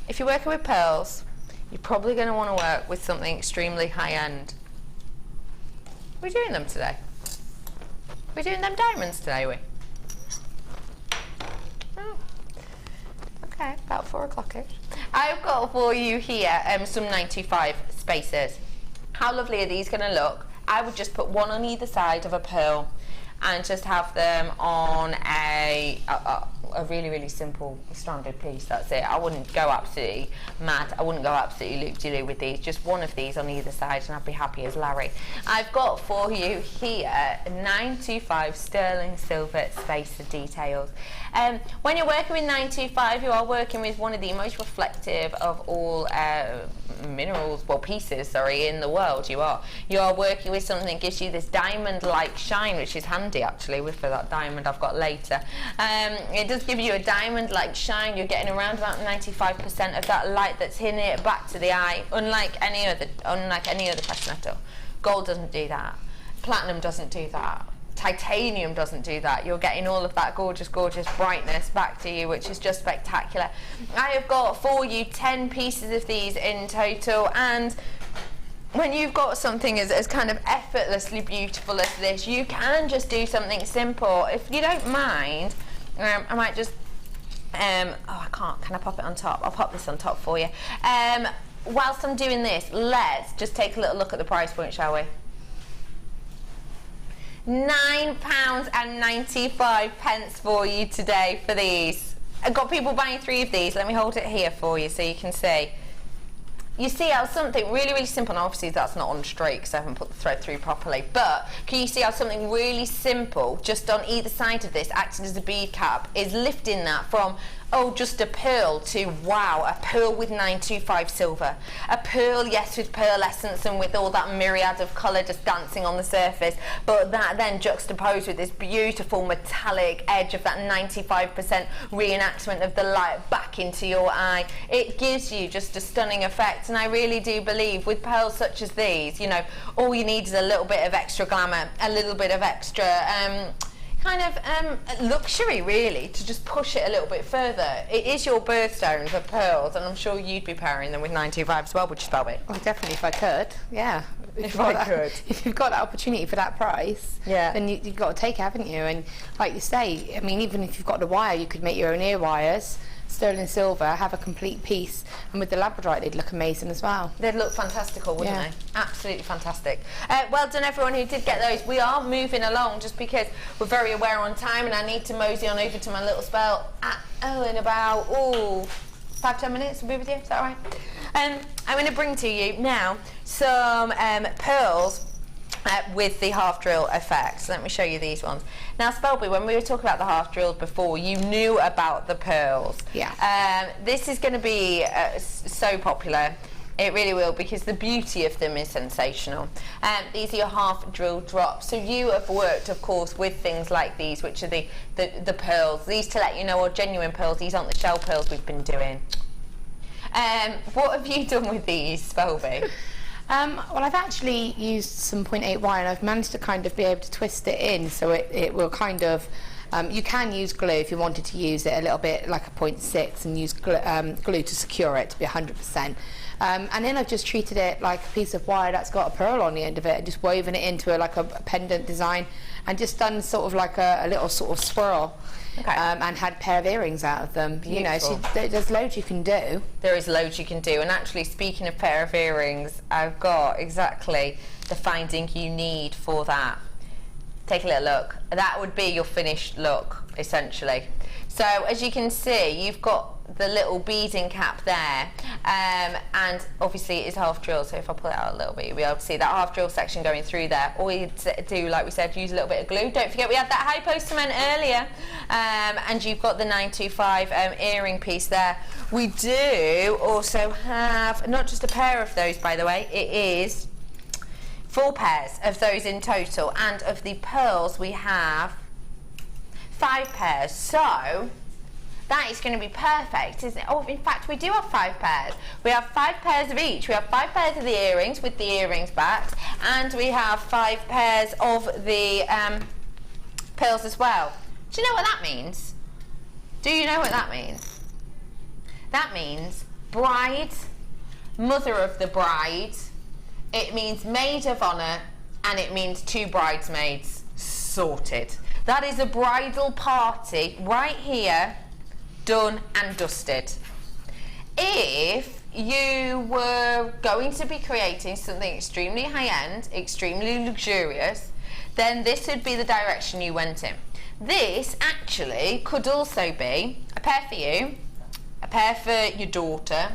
if you're working with pearls, you're probably going to want to work with something extremely high-end. We're doing them today. We're doing them diamonds today, are we? Oh. Okay, about 4 o'clock-ish. I've got for you here some 95 spacers. How lovely are these going to look? I would just put one on either side of a pearl and just have them on a really simple stranded piece. That's it. I wouldn't go absolutely mad. I wouldn't go absolutely loop-de-loo with these. Just one of these on either side and I'd be happy as Larry. I've got for you here 925 sterling silver spacer details. When you're working with 925, you are working with one of the most reflective of all minerals, well, pieces, sorry, in the world. You are working with something that gives you this diamond-like shine, which is handy actually for that diamond I've got later. It does give you a diamond-like shine. You're getting around about 95% of that light that's in it back to the eye, unlike any other precious metal. Gold doesn't do that. Platinum doesn't do that. Titanium doesn't do that. You're getting all of that gorgeous, gorgeous brightness back to you, which is just spectacular. I have got for you 10 pieces of these in total, and when you've got something as kind of effortlessly beautiful as this, you can just do something simple. If you don't mind, I might just, oh, I can't, can I pop it on top? I'll pop this on top for you. Whilst I'm doing this, let's just take a little look at the price point, shall we? £9.95 for you today for these. I've got people buying 3 of these. Let me hold it here for you so you can see. You see how something really, really simple, and obviously that's not on straight because I haven't put the thread through properly, but can you see how something really simple, just on either side of this, acting as a bead cap, is lifting that from, oh, just a pearl to, wow, a pearl with 925 silver. A pearl, yes, with pearl essence and with all that myriad of colour just dancing on the surface, but that then juxtaposed with this beautiful metallic edge of that 95% reenactment of the light back into your eye. It gives you just a stunning effect, and I really do believe with pearls such as these, you know, all you need is a little bit of extra glamour, a little bit of extra kind of luxury, really, to just push it a little bit further. It is your birthstone for pearls, and I'm sure you'd be pairing them with 925 as well, would you, Spelby? Oh, definitely, if I could, yeah. If I could. If you've got that opportunity for that price, yeah, then you've got to take it, haven't you? And like you say, I mean, even if you've got the wire, you could make your own ear wires, sterling silver, have a complete piece, and with the Labradorite they'd look amazing as well. They'd look fantastical, wouldn't they? Absolutely fantastic. Well done everyone who did get those. We are moving along just because we're very aware on time, and I need to mosey on over to my little spell in about 5-10 minutes. We'll be with you, is that all right? I'm going to bring to you now some pearls with the half drill effect. So let me show you these ones. Now, Spelby, when we were talking about the half drills before, you knew about the pearls. Yeah. This is going to be so popular. It really will, because the beauty of them is sensational. These are your half drill drops. So you have worked, of course, with things like these, which are the pearls. These, to let you know, are genuine pearls. These aren't the shell pearls we've been doing. What have you done with these, Spelby? Well, I've actually used some 0.8 wire, and I've managed to kind of be able to twist it in so it will kind of, you can use glue if you wanted to use it a little bit like a 0.6 and use glue to secure it to be 100%. And then I've just treated it like a piece of wire that's got a pearl on the end of it, and just woven it into like a pendant design, and just done sort of like a little sort of swirl. Okay. And had a pair of earrings out of them. Beautiful. You know, so there's loads you can do. There is loads you can do, and actually, speaking of pair of earrings, I've got exactly the finding you need for that. Take a little look. That would be your finished look, essentially. So, as you can see, you've got the little beading cap there, and obviously it is half drill, so if I pull it out a little bit, you'll be able to see that half drill section going through there. All you do, like we said, use a little bit of glue. Don't forget we had that hypo cement earlier, and you've got the 925 earring piece there. We do also have not just a pair of those, by the way, it is 4 pairs of those in total, and of the pearls we have 5 pairs. So that is going to be perfect, isn't it? Oh, in fact, we do have 5 pairs. We have 5 pairs of each. We have 5 pairs of the earrings with the earrings backs, and we have 5 pairs of the pearls as well. Do you know what that means? Do you know what that means? That means bride, mother of the bride, it means maid of honour, and it means 2 bridesmaids. Sorted. That is a bridal party right here, done and dusted. If you were going to be creating something extremely high-end, extremely luxurious, then this would be the direction you went in. This actually could also be a pair for you, a pair for your daughter,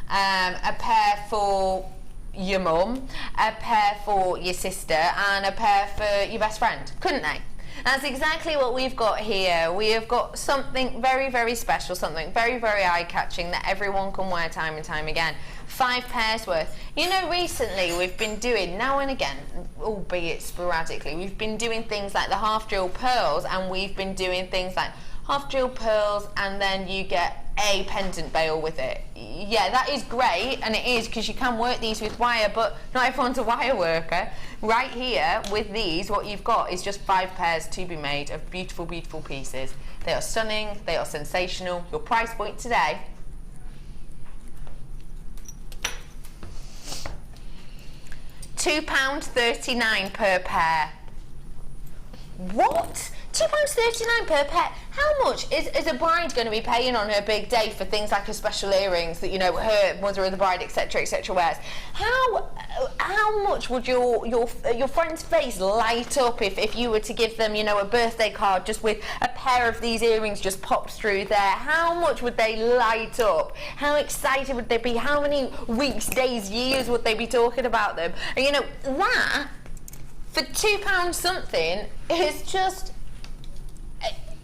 a pair for your mum, a pair for your sister, and a pair for your best friend, couldn't they? That's exactly what we've got here. We have got something very, very special, something very, very eye-catching that everyone can wear time and time again. 5 pairs worth. You know, recently we've been doing, now and again, albeit sporadically, we've been doing things like the half drill pearls, and we've been doing things like half drilled pearls, and then you get a pendant bail with it. Yeah, that is great, and it is, because you can work these with wire, but not everyone's a wire worker. Right here with these, what you've got is just 5 pairs to be made of beautiful, beautiful pieces. They are stunning, they are sensational. Your price point today, £2.39 per pair. What? £2.39 per pair? How much is a bride going to be paying on her big day for things like her special earrings that, you know, her mother of the bride, etc., etc. wears? How much would your friend's face light up if you were to give them, you know, a birthday card just with a pair of these earrings just popped through there? How much would they light up? How excited would they be? How many weeks, days, years would they be talking about them? And, you know, that for £2 something is just...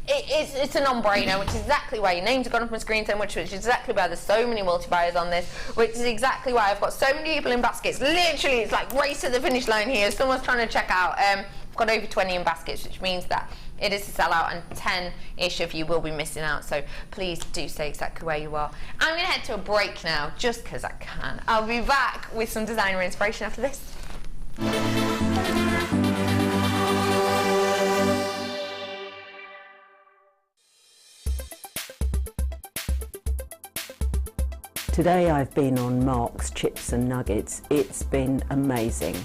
It's a non-brainer, which is exactly why your names have gone up on screen so much, which is exactly why there's so many multi-buyers on this, which is exactly why I've got so many people in baskets. Literally, it's like race to the finish line here. Someone's trying to check out. I've got over 20 in baskets, which means that it is a sellout, and 10-ish of you will be missing out, so please do stay exactly where you are. I'm going to head to a break now, just because I can. I'll be back with some designer inspiration after this. Today I've been on Mark's Chips and Nuggets. It's been amazing.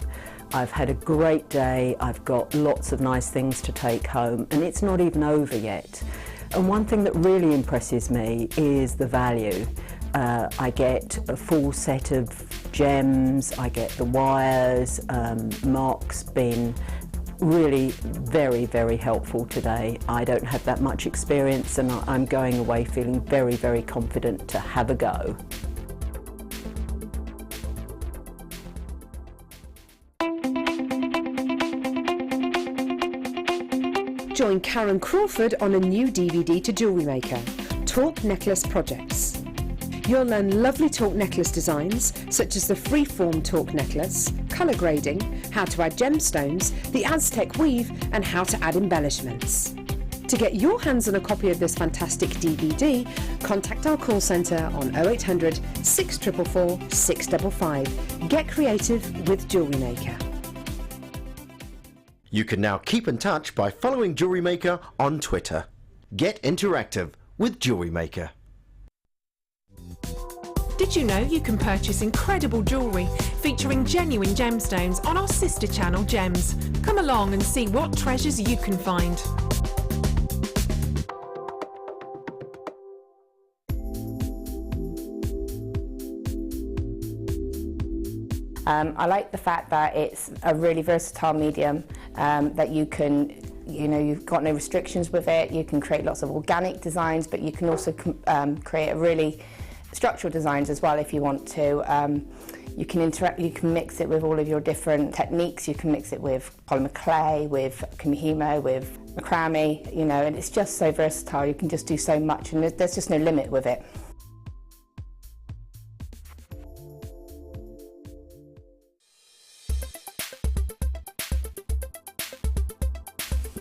I've had a great day, I've got lots of nice things to take home, and it's not even over yet. And one thing that really impresses me is the value. I get a full set of gems, I get the wires. Mark's been really very, very helpful today. I don't have that much experience, and I'm going away feeling very, very confident to have a go. Join Karen Crawford on a new DVD to Jewellery Maker, Talk Necklace Projects. You'll learn lovely talk necklace designs, such as the freeform talk necklace, colour grading, how to add gemstones, the Aztec weave, and how to add embellishments. To get your hands on a copy of this fantastic DVD, contact our call centre on 0800 644 655. Get creative with Jewellery Maker. You can now keep in touch by following Jewellery Maker on Twitter. Get interactive with Jewellery Maker. Did you know you can purchase incredible jewellery featuring genuine gemstones on our sister channel Gems? Come along and see what treasures you can find. I like the fact that it's a really versatile medium, that you can, you know, you've got no restrictions with it. You can create lots of organic designs, but you can also create a really structural designs as well if you want to. You can mix it with all of your different techniques. You can mix it with polymer clay, with kumihimo, with macrame, you know, and it's just so versatile. You can just do so much, and there's just no limit with it.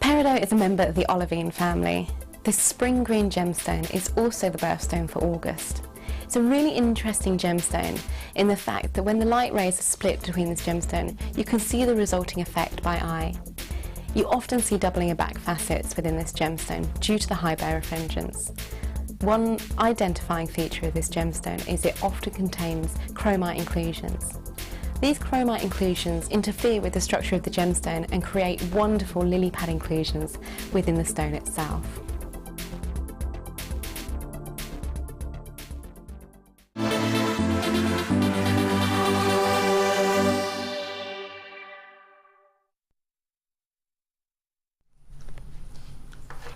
Peridot is a member of the olivine family. This spring green gemstone is also the birthstone for August. It's a really interesting gemstone in the fact that when the light rays are split between this gemstone, you can see the resulting effect by eye. You often see doubling of back facets within this gemstone due to the high birefringence. One identifying feature of this gemstone is it often contains chromite inclusions. These chromite inclusions interfere with the structure of the gemstone and create wonderful lily pad inclusions within the stone itself.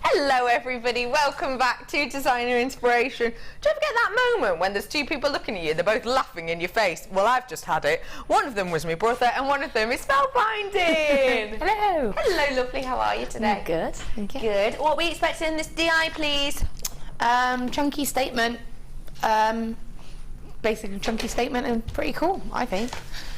Hello everybody, welcome back to Designer Inspiration. Do you ever get that moment when there's two people looking at you, they're both laughing in your face? Well, I've just had it. One of them was my brother and one of them is spellbinding. Hello. Hello lovely, how are you today? Good, thank you. Good. What are we expecting in this DI please? Chunky statement, basically chunky statement, and pretty cool, I think.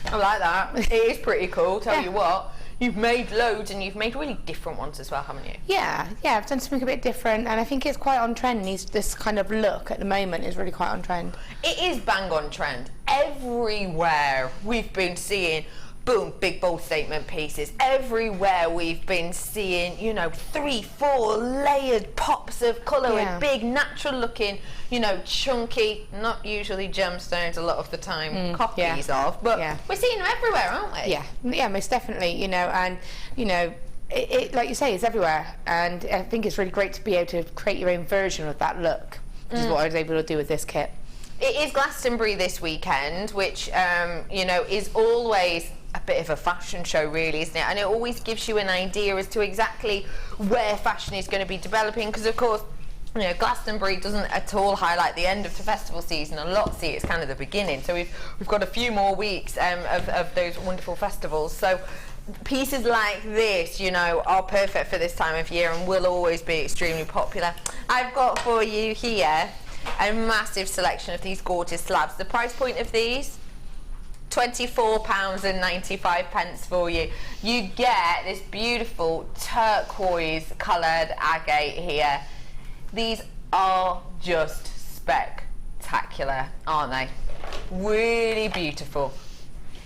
I like that. It is pretty cool, tell you what. you've made loads, and you've made really different ones as well, haven't you? Yeah, I've done something a bit different, and I think it's quite on trend. This kind of look at the moment is really quite on trend. It is bang on trend. Everywhere we've been seeing, boom, big bold statement pieces. Everywhere we've been seeing, you know, 3, 4 layered pops of colour with big natural looking, you know, chunky, not usually gemstones a lot of the time, copies of, but we're seeing them everywhere, aren't we? Yeah, most definitely, you know, and, you know, it like you say, it's everywhere, and I think it's really great to be able to create your own version of that look, which is what I was able to do with this kit. It is Glastonbury this weekend, which, you know, is always a bit of a fashion show, really, isn't it? And it always gives you an idea as to exactly where fashion is going to be developing, because of course, you know, Glastonbury doesn't at all highlight the end of the festival season. A lot see it's kind of the beginning. So we've got a few more weeks of those wonderful festivals. So pieces like this, you know, are perfect for this time of year and will always be extremely popular. I've got for you here a massive selection of these gorgeous slabs. The price point of these, £24.95 for you. You get this beautiful turquoise coloured agate here. These are just spectacular, aren't they? Really beautiful.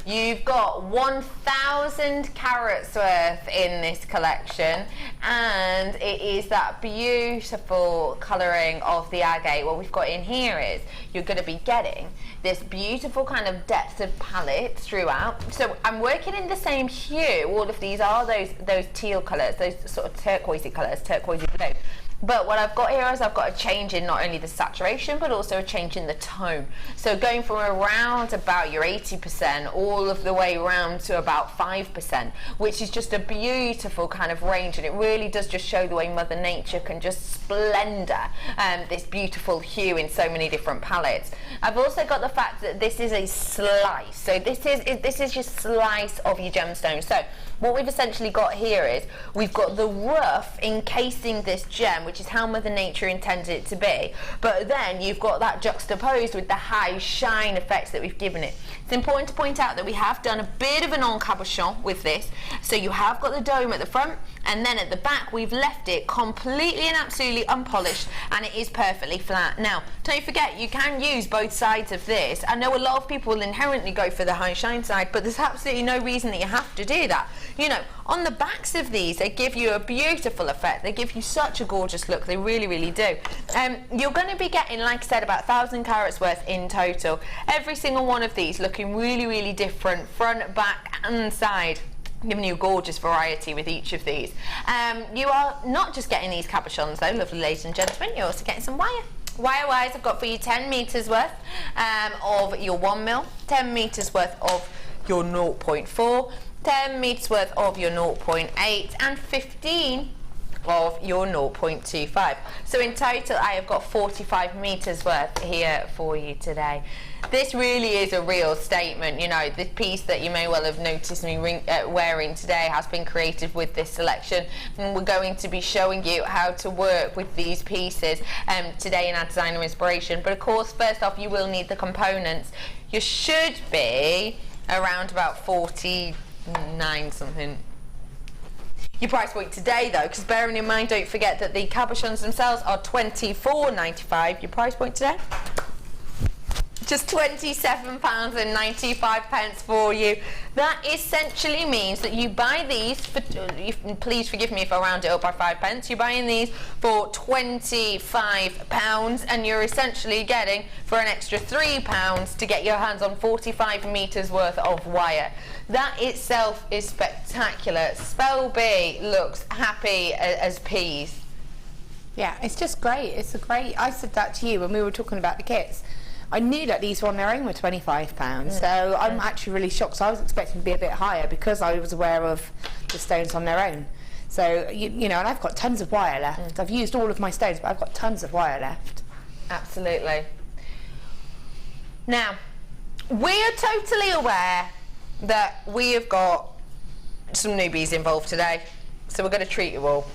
You've got 1,000 carats worth in this collection, and it is that beautiful colouring of the agate. What we've got in here is you're going to be getting this beautiful kind of depth of palette throughout. So I'm working in the same hue. All of these are those teal colours, those sort of turquoisey colours, turquoisey blue. But what I've got here is I've got a change in not only the saturation, but also a change in the tone. So going from around about your 80% all of the way around to about 5%, which is just a beautiful kind of range, and it really does just show the way Mother Nature can just splendour this beautiful hue in so many different palettes. I've also got the fact that this is a slice. So this is your slice of your gemstone. So what we've essentially got here is we've got the rough encasing this gem, which is how Mother Nature intended it to be, but then you've got that juxtaposed with the high shine effects that we've given it. It's important to point out that we have done a bit of an encabochon with this, so you have got the dome at the front, and then at the back we've left it completely and absolutely unpolished, and it is perfectly flat. Now, don't forget, you can use both sides of this. I know a lot of people will inherently go for the high shine side, but there's absolutely no reason that you have to do that. You know, on the backs of these, they give you a beautiful effect. They give you such a gorgeous look. They really, really do. You're going to be getting, like I said, about 1,000 carats worth in total. Every single one of these looking really, really different, front, back and side, giving you a gorgeous variety with each of these. You are not just getting these cabochons though, lovely ladies and gentlemen, you're also getting some wire. Wire-wise, I've got for you 10 metres worth of your 1mm, 10 metres worth of your 0.4, 10 metres worth of your 0.8 and 15 of your 0.25. So in total I have got 45 metres worth here for you today. This really is a real statement. You know, this piece that you may well have noticed me wearing today has been created with this selection, and we're going to be showing you how to work with these pieces today in our designer inspiration. But of course, first off, you will need the components. You should be around about 49 something. Your price point today though, because bearing in mind, don't forget that the cabochons themselves are £24.95. Your price point today, just £27.95 for you. That essentially means that you buy these for, please forgive me if I round it up by 5 pence, you're buying these for £25 and you're essentially getting for an extra £3 to get your hands on 45 metres worth of wire. That itself is spectacular. Spell B looks happy as peas. Yeah, it's just great. It's a great, I said that to you when we were talking about the kits. I knew that these on their own were £25, so I'm actually really shocked. So I was expecting to be a bit higher because I was aware of the stones on their own. So, you know, and I've got tons of wire left. I've used all of my stones, but I've got tons of wire left. Absolutely. Now, we are totally aware that we have got some newbies involved today, so we're going to treat you all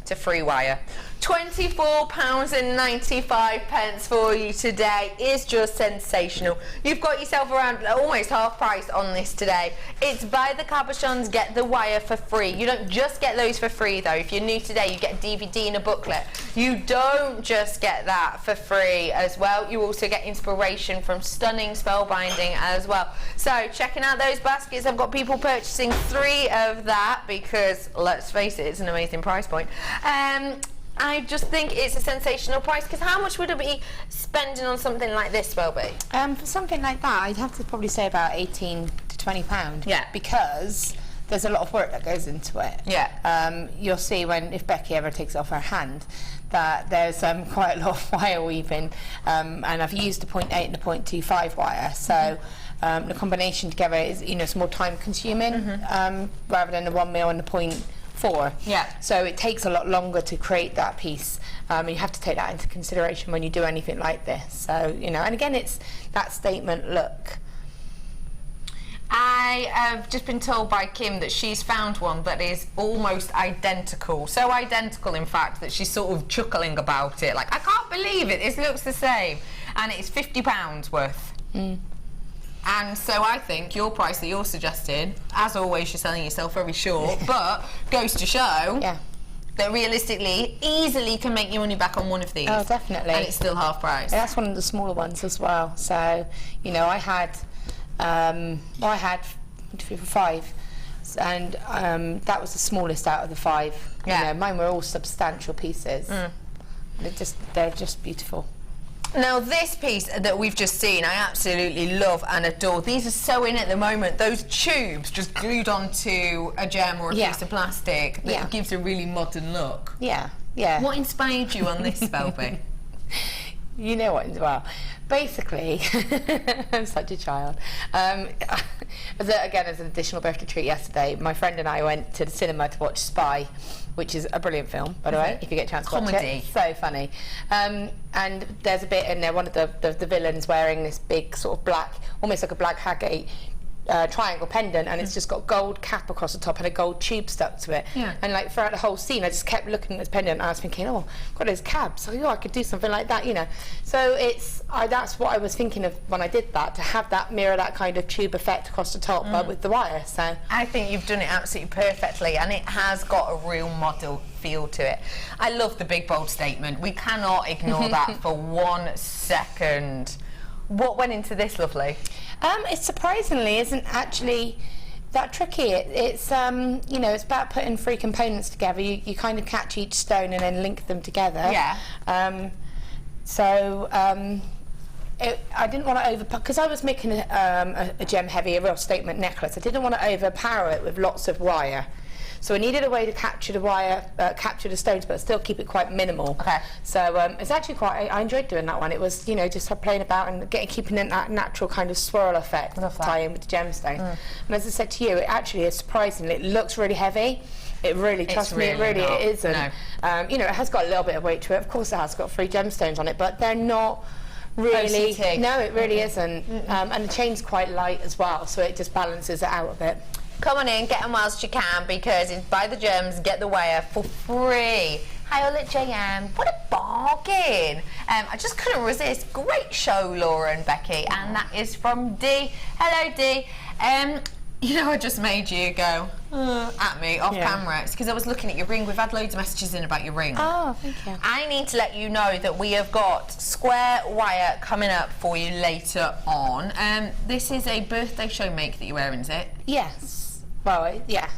to free wire. £24.95 for you today is just sensational. You've got yourself around almost half price on this today. It's buy the cabochons, get the wire for free. You don't just get those for free though. If you're new today, you get a DVD and a booklet. You don't just get that for free as well. You also get inspiration from stunning spellbinding as well. So checking out those baskets, I've got people purchasing 3 of that because let's face it, it's an amazing price point. I just think it's a sensational price, because how much would it be spending on something like this, Welby? For something like that, I'd have to probably say about £18 to £20. Yeah. Because there's a lot of work that goes into it. Yeah. You'll see if Becky ever takes it off her hand, that there's quite a lot of wire weaving, and I've used the 0.8 and the 0.25 wire, so the combination together is, it's more time consuming, rather than the 1mm and the 0.4. Yeah. So it takes a lot longer to create that piece. You have to take that into consideration when you do anything like this. So, and again, it's that statement look. I have just been told by Kim that she's found one that is almost identical. So identical, in fact, that she's sort of chuckling about it. Like, I can't believe it. This looks the same. And it's £50 worth. And so I think your price that you're suggesting, as always, you're selling yourself very short, but goes to show that realistically, easily can make your money back on one of these. Oh, definitely. And it's still half price. And that's one of the smaller ones as well. So, I had 3 for 5, and that was the smallest out of the 5. Yeah. Mine were all substantial pieces. They're just beautiful. Now this piece that we've just seen, I absolutely love and adore. These are so in at the moment. Those tubes just glued onto a gem or a piece of plastic that gives a really modern look. Yeah. What inspired you on this, Velby? You know what? Well, basically, I'm such a child. As an additional birthday treat yesterday, my friend and I went to the cinema to watch Spy, which is a brilliant film, by the way, if you get a chance to watch it. So funny. And there's a bit in there, one of the villains wearing this big sort of black, almost like a black agate triangle pendant, and it's just got gold cap across the top and a gold tube stuck to it. And like throughout the whole scene, I just kept looking at this pendant, and I was thinking, oh, got those cabs. So I could do something like that, So that's what I was thinking of when I did that, to have that mirror that kind of tube effect across the top, but with the wire. So I think you've done it absolutely perfectly, and it has got a real model feel to it. I love the big bold statement. We cannot ignore that for 1 second. What went into this, lovely? It surprisingly isn't actually that tricky. It's it's about putting 3 components together. You kind of catch each stone and then link them together. Yeah. I didn't want to overpower, because I was making a gem heavy, a real statement necklace. I didn't want to overpower it with lots of wire. So I needed a way to capture the wire, capture the stones, but still keep it quite minimal. Okay. So it's actually I enjoyed doing that one. It was, just playing about and keeping in that natural kind of swirl effect, tie in with the gemstone. And as I said to you, it actually is surprisingly, it looks really heavy. It really, trust me, it isn't. No. It has got a little bit of weight to it. Of course, it has got 3 gemstones on it, but they're not really. OCT. No, it really isn't. And the chain's quite light as well, so it just balances it out a bit. Come on in, get them whilst you can, because it's buy the gems, get the wire for free. Hi all at JM. What a bargain. I just couldn't resist. Great show, Laura and Becky. And that is from D. Hello, D. I just made you go at me off camera. It's because I was looking at your ring. We've had loads of messages in about your ring. Oh, thank you. I need to let you know that we have got square wire coming up for you later on. This is a birthday show make that you're wearing, is it? Yes. Well, yeah.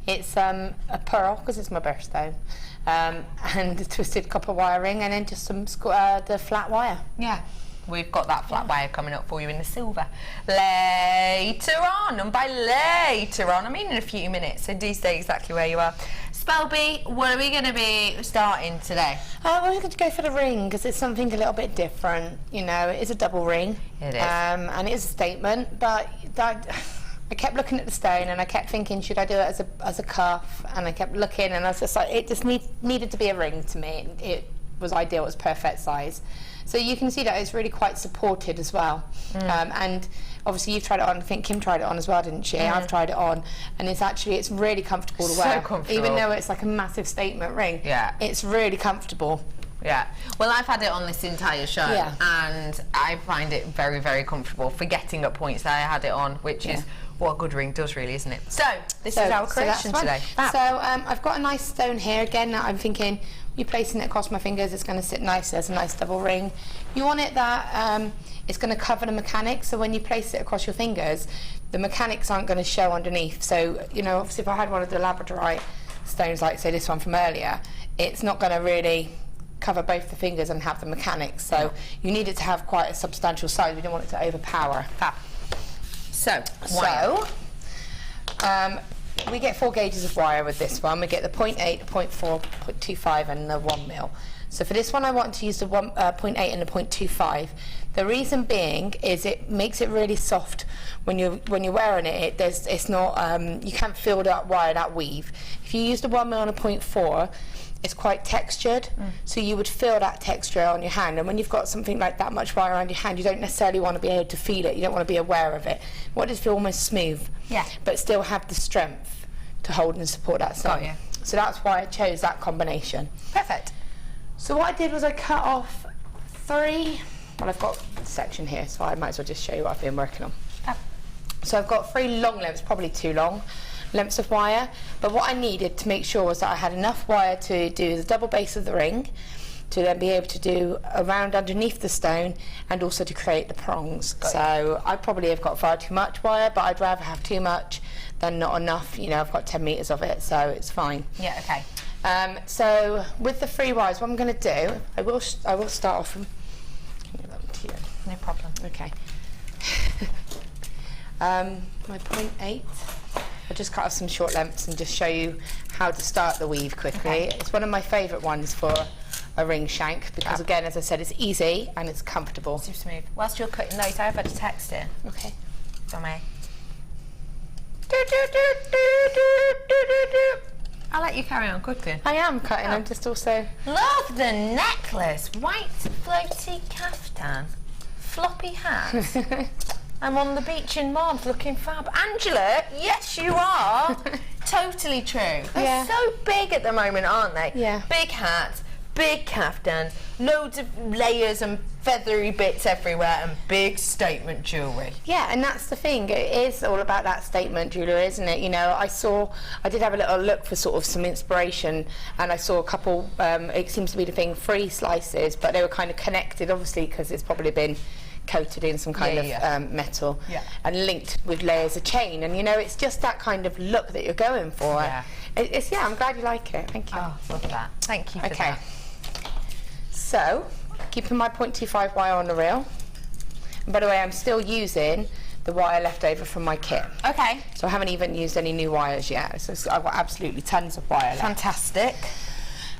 It's a pearl, because it's my birthstone, and a twisted copper wiring, and then just some the flat wire. Yeah. We've got that flat wire coming up for you in the silver later on, and by later on I mean in a few minutes, so do stay exactly where you are. Spelby, what are we going to be starting today? We're going to go for the ring, because it's something a little bit different. It is a double ring. It is. And it is a statement, but I kept looking at the stone and I kept thinking, should I do it as a cuff? And I kept looking, and I was just like, it just needed to be a ring to me. was ideal, it was perfect size. So you can see that it's really quite supported as well. And obviously you've tried it on, I think Kim tried it on as well, didn't she? I've tried it on, and it's really comfortable to wear. So comfortable. Even though it's like a massive statement ring, it's really comfortable. Yeah, well, I've had it on this entire show, and I find it very, very comfortable, forgetting at points that I had it on, which is what a good ring does, really, isn't it? So, this is our creation today. So, I've got a nice stone here. Again, I'm thinking, you placing it across my fingers, it's going to sit nice. There's a nice double ring. You want it that it's going to cover the mechanics, so when you place it across your fingers, the mechanics aren't going to show underneath. So, you know, obviously if I had one of the Labradorite stones, like say this one from earlier, it's not going to really cover both the fingers and have the mechanics, so you need it to have quite a substantial size. We don't want it to overpower. So we get 4 gauges of wire with this one. We get the 0.8, 0.4, 0.25 and the 1 mil. So for this one I want to use the 0.8 and the 0.25. The reason being is it makes it really soft when you're wearing it. It's not you can't feel that wire, that weave. If you use the 1 mil and a 0.4, it's quite textured, so you would feel that texture on your hand, and when you've got something like that much wire around your hand, you don't necessarily want to be able to feel it, you don't want to be aware of it. You want it to feel almost smooth, but still have the strength to hold and support that stone. So that's why I chose that combination. Perfect. So what I did was I cut off 3, well, I've got a section here, so I might as well just show you what I've been working on. So I've got 3 long lengths, probably too long, lengths of wire, but what I needed to make sure was that I had enough wire to do the double base of the ring, to then be able to do around underneath the stone, and also to create the prongs. So I probably have got far too much wire, but I'd rather have too much than not enough. You know, I've got 10 meters of it, so it's fine. Yeah, okay. So with the 3 wires, what I'm going to do, I will start off from, no problem. Okay. My 0.8. I'll just cut off some short lengths and just show you how to start the weave quickly. It's one of my favourite ones for a ring shank because, again, as I said, it's easy and it's comfortable. Super smooth. Whilst you're cutting those, I've had a text in. Okay. From me. I'll let you carry on cooking. I am cutting. I'm just also... Love the necklace. White floaty caftan. Floppy hat. I'm on the beach in Mons looking fab. Angela, yes you are. Totally true. They're so big at the moment, aren't they? Yeah. Big hats, big caftans, loads of layers and feathery bits everywhere, and big statement jewellery. Yeah, and that's the thing. It is all about that statement jewellery, isn't it? You know, I did have a little look for sort of some inspiration, and I saw a couple, it seems to be the thing, 3 slices, but they were kind of connected, obviously, because it's probably been coated in some kind of metal and linked with layers of chain, and you know, it's just that kind of look that you're going for. I'm glad you like it. Thank you. Oh, love that. Thank you for that. So, keeping my 0.25 wire on the reel, and by the way, I'm still using the wire left over from my kit. Okay. So I haven't even used any new wires yet, so I've got absolutely tons of wire left. Fantastic.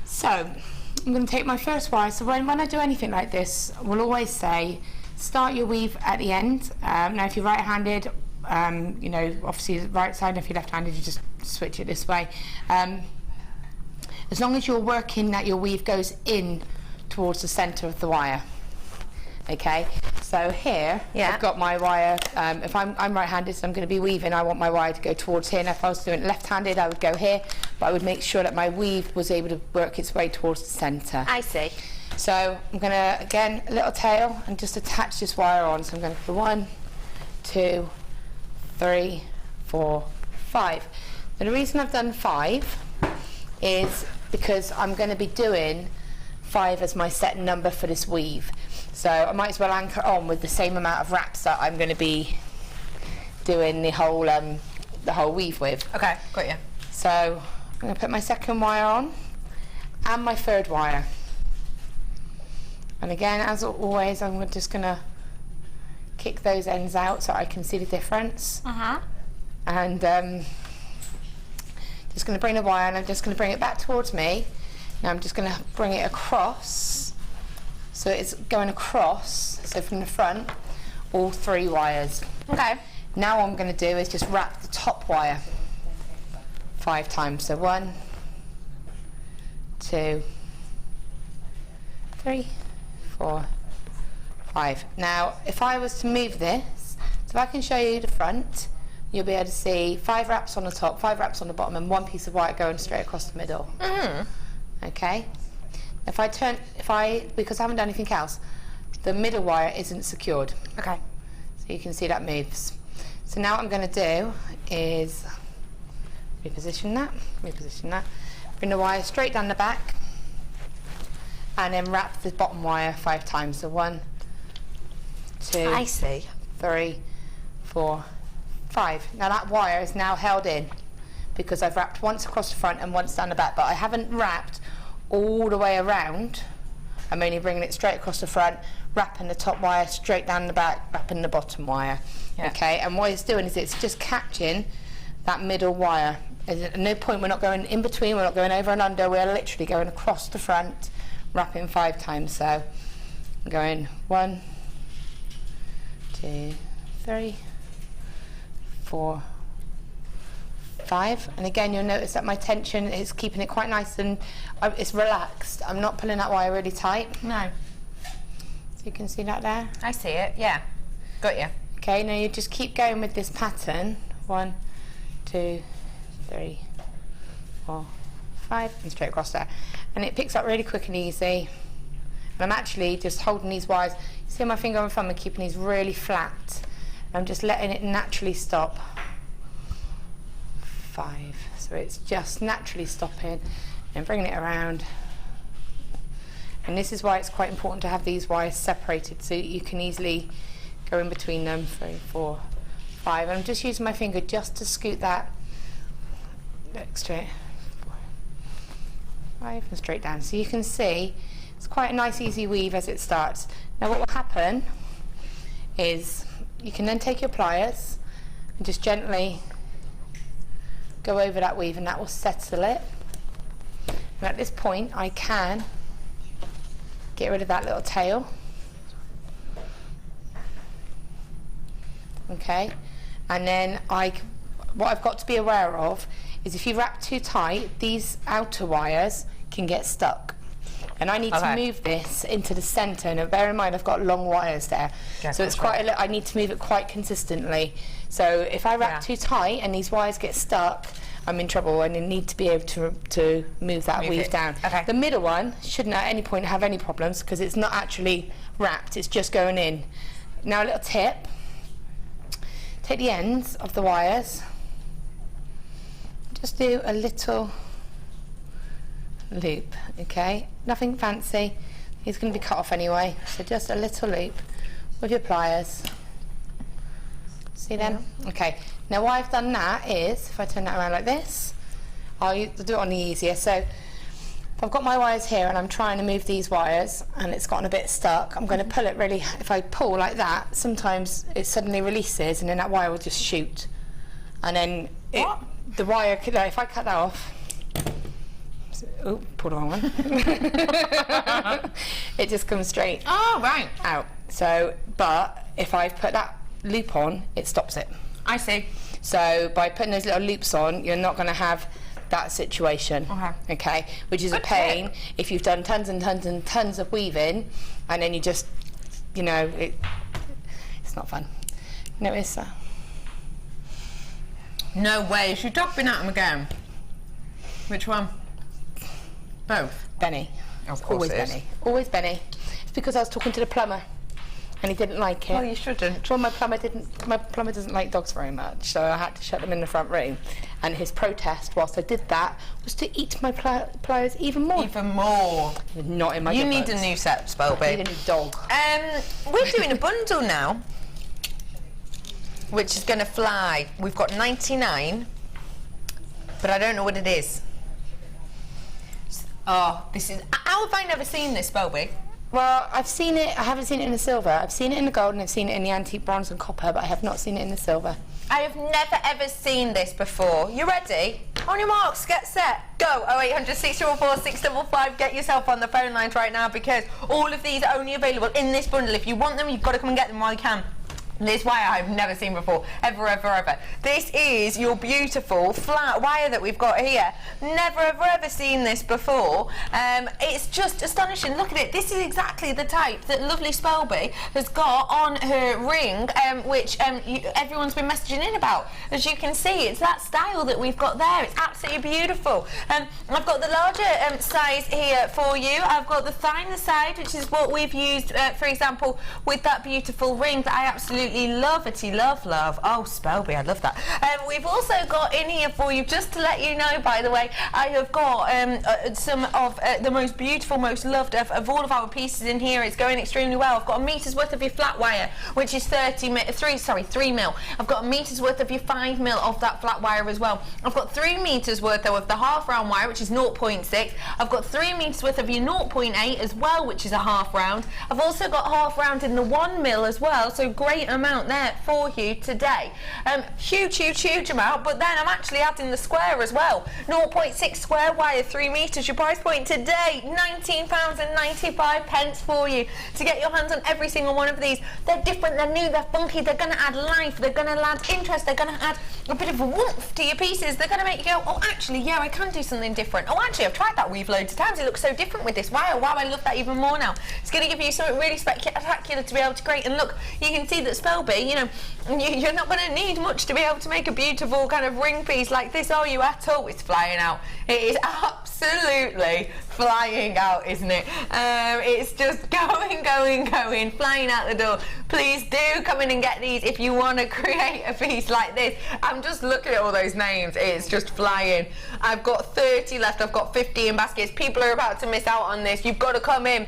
So I'm going to take my first wire. So when I do anything like this, we'll always say start your weave at the end. Now if you're right-handed, you know, obviously the right side, if you're left-handed you just switch it this way. As long as you're working that your weave goes in towards the centre of the wire. Okay, so here I've got my wire, if I'm right-handed, so I'm going to be weaving, I want my wire to go towards here, and if I was doing it left-handed I would go here, but I would make sure that my weave was able to work its way towards the centre. I see. So I'm going to, again, a little tail and just attach this wire on. So I'm going to put 1, 2, 3, 4, 5. And the reason I've done 5 is because I'm going to be doing 5 as my set number for this weave. So I might as well anchor on with the same amount of wraps that I'm going to be doing the whole weave with. Okay, got you. So I'm going to put my second wire on and my third wire. And again, as always, I'm just going to kick those ends out so I can see the difference. And just going to bring the wire, and I'm just going to bring it back towards me. Now I'm just going to bring it across. So it's going across, so from the front, all 3 wires. Okay. Now what I'm going to do is just wrap the top wire 5 times. So 1, 2, 3, 4, 5. Now, if I was to move this, so if I can show you the front, you'll be able to see 5 wraps on the top, 5 wraps on the bottom, and 1 piece of wire going straight across the middle. Okay. If I turn, because I haven't done anything else, the middle wire isn't secured. Okay. So you can see that moves. So now what I'm going to do is reposition that, bring the wire straight down the back, and then wrap the bottom wire 5 times. So 1, 2, I see. 3, 4, 5. Now that wire is now held in because I've wrapped once across the front and once down the back, but I haven't wrapped all the way around. I'm only bringing it straight across the front, wrapping the top wire straight down the back, wrapping the bottom wire. Yeah. Okay, and what it's doing is it's just catching that middle wire. At no point we're not going in between, we're not going over and under, we're literally going across the front, wrapping 5 times. So I'm going 1, 2, 3, 4, 5, and again you'll notice that my tension is keeping it quite nice and it's relaxed. I'm not pulling that wire really tight. No. So you can see that there? I see it, yeah. Got you. Okay, now you just keep going with this pattern. 1, 2, 3, 4, 5, and straight across there. And it picks up really quick and easy. And I'm actually just holding these wires. You see my finger and thumb and keeping these really flat. I'm just letting it naturally stop. 5. So it's just naturally stopping and bringing it around. And this is why it's quite important to have these wires separated so you can easily go in between them. 3, 4, 5. And I'm just using my finger just to scoot that straight. 4, 5, and straight down. So you can see it's quite a nice easy weave as it starts. Now what will happen is you can then take your pliers and just gently go over that weave, and that will settle it. And at this point I can get rid of that little tail. Okay, and then what I've got to be aware of is if you wrap too tight, these outer wires can get stuck. And I need to move this into the centre. Now bear in mind I've got long wires there, so it's quite I need to move it quite consistently. So if I wrap too tight and these wires get stuck, I'm in trouble, and I need to be able to move that weave down. Okay. The middle one shouldn't at any point have any problems because it's not actually wrapped, it's just going in. Now a little tip, take the ends of the wires, just do a little loop, okay? Nothing fancy, it's going to be cut off anyway, so just a little loop with your pliers. See them? Okay, now why I've done that is, if I turn that around like this, I'll do it on the easier. So if I've got my wires here and I'm trying to move these wires and it's gotten a bit stuck, I'm going to pull it really, if I pull like that, sometimes it suddenly releases and then that wire will just shoot. And then the wire could, if I cut that off, oh, pull the wrong one. It just comes straight out. So, but if I put that loop on, it stops it. I see. So by putting those little loops on, you're not going to have that situation. Okay, which is a pain if you've done tons and tons and tons of weaving, and then you just, you know, it's not fun. Notice that. No way. Is your dog been at him again? Which one? Both. Benny. Of course Always it is. Benny. Always Benny. It's because I was talking to the plumber and he didn't like it. Well, you shouldn't. Well, my plumber doesn't like dogs very much, so I had to shut them in the front room. And his protest, whilst I did that, was to eat my pliers even more. Even more. Not in my You good need books. a new set, Spelby. I need a new dog. We're doing a bundle now, which is going to fly. We've got 99, but I don't know what it is. Oh, this is... How have I never seen this, Spelby? Well, I've seen it. I haven't seen it in the silver. I've seen it in the gold and I've seen it in the antique bronze and copper, but I have not seen it in the silver. I have never ever seen this before. You ready? On your marks, get set, go. 0800 644 655. Get yourself on the phone lines right now because all of these are only available in this bundle. If you want them, you've got to come and get them while you can. This wire I've never seen before, ever. This is your beautiful flat wire that we've got here. Never ever seen this before. It's just astonishing. Look at it. This is exactly the type that lovely Spelby has got on her ring, which everyone's been messaging in about. As you can see, it's that style that we've got there. It's absolutely beautiful. I've got the larger size here for you. I've got the finer side, which is what we've used, for example, with that beautiful ring that I absolutely love. Oh, Spelby, I love that. We've also got in here for you, just to let you know, by the way, I have got some of the most beautiful, most loved of all of our pieces in here. It's going extremely well. I've got a meter's worth of your flat wire, which is 3 mil. I've got a meter's worth of your 5 mil of that flat wire as well. I've got 3 meters worth though of the half round wire, which is 0.6. I've got 3 meters worth of your 0.8 as well, which is a half round. I've also got half round in the 1 mil as well, so great amount there for you today. Huge amount, but then I'm actually adding the square as well. 0.6 square wire, 3 meters. Your price point today, £19.95 for you to get your hands on every single one of these. They're different, they're new, they're funky, they're going to add life, they're going to add interest, they're going to add a bit of warmth to your pieces. They're going to make you go, oh, actually, yeah, I can do something different. Oh, actually, I've tried that weave loads of times. It looks so different with this wire. Wow, I love that even more now. It's going to give you something really spectacular to be able to create. And look, you can see that Spelby, you know, you're not going to need much to be able to make a beautiful kind of ring piece like this, are you, at all? It's flying out. It is absolutely flying out, isn't it? It's just going, flying out the door. Please do come in and get these if you want to create a piece like this. I'm just looking at all those names. It's just flying. I've got 30 left. I've got 50 in baskets. People are about to miss out on this. You've got to come in.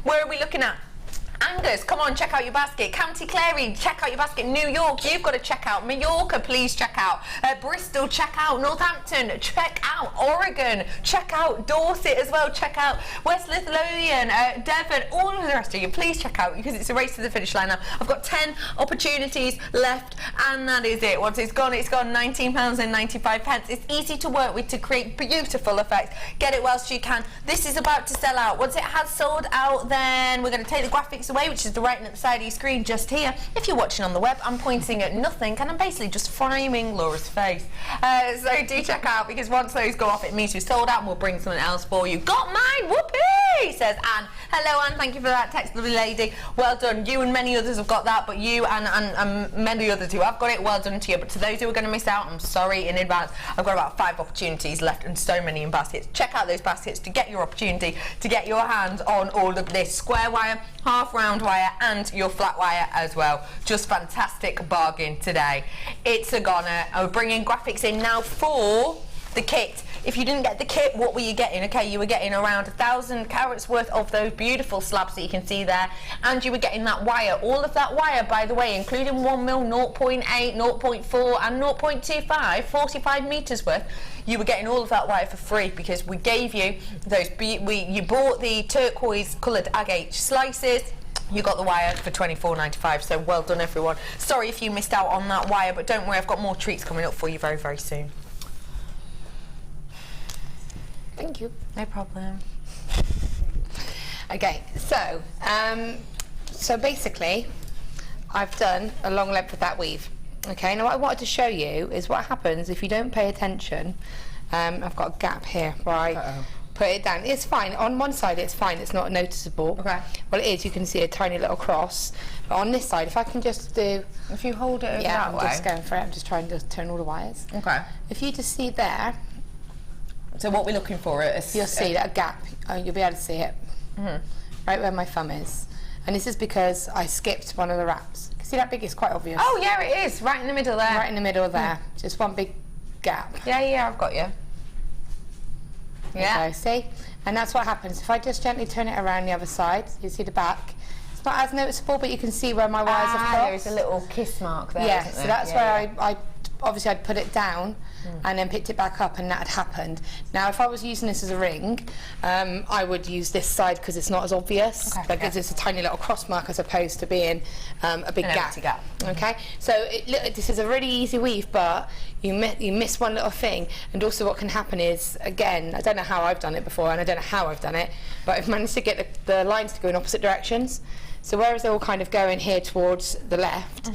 Where are we looking at? Angus, come on, check out your basket. County Clary, check out your basket. New York, you've got to check out. Mallorca, please check out. Bristol, check out. Northampton, check out. Oregon, check out. Dorset as well, check out. West Lothian, Devon, all of the rest of you, please check out, because it's a race to the finish line now. I've got 10 opportunities left, and that is it. Once it's gone, £19.95. It's easy to work with to create beautiful effects. Get it whilst you can. This is about to sell out. Once it has sold out, then we're going to take the graphics away, which is the writing at the side of your screen just here. If you're watching on the web, I'm pointing at nothing and I'm basically just framing Laura's face. So do check out, because once those go off, it means we've sold out and we'll bring something else for you. Got mine, whoopee, says Anne. Hello Anne, thank you for that text, lovely lady. Well done. You and many others have got that, but you and many others who have got it, well done to you. But to those who are going to miss out, I'm sorry in advance. I've got about 5 opportunities left and so many in baskets. Check out those baskets to get your opportunity to get your hands on all of this square wire, half round wire and your flat wire as well. Just fantastic bargain today. It's a goner. I'm bringing graphics in now for the kit. If you didn't get the kit, what were you getting? Okay, you were getting around 1,000 carats worth of those beautiful slabs that you can see there, and you were getting that wire. All of that wire, by the way, including 1 mil, 0.8, 0.4 and 0.25, 45 meters worth. You were getting all of that wire for free, because we gave you those, you bought the turquoise coloured agate slices. You got the wire for £24.95, so well done everyone. Sorry if you missed out on that wire, but don't worry, I've got more treats coming up for you very, very soon. Thank you. No problem. Okay, so so basically, I've done a long length of that weave. Okay, now what I wanted to show you is what happens if you don't pay attention. I've got a gap here where I put it down. It's fine. On one side it's fine, it's not noticeable. Okay. Well, it is, you can see a tiny little cross. But on this side, if I can just do... If you hold it that way. I'm just going for it. I'm just trying to turn all the wires. Okay. If you just see there... So what we're looking for is... You'll see that gap. Oh, you'll be able to see it. Right where my thumb is. And this is because I skipped one of the wraps. See that big? It's quite obvious. Oh yeah, it is. Right in the middle there. Right in the middle there. Just one big gap. Yeah, I've got you. Yeah. Okay, see? And that's what happens. If I just gently turn it around the other side, you see the back. It's not as noticeable, but you can see where my wires have crossed. There is a little kiss mark there. Yeah, isn't so there? that's where I obviously I'd put it down and then picked it back up, and that had happened. Now, if I was using this as a ring, I would use this side because it's not as obvious, because it's a tiny little cross mark as opposed to being a big gap. Okay, so look, this is a really easy weave, but you miss one little thing. And also what can happen is, again, I don't know how I've done it before, and I don't know how I've done it, but I've managed to get the lines to go in opposite directions. So whereas they're all kind of going here towards the left,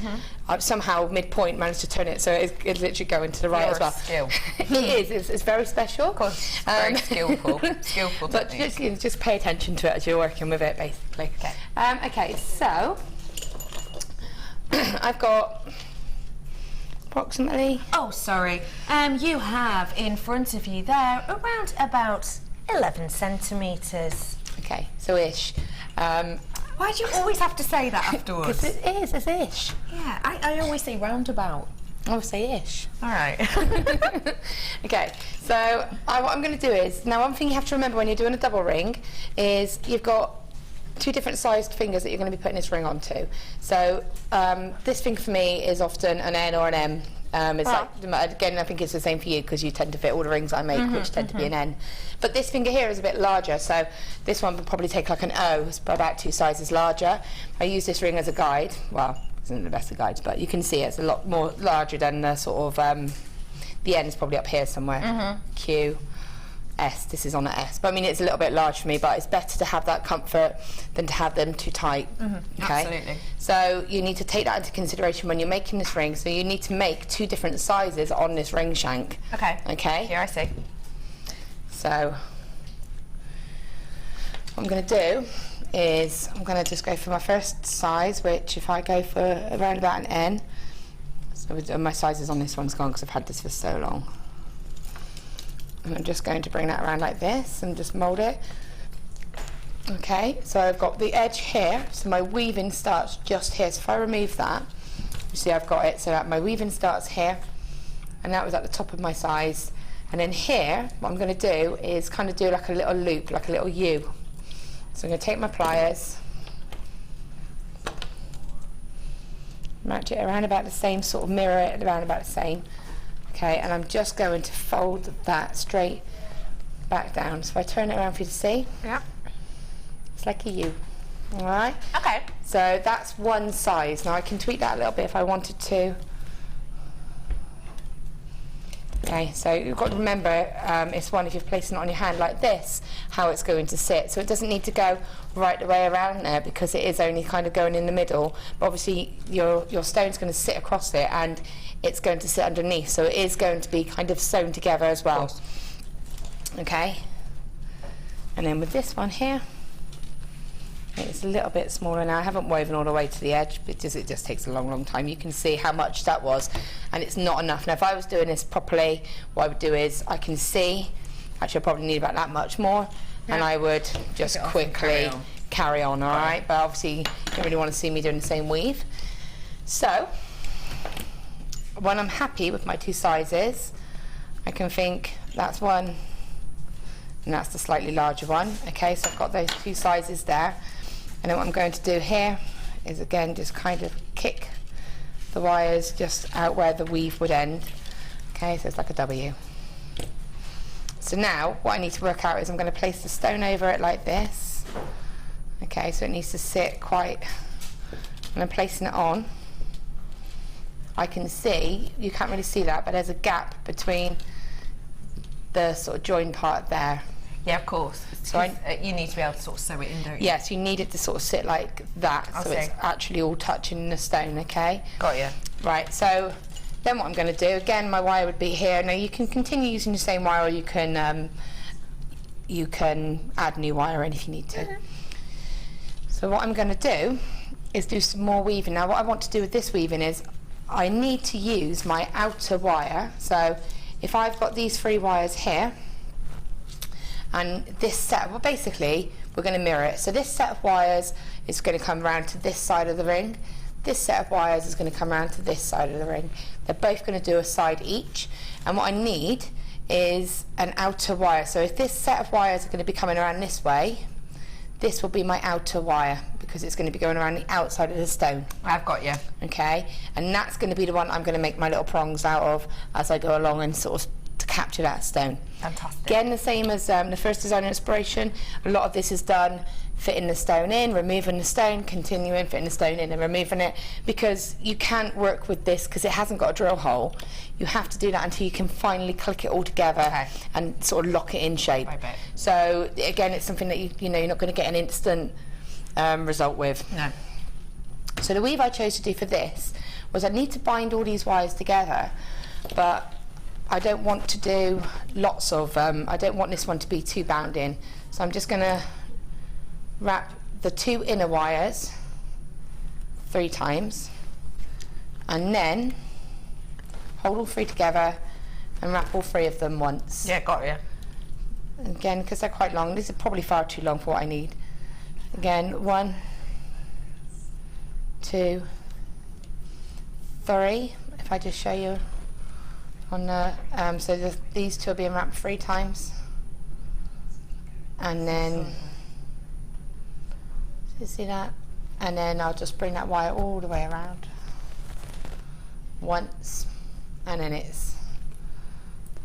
I've somehow midpoint managed to turn it so it's literally going to the right as well. Skill. It is. It's very special. Of course, very skillful. Skillful But technique. just pay attention to it as you're working with it, basically. Okay. Okay, so I've got approximately. Oh, sorry. You have in front of you there around about 11 centimetres. Okay, so ish. Why do you always have to say that afterwards? Because it is, it's ish. Yeah, I always say roundabout. I would say ish. All right. Okay, so what I'm going to do is, now one thing you have to remember when you're doing a double ring is you've got 2 different sized fingers that you're going to be putting this ring onto. So this finger for me is often an N or an M. It's like, again, I think it's the same for you because you tend to fit all the rings I make, which tend to be an N. But this finger here is a bit larger, so this one would probably take like an O, it's about 2 sizes larger. I use this ring as a guide. Well, it isn't the best of guides, but you can see it's a lot more larger than the sort of, the N is probably up here somewhere. Q, S, this is on an S. But I mean, it's a little bit large for me, but it's better to have that comfort than to have them too tight. Okay? Absolutely. So you need to take that into consideration when you're making this ring. So you need to make 2 different sizes on this ring shank. Okay. Okay? Here I see. So what I'm going to do is I'm going to just go for my first size, which if I go for around about an N, so my sizes on this one's gone because I've had this for so long. And I'm just going to bring that around like this and just mould it. Okay, so I've got the edge here, so my weaving starts just here. So if I remove that, you see I've got it, so that my weaving starts here, and that was at the top of my size. And then here, what I'm going to do is kind of do like a little loop, like a little U. So I'm going to take my pliers, match it around about the same, sort of mirror it around about the same. Okay, and I'm just going to fold that straight back down. So if I turn it around for you to see, it's like a U. All right? Okay. So that's one size. Now I can tweak that a little bit if I wanted to. Okay, so you've got to remember, it's one if you're placing it on your hand like this, how it's going to sit. So it doesn't need to go right the way around there because it is only kind of going in the middle. But obviously your stone's going to sit across it and it's going to sit underneath. So it is going to be kind of sewn together as well. Okay. And then with this one here, it's a little bit smaller now. I haven't woven all the way to the edge because it just takes a long, long time. You can see how much that was, and it's not enough. Now, if I was doing this properly, what I would do is I can see, actually I probably need about that much more, and I would just quickly carry on, all right? But obviously, you don't really want to see me doing the same weave. So, when I'm happy with my 2 sizes, I can think that's one, and that's the slightly larger one. Okay, so I've got those 2 sizes there. And then what I'm going to do here is again just kind of kick the wires just out where the weave would end. Okay, so it's like a W. So now what I need to work out is I'm going to place the stone over it like this. Okay, so it needs to sit quite, and I'm placing it on. I can see, you can't really see that, but there's a gap between the sort of join part there. Yeah, of course. So you need to be able to sort of sew it in, don't you? Yes, you need it to sort of sit like that, so it's actually all touching the stone, okay? Got you. Right, so then what I'm going to do, again, my wire would be here. Now you can continue using the same wire, or you can add new wire in if you need to. So what I'm going to do is do some more weaving. Now what I want to do with this weaving is I need to use my outer wire. So if I've got these 3 wires here, and this set, well basically we're going to mirror it. So this set of wires is going to come around to this side of the ring. This set of wires is going to come around to this side of the ring. They're both going to do a side each. And what I need is an outer wire. So if this set of wires are going to be coming around this way, this will be my outer wire because it's going to be going around the outside of the stone. I've got you. Okay, and that's going to be the one I'm going to make my little prongs out of as I go along and sort of to capture that stone. Fantastic. Again, the same as the first design inspiration, a lot of this is done fitting the stone in, removing the stone, continuing, fitting the stone in and removing it, because you can't work with this because it hasn't got a drill hole. You have to do that until you can finally click it all together and sort of lock it in shape. I bet. So again, it's something that you know you're not going to get an instant result with. No. So the weave I chose to do for this was I need to bind all these wires together, but I don't want to do lots of, I don't want this one to be too bound in. So I'm just going to wrap the 2 inner wires 3 times, and then hold all 3 together and wrap all 3 of them once. Yeah, got you. Again, because they're quite long, this is probably far too long for what I need. Again, 1, 2, 3. If I just show you on the, so these 2 are being wrapped 3 times, and then, so you see that? And then I'll just bring that wire all the way around once, and then it's,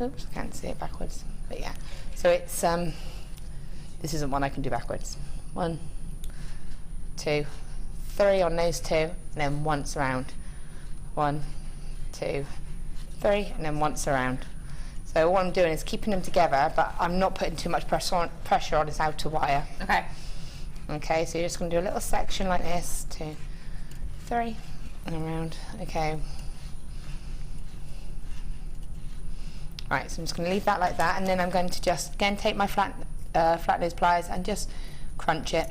oops, I can't see it backwards, but yeah. So it's, this isn't one I can do backwards. 1, 2, 3 on those 2, and then once around. 1, 2, 3, and then once around. So what I'm doing is keeping them together, but I'm not putting too much pressure on this outer wire. Okay. Okay, so you're just going to do a little section like this, 2, 3, and around. Okay. Right, so I'm just going to leave that like that, and then I'm going to just again take my flat nose pliers and just crunch it.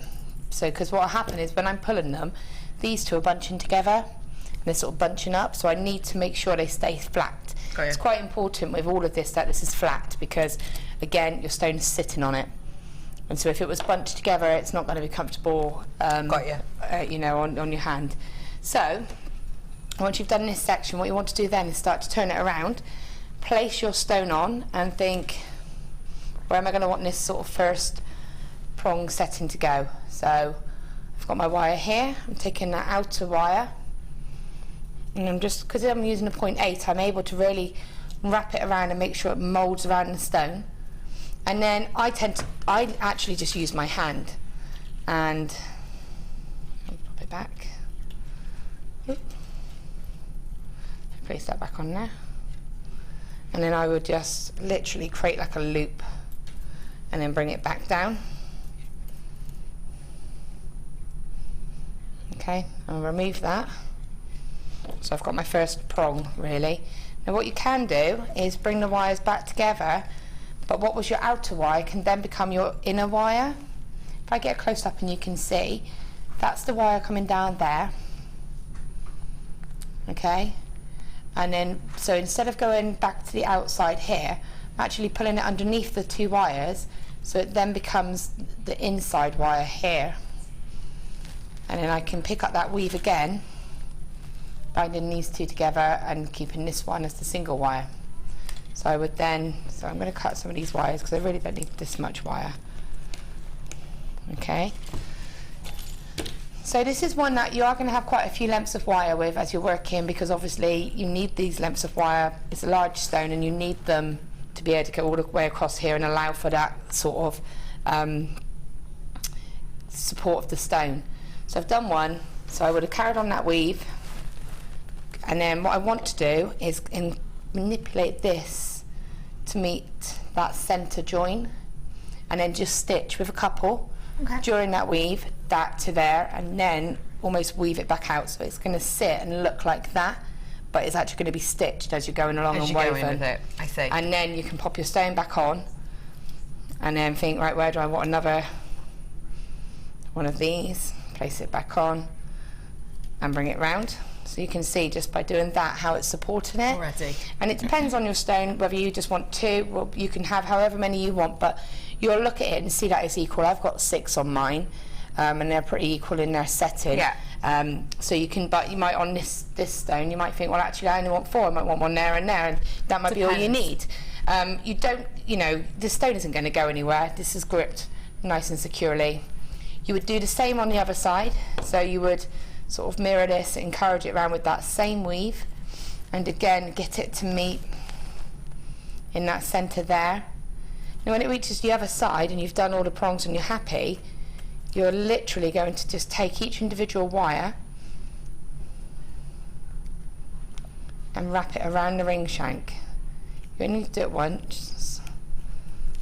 So, because what will happen is when I'm pulling them, these 2 are bunching together, and they're sort of bunching up. So I need to make sure they stay flat. It's quite important with all of this that this is flat, because again, your stone is sitting on it. And so if it was bunched together, it's not going to be comfortable, you know, on your hand. So once you've done this section, what you want to do then is start to turn it around, place your stone on, and think, where am I going to want this sort of first prong setting to go? So I've got my wire here. I'm taking that outer wire, and I'm just, because I'm using a 0.8, I'm able to really wrap it around and make sure it moulds around the stone. And then I actually just use my hand, and I'll pop it back. Oop. Place that back on there. And then I would just literally create like a loop and then bring it back down. Okay, I'll remove that. So I've got my first prong, really. Now what you can do is bring the wires back together, but what was your outer wire can then become your inner wire. If I get close up and you can see, that's the wire coming down there. Okay, and then so instead of going back to the outside here, I'm actually pulling it underneath the 2 wires, so it then becomes the inside wire here. And then I can pick up that weave again, binding these 2 together and keeping this one as the single wire. So I would then, so I'm going to cut some of these wires because I really don't need this much wire. Okay. So this is one that you are going to have quite a few lengths of wire with as you're working, because obviously you need these lengths of wire. It's a large stone and you need them to be able to go all the way across here and allow for that sort of support of the stone. So I've done one, so I would have carried on that weave, and then what I want to do is manipulate this to meet that centre join, and then just stitch with a couple during that weave, that to there, and then almost weave it back out, so it's going to sit and look like that, but it's actually going to be stitched as you're going along and woven. With it, I see. And then you can pop your stone back on, and then think, right, where do I want another one of these? Place it back on and bring it round. So you can see just by doing that how it's supporting it already. And it depends on your stone whether you just want 2. Well, you can have however many you want, but you'll look at it and see that it's equal. I've got 6 on mine, and they're pretty equal in their setting. Yeah. So you can, but you might on this stone you might think, well, actually I only want 4. I might want one there, and that might be all you need. You don't, you know, the stone isn't going to go anywhere. This is gripped nice and securely. You would do the same on the other side, so you would sort of mirror this, encourage it around with that same weave, and again get it to meet in that centre there. Now when it reaches the other side and you've done all the prongs and you're happy, you're literally going to just take each individual wire and wrap it around the ring shank. You only need to do it once,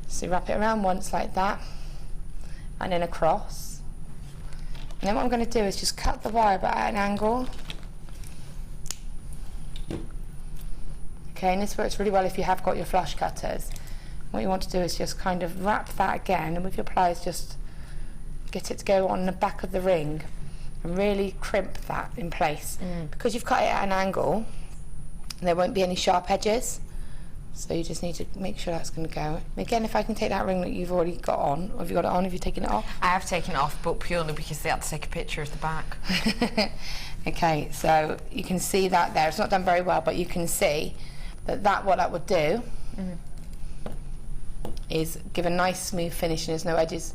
so wrap it around once like that, and then across. And then what I'm going to do is just cut the wire but at an angle. Okay, and this works really well if you have got your flush cutters. What you want to do is just kind of wrap that again, and with your pliers just get it to go on the back of the ring and really crimp that in place. Because you've cut it at an angle, there won't be any sharp edges, so you just need to make sure that's going to go. Again, if I can take that ring that you've already got on, or have you got it on, have you taken it off? I have taken it off, but purely because they had to take a picture of the back. Okay, so you can see that there. It's not done very well, but you can see that what that would do is give a nice smooth finish and there's no edges.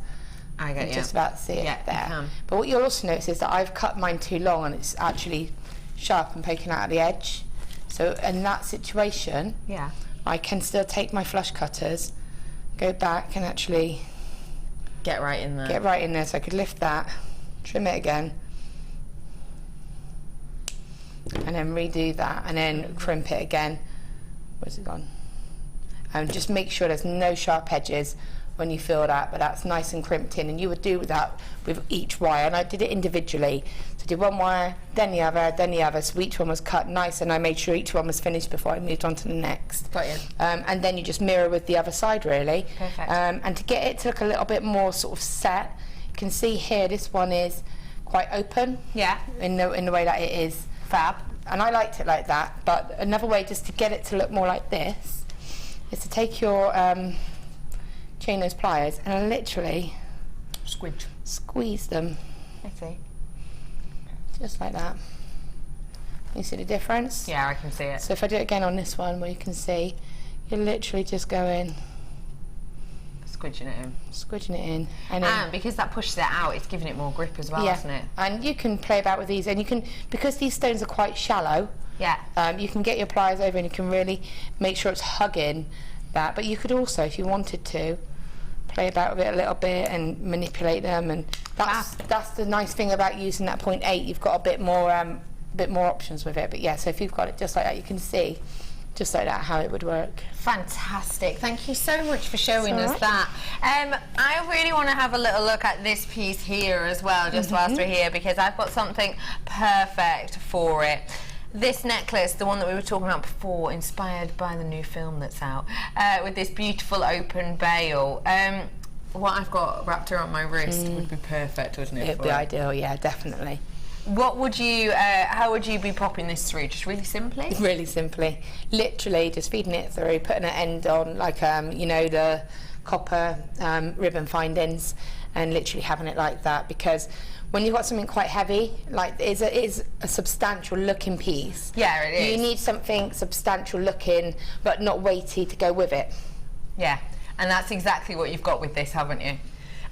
I get you. Just about see it there. You can. But what you'll also notice is that I've cut mine too long and it's actually sharp and poking out at the edge. So in that situation, I can still take my flush cutters, go back and actually get right in there. Get right in there, so I could lift that, trim it again, and then redo that, and then crimp it again. Where's it gone? And just make sure there's no sharp edges when you feel that, but that's nice and crimped in. And you would do that with each wire, and I did it individually. So I did one wire, then the other, so each one was cut nice, and I made sure each one was finished before I moved on to the next. Got you. And then you just mirror with the other side, really. Perfect. And to get it to look a little bit more sort of set, you can see here this one is quite open. Yeah. In the way that it is. Fab. And I liked it like that, but another way just to get it to look more like this is to take your chain those pliers and literally squeeze them. I see. Just like that. You see the difference? Yeah, I can see it. So if I do it again on this one, where you can see, you're literally just going squidging it in. And because that pushes it out, it's giving it more grip as well, isn't it? And you can play about with these, and you can, because these stones are quite shallow, you can get your pliers over and you can really make sure it's hugging that. But you could also, if you wanted to, play about with it a little bit and manipulate them, and that's the nice thing about using that 0.8. You've got a bit more options with it. But yeah, so if you've got it just like that, you can see just like that how it would work. Fantastic. Thank you so much for showing us that. I really want to have a little look at this piece here as well, just whilst we're here, because I've got something perfect for it. This necklace, the one that we were talking about before, inspired by the new film that's out, with this beautiful open bail. What I've got wrapped around my wrist would be perfect, wouldn't it? It'd be ideal, yeah, definitely. What would you, how would you be popping this through? Just really simply? Really simply. Literally just feeding it through, putting an end on, like, you know, the copper ribbon findings, and literally having it like that, because when you've got something quite heavy, like it is a substantial looking piece. Yeah, it is. You need something substantial looking, but not weighty to go with it. Yeah, and that's exactly what you've got with this, haven't you?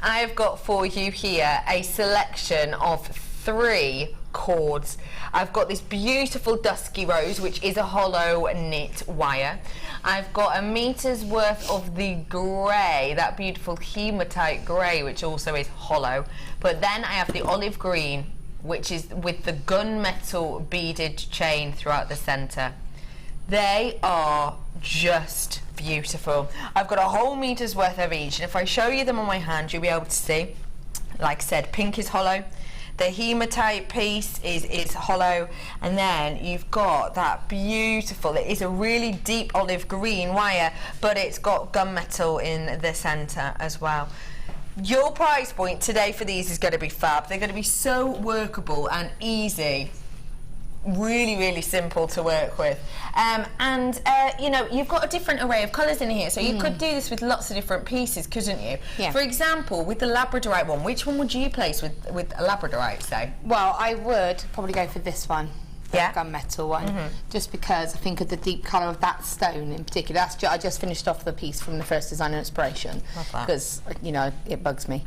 I've got for you here a selection of 3 cords. I've got this beautiful dusky rose, which is a hollow knit wire. I've got a meter's worth of the grey, that beautiful hematite grey, which also is hollow. But then I have the olive green, which is with the gunmetal beaded chain throughout the centre. They are just beautiful. I've got a whole meter's worth of each, and if I show you them on my hand, you'll be able to see. Like I said, pink is hollow. The hematite piece is hollow, and then you've got that beautiful, it is a really deep olive green wire, but it's got gunmetal in the centre as well. Your price point today for these is going to be fab. They're going to be so workable and easy. Really, really simple to work with. You know, you've got a different array of colours in here, so you could do this with lots of different pieces, couldn't you? Yeah. For example, with the Labradorite one, which one would you place with a Labradorite, say? Well, I would probably go for this one. Yeah. Gunmetal one, just because I think of the deep colour of that stone in particular. That's I just finished off the piece from the first designer inspiration, because you know it bugs me.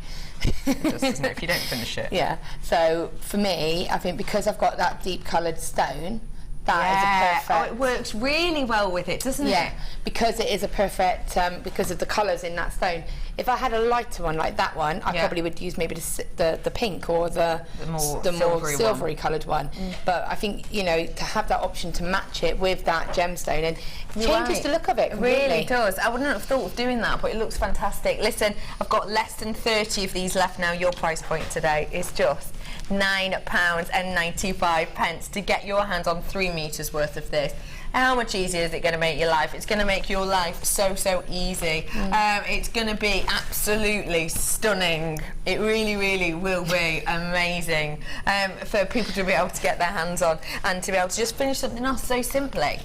It does, doesn't it, if you don't finish it? Yeah. So for me, I think because I've got that deep coloured stone, that is a perfect. Oh, it works really well with it, doesn't it? Yeah, because it is a perfect because of the colours in that stone. If I had a lighter one like that one, I probably would use maybe the pink or the more silvery coloured one. But I think, you know, to have that option to match it with that gemstone, and changes the look of it completely. It really does. I wouldn't have thought of doing that, but it looks fantastic. Listen, I've got less than 30 of these left now. Your price point today is just £9.95 to get your hands on 3 metres worth of this. How much easier is it going to make your life? It's going to make your life so easy. It's going to be absolutely stunning. It really, really will be amazing for people to be able to get their hands on and to be able to just finish something off so simply.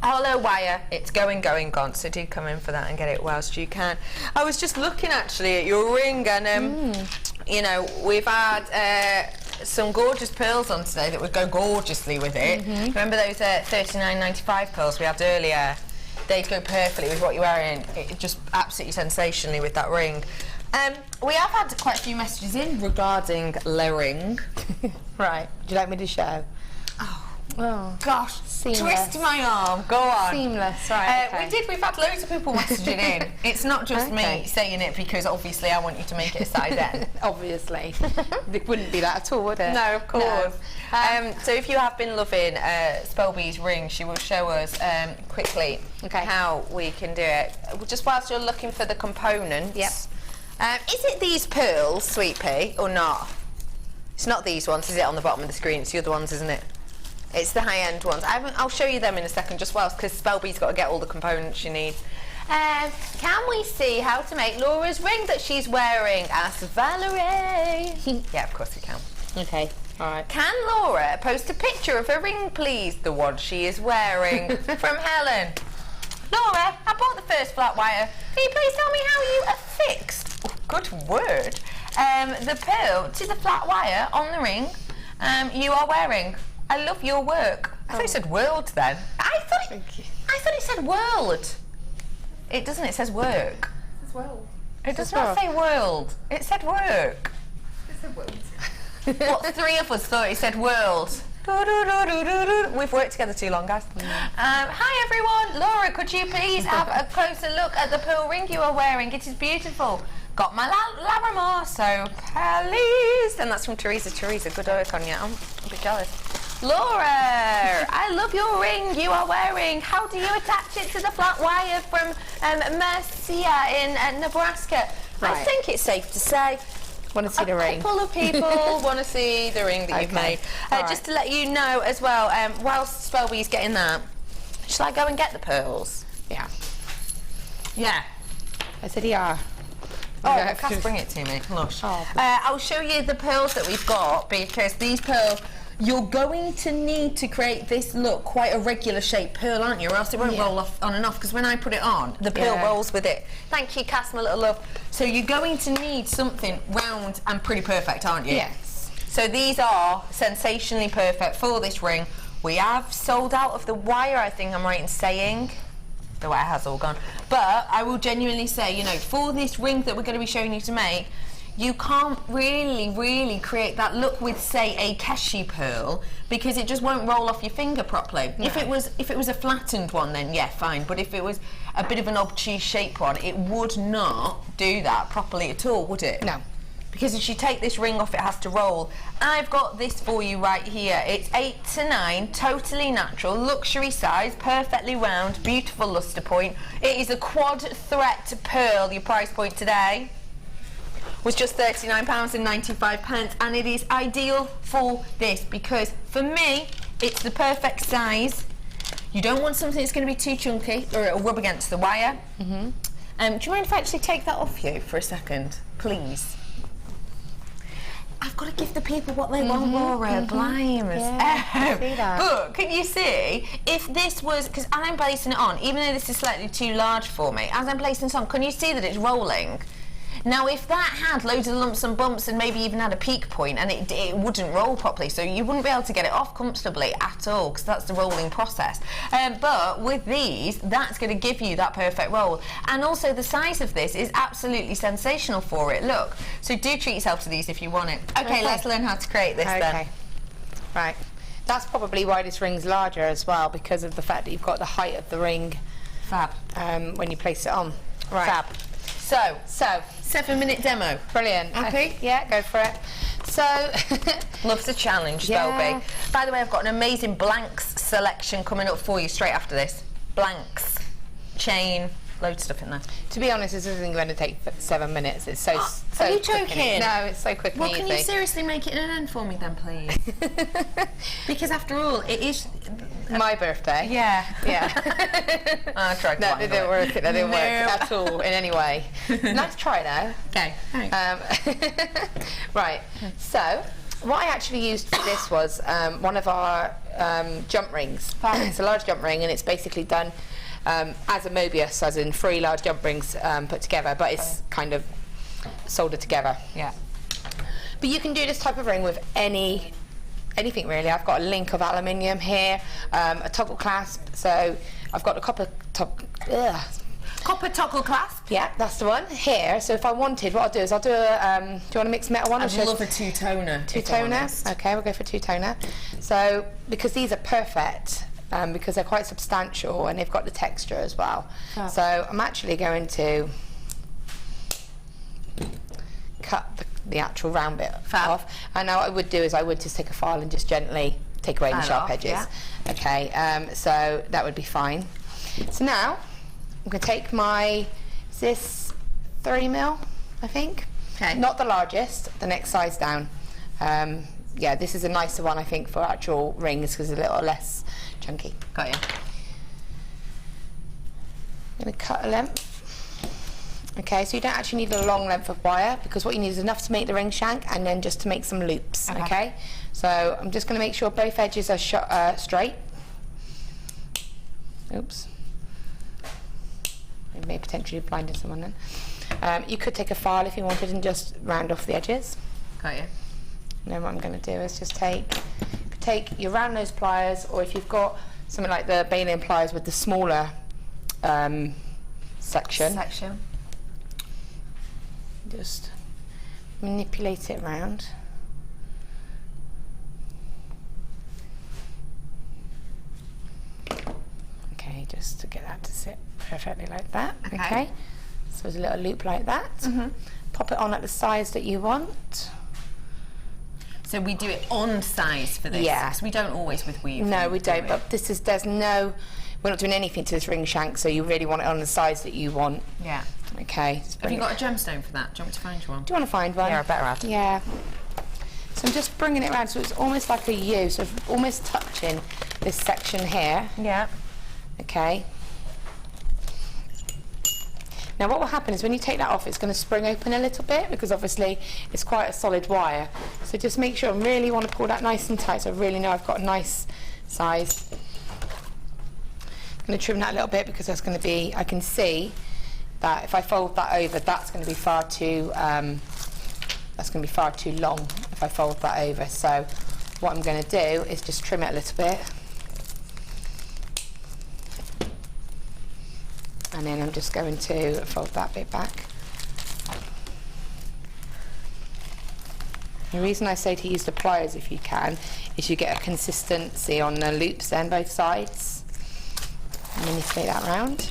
Hollow wire, it's going, gone, so do come in for that and get it whilst you can. I was just looking actually at your ring and, you know, we've had some gorgeous pearls on today that would go gorgeously with it. Remember those $39.95 pearls we had earlier? They'd go perfectly with what you're wearing. It just absolutely sensationally with that ring. We have had quite a few messages in regarding the ring. Right, would you like me to show? Oh gosh, seamless. Twist my arm, go on. Seamless, right, okay. We've had loads of people messaging in. It's not just me saying it because obviously I want you to make it a size N. Obviously. It wouldn't be that at all, would it? No, of course. No. So if you have been loving Spelby's ring, she will show us quickly how we can do it. Just whilst you're looking for the components. Yep. Is it these pearls, Sweet Pea, or not? It's not these ones, is it, on the bottom of the screen? It's the other ones, isn't it? It's the high-end ones. I'll show you them in a second, just whilst, because Spelby's got to get all the components she needs. Can we see how to make Laura's ring that she's wearing? Asked Valerie. Yeah, of course we can. Okay, all right. Can Laura post a picture of her ring, please? The one she is wearing. From Helen. Laura, I bought the first flat wire. Can you please tell me how you affixed, good word, the pearl to the flat wire on the ring you are wearing? I love your work. I thought it said world then. I thought it said world. It doesn't, it says work. It says world. It does not say world. It said work. It said world. What, 3 of us thought it said world. We've worked together too long, guys. Hi everyone. Laura, could you please have a closer look at the pearl ring you are wearing? It is beautiful. Got my Labradorite, so please. And that's from Teresa. Teresa, good work on you. I'm a bit jealous. Laura, I love your ring you are wearing. How do you attach it to the flat wire from Mercia in Nebraska? Right. I think it's safe to say want to see the ring. A couple of people want to see the ring that you've made. Just to let you know as well, whilst Spelby's getting that, shall I go and get the pearls? Yeah. Yeah. I said yeah. Oh, Cass, bring it to me. Lush. I'll show you the pearls that we've got, because these pearls, you're going to need to create this look quite a regular shaped pearl, aren't you? Or else it won't roll off on and off, because when I put it on, the pearl rolls with it. Thank you, Cass, my little love. So you're going to need something round and pretty perfect, aren't you? Yes. So these are sensationally perfect for this ring. We have sold out of the wire, I think I'm right in saying. The wire has all gone. But I will genuinely say, you know, for this ring that we're going to be showing you to make, you can't really create that look with, say, a Keshi pearl, because it just won't roll off your finger properly. No. If it was a flattened one, then yeah, fine. But if it was a bit of an obtuse shaped one, it would not do that properly at all, would it? No. Because if you take this ring off, it has to roll. I've got this for you right here. It's 8 to 9, totally natural, luxury size, perfectly round, beautiful luster point. It is a quad threat pearl. Your price point today was just £39.95, and it is ideal for this, because for me, it's the perfect size. You don't want something that's going to be too chunky or it'll rub against the wire. Do you mind if I actually take that off you for a second, please? I've got to give the people what they want, Laura. Blimes. Yeah, see that. But can you see, if this was, because as I'm placing it on, even though this is slightly too large for me, as I'm placing this on, can you see that it's rolling? Now, if that had loads of lumps and bumps and maybe even had a peak point, and it wouldn't roll properly, so you wouldn't be able to get it off comfortably at all, because that's the rolling process. But with these, that's going to give you that perfect roll. And also the size of this is absolutely sensational for it. Look, so do treat yourself to these if you want it. Okay, let's learn how to create this then. Right. That's probably why this ring's larger as well, because of the fact that you've got the height of the ring. Fab. When you place it on. Right. Fab. So 7-minute demo. Brilliant. Happy? Yeah, go for it. So, loves a challenge, Spelby. By the way, I've got an amazing blanks selection coming up for you straight after this. Blanks, chain, loads of stuff in there. To be honest, this isn't going to take 7 minutes. It's so Are you quick and- joking? No, it's so quick Well, and can easy. you seriously make it an end for me then, please? Because after all, it is My birthday. Yeah. Yeah. I tried to No, lie they to didn't it. work. They didn't work No. at all in any way. Let's try now. Okay, thanks. Right. So, what I actually used for this was one of our jump rings. It's a large jump ring, and it's basically done as a Mobius, as in 3 large jump rings put together, but it's kind of soldered together. Yeah. But you can do this type of ring with anything really. I've got a link of aluminium here, a toggle clasp. So I've got a copper toggle clasp. Yeah, that's the one here. So if I wanted, what I'll do is I'll do a. Do you want a mixed metal one? I'd love a two-toner. Two-toner. Okay, we'll go for two-toner. So because these are perfect. Because they're quite substantial and they've got the texture as well. Fab. So I'm actually going to cut the actual round bit off. And now what I would do is I would just take a file and just gently take away the sharp edges. Yeah. Okay, so that would be fine. So now I'm going to take my, is this 3mm, I think? Okay. Not the largest, the next size down. Yeah, this is a nicer one, I think, for actual rings because it's a little less chunky. Got you. I'm going to cut a length. Okay, so you don't actually need a long length of wire because what you need is enough to make the ring shank and then just to make some loops. Okay, so I'm just going to make sure both edges are straight. Oops. I may have potentially blinded someone then. You could take a file if you wanted and just round off the edges. Got you. And then what I'm going to do is just take your round nose pliers, or if you've got something like the baling pliers with the smaller section, just manipulate it around. Okay, just to get that to sit perfectly like that. Okay. So there's a little loop like that. Pop it on at the size that you want. So we do it on size for this? Yeah. So we don't always with weave? No, we don't, but we're not doing anything to this ring shank, so you really want it on the size that you want. Yeah. Okay. Have you got a gemstone for that? Do you want me to find you one? Do you want to find one? Yeah, I better have. Yeah. So I'm just bringing it around so it's almost like a U, so almost touching this section here. Yeah. Okay. Now what will happen is when you take that off, it's going to spring open a little bit because obviously it's quite a solid wire. So just make sure I really want to pull that nice and tight so I really know I've got a nice size. I'm going to trim that a little bit because that's going to be, I can see that if I fold that over, that's going to be far too long if I fold that over. So what I'm going to do is just trim it a little bit. And then I'm just going to fold that bit back. The reason I say to use the pliers if you can is you get a consistency on the loops then both sides. And then you take that round.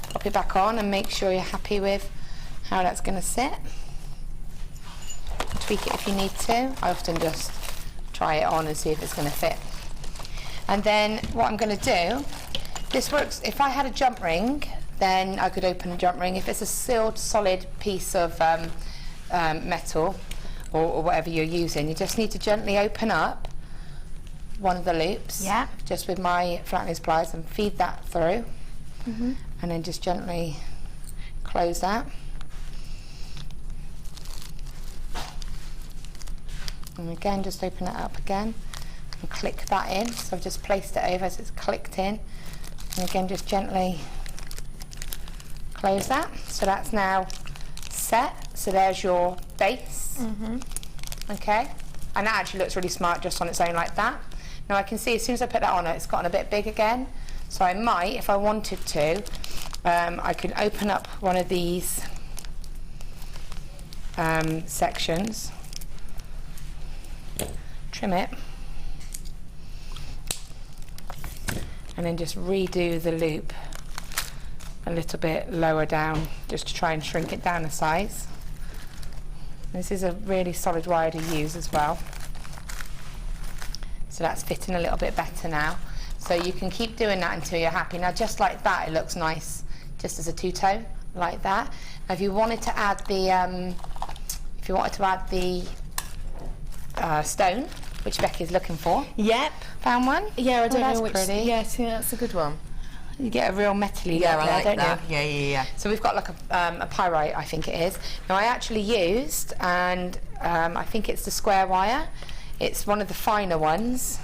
Pop it back on and make sure you're happy with how that's going to sit. Tweak it if you need to. I often just try it on and see if it's going to fit. And then what I'm going to do, this works, if I had a jump ring, then I could open a jump ring. If it's a sealed, solid piece of metal or whatever you're using, you just need to gently open up one of the loops, just with my flat nose pliers, and feed that through, and then just gently close that. And again, just open it up again and click that in. So I've just placed it over so it's clicked in. And again, just gently close that. So that's now set. So there's your base. Okay. And that actually looks really smart just on its own like that. Now I can see as soon as I put that on, it's gotten a bit big again. So I might, if I wanted to, I could open up one of these sections, trim it, and then just redo the loop a little bit lower down just to try and shrink it down a size. This is a really solid wire to use as well. So that's fitting a little bit better now. So you can keep doing that until you're happy. Now just like that, it looks nice just as a two-tone, like that. Now, if you wanted to add the, stone, which Becky's looking for. Yep. Found one? Yeah, I don't that's know which. pretty. Yeah, see, that's a good one. You get a real metally Yeah, look I there, like don't that. you? Yeah. So we've got like a pyrite, I think it is. Now I actually used, and I think it's the square wire. It's one of the finer ones.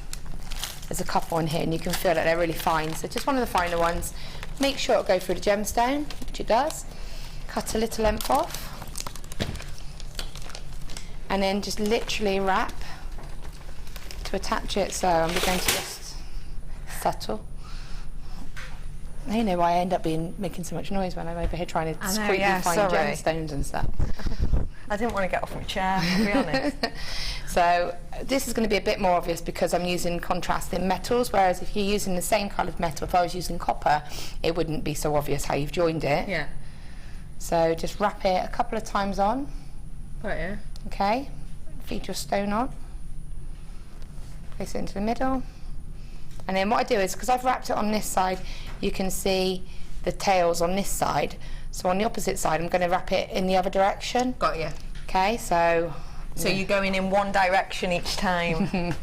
There's a couple in here, and you can feel that they're really fine. So just one of the finer ones. Make sure it'll go through the gemstone, which it does. Cut a little length off, and then just literally wrap to attach it. So I'm just going to just settle. You know why I end up making so much noise when I'm over here trying to discreetly find gemstones and stuff. I didn't want to get off my chair, I'll be honest. So this is going to be a bit more obvious because I'm using contrasting metals, whereas if you're using the same kind of metal, if I was using copper, it wouldn't be so obvious how you've joined it. Yeah. So just wrap it a couple of times on. Right, yeah. Okay. Feed your stone on. Place it into the middle. And then what I do is, because I've wrapped it on this side, you can see the tails on this side. So on the opposite side, I'm going to wrap it in the other direction. Got you. Okay, so... So you're going in one direction each time.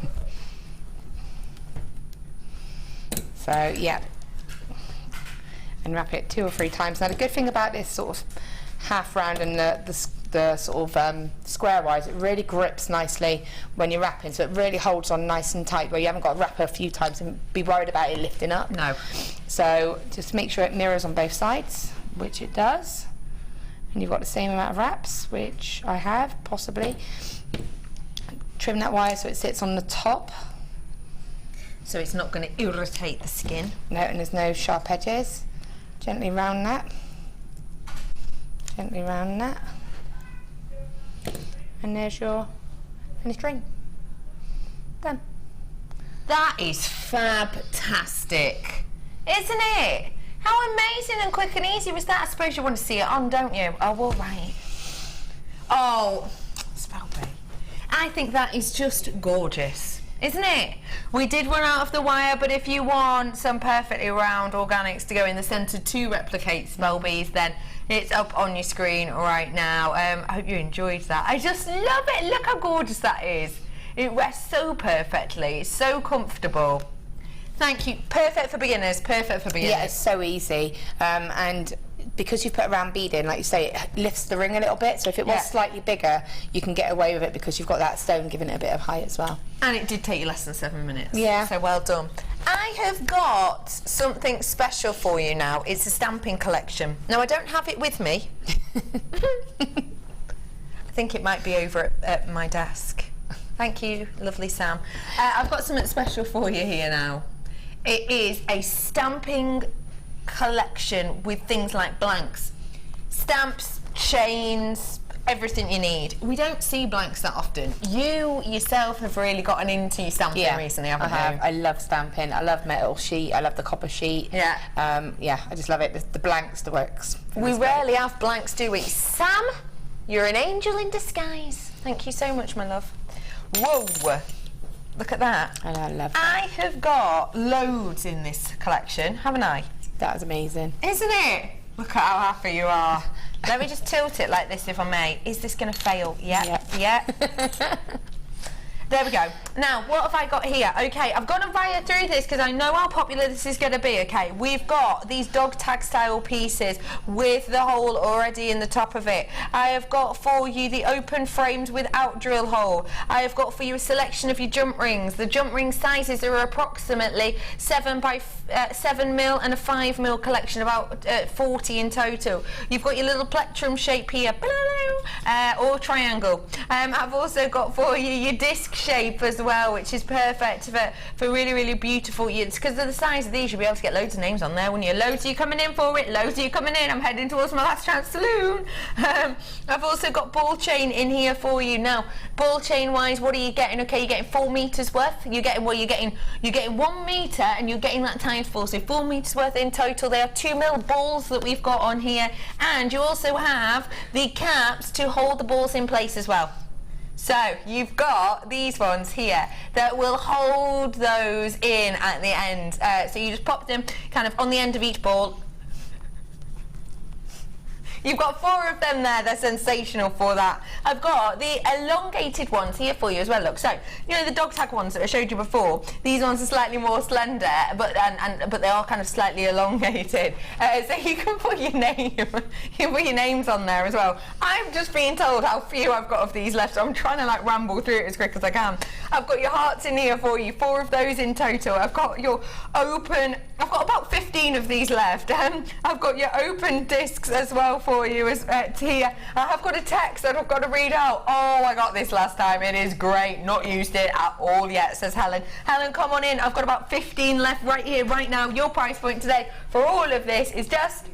So, yeah. And wrap it 2 or 3 times. Now, the good thing about this sort of half round and the sort of square wise, it really grips nicely when you're wrapping, so it really holds on nice and tight where you haven't got to wrap it a few times and be worried about it lifting up. No. So just make sure it mirrors on both sides, which it does, and you've got the same amount of wraps, which I have, possibly. Trim that wire so it sits on the top. So it's not going to irritate the skin. No, and there's no sharp edges. Gently round that. Gently round that. And there's your finished ring. Done. That is fantastic, isn't it? How amazing and quick and easy was that? I suppose you want to see it on, don't you? Oh, all right. Oh, Spelby. I think that is just gorgeous, isn't it? We did run out of the wire, but if you want some perfectly round organics to go in the centre to replicate Spelby's, then it's up on your screen right now. I hope you enjoyed that. I just love it. Look how gorgeous that is. It rests so perfectly. It's so comfortable. Thank you. Perfect for beginners. Perfect for beginners. Yeah, it's so easy. And because you've put a round bead in, like you say, it lifts the ring a little bit. So if it was slightly bigger, you can get away with it because you've got that stone giving it a bit of height as well. And it did take you less than 7 minutes. Yeah. So well done. I have got something special for you now. It's a stamping collection. Now, I don't have it with me. I think it might be over at my desk. Thank you, lovely Sam. I've got something special for you here now. It is a stamping collection with things like blanks, stamps, chains, everything you need. We don't see blanks that often. You yourself have really gotten into your stamping recently, haven't you? I have. I love stamping. I love metal sheet. I love the copper sheet. Yeah. I just love it. The blanks, the works. We rarely have blanks, do we? Sam, you're an angel in disguise. Thank you so much, my love. Whoa. Look at that. I love that. I have got loads in this collection, haven't I? That was amazing. Isn't it? Look at how happy you are. Let me just tilt it like this if I may. Is this going to fail? Yeah. There we go. Now, what have I got here? Okay, I've got to fire through this because I know how popular this is going to be, okay? We've got these dog tag style pieces with the hole already in the top of it. I have got for you the open frames without drill hole. I have got for you a selection of your jump rings. The jump ring sizes are approximately 7 by 7 mil and a 5 mil collection, about 40 in total. You've got your little plectrum shape here, or triangle. I've also got for you your disc shape as well, which is perfect for really, really beautiful. It's because of the size of these, you'll be able to get loads of names on there when you're loads of you coming in for it, loads of you coming in. I'm heading towards my last chance saloon. I've also got ball chain in here for you. Now, ball chain wise, what are you getting? Okay, you're getting 4 meters worth. You're getting 1 meter, and you're getting that times 4, so 4 meters worth in total. They are 2 mil balls that we've got on here, and you also have the caps to hold the balls in place as well. So you've got these ones here that will hold those in at the end. So you just pop them kind of on the end of each ball. You've got 4 of them there. They're sensational for that. I've got the elongated ones here for you as well. Look, so you know the dog tag ones that I showed you before. These ones are slightly more slender, but they are kind of slightly elongated. So you can put your name, you can put your names on there as well. I'm just being told how few I've got of these left, so I'm trying to like ramble through it as quick as I can. I've got your hearts in here for you, 4 of those in total. I've got your open. I've got about 15 of these left. I've got your open discs as well for you here. I have got a text that I've got to read out. Oh, I got this last time. It is great. Not used it at all yet, says Helen. Helen, come on in. I've got about 15 left right here, right now. Your price point today for all of this is just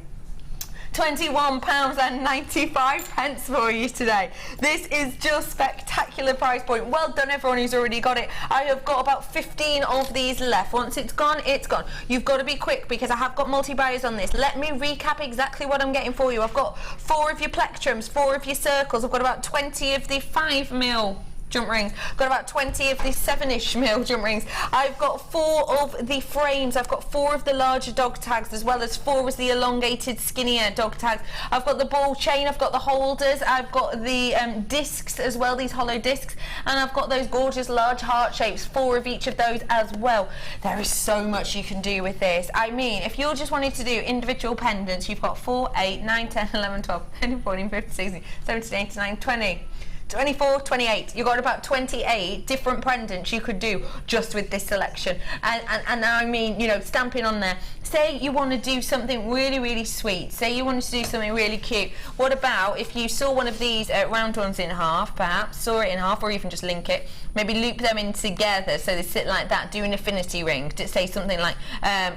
£21.95 for you today. This is just spectacular price point. Well done everyone who's already got it. I have got about 15 of these left. Once it's gone, it's gone. You've got to be quick because I have got multi-buyers on this. Let me recap exactly what I'm getting for you. I've got 4 of your plectrums, 4 of your circles. I've got about 20 of the 5mm jump rings. I've got about 20 of the 7-ish mil jump rings. I've got 4 of the frames. I've got 4 of the larger dog tags, as well as 4 of the elongated, skinnier dog tags. I've got the ball chain. I've got the holders. I've got the discs as well, these hollow discs, and I've got those gorgeous large heart shapes, 4 of each of those as well. There is so much you can do with this. I mean, if you're just wanting to do individual pendants, you've got 4, 8, 9, 10, 11, 12, 13, 14, 15, 16, 17, 18, 19, 20. 24, 28. You've got about 28 different pendants you could do just with this selection. And I mean, you know, stamping on there. Say you want to do something really, really sweet. Say you wanted to do something really cute. What about if you saw one of these round ones in half, perhaps, saw it in half, or even just link it, maybe loop them in together so they sit like that, do an affinity ring to say something like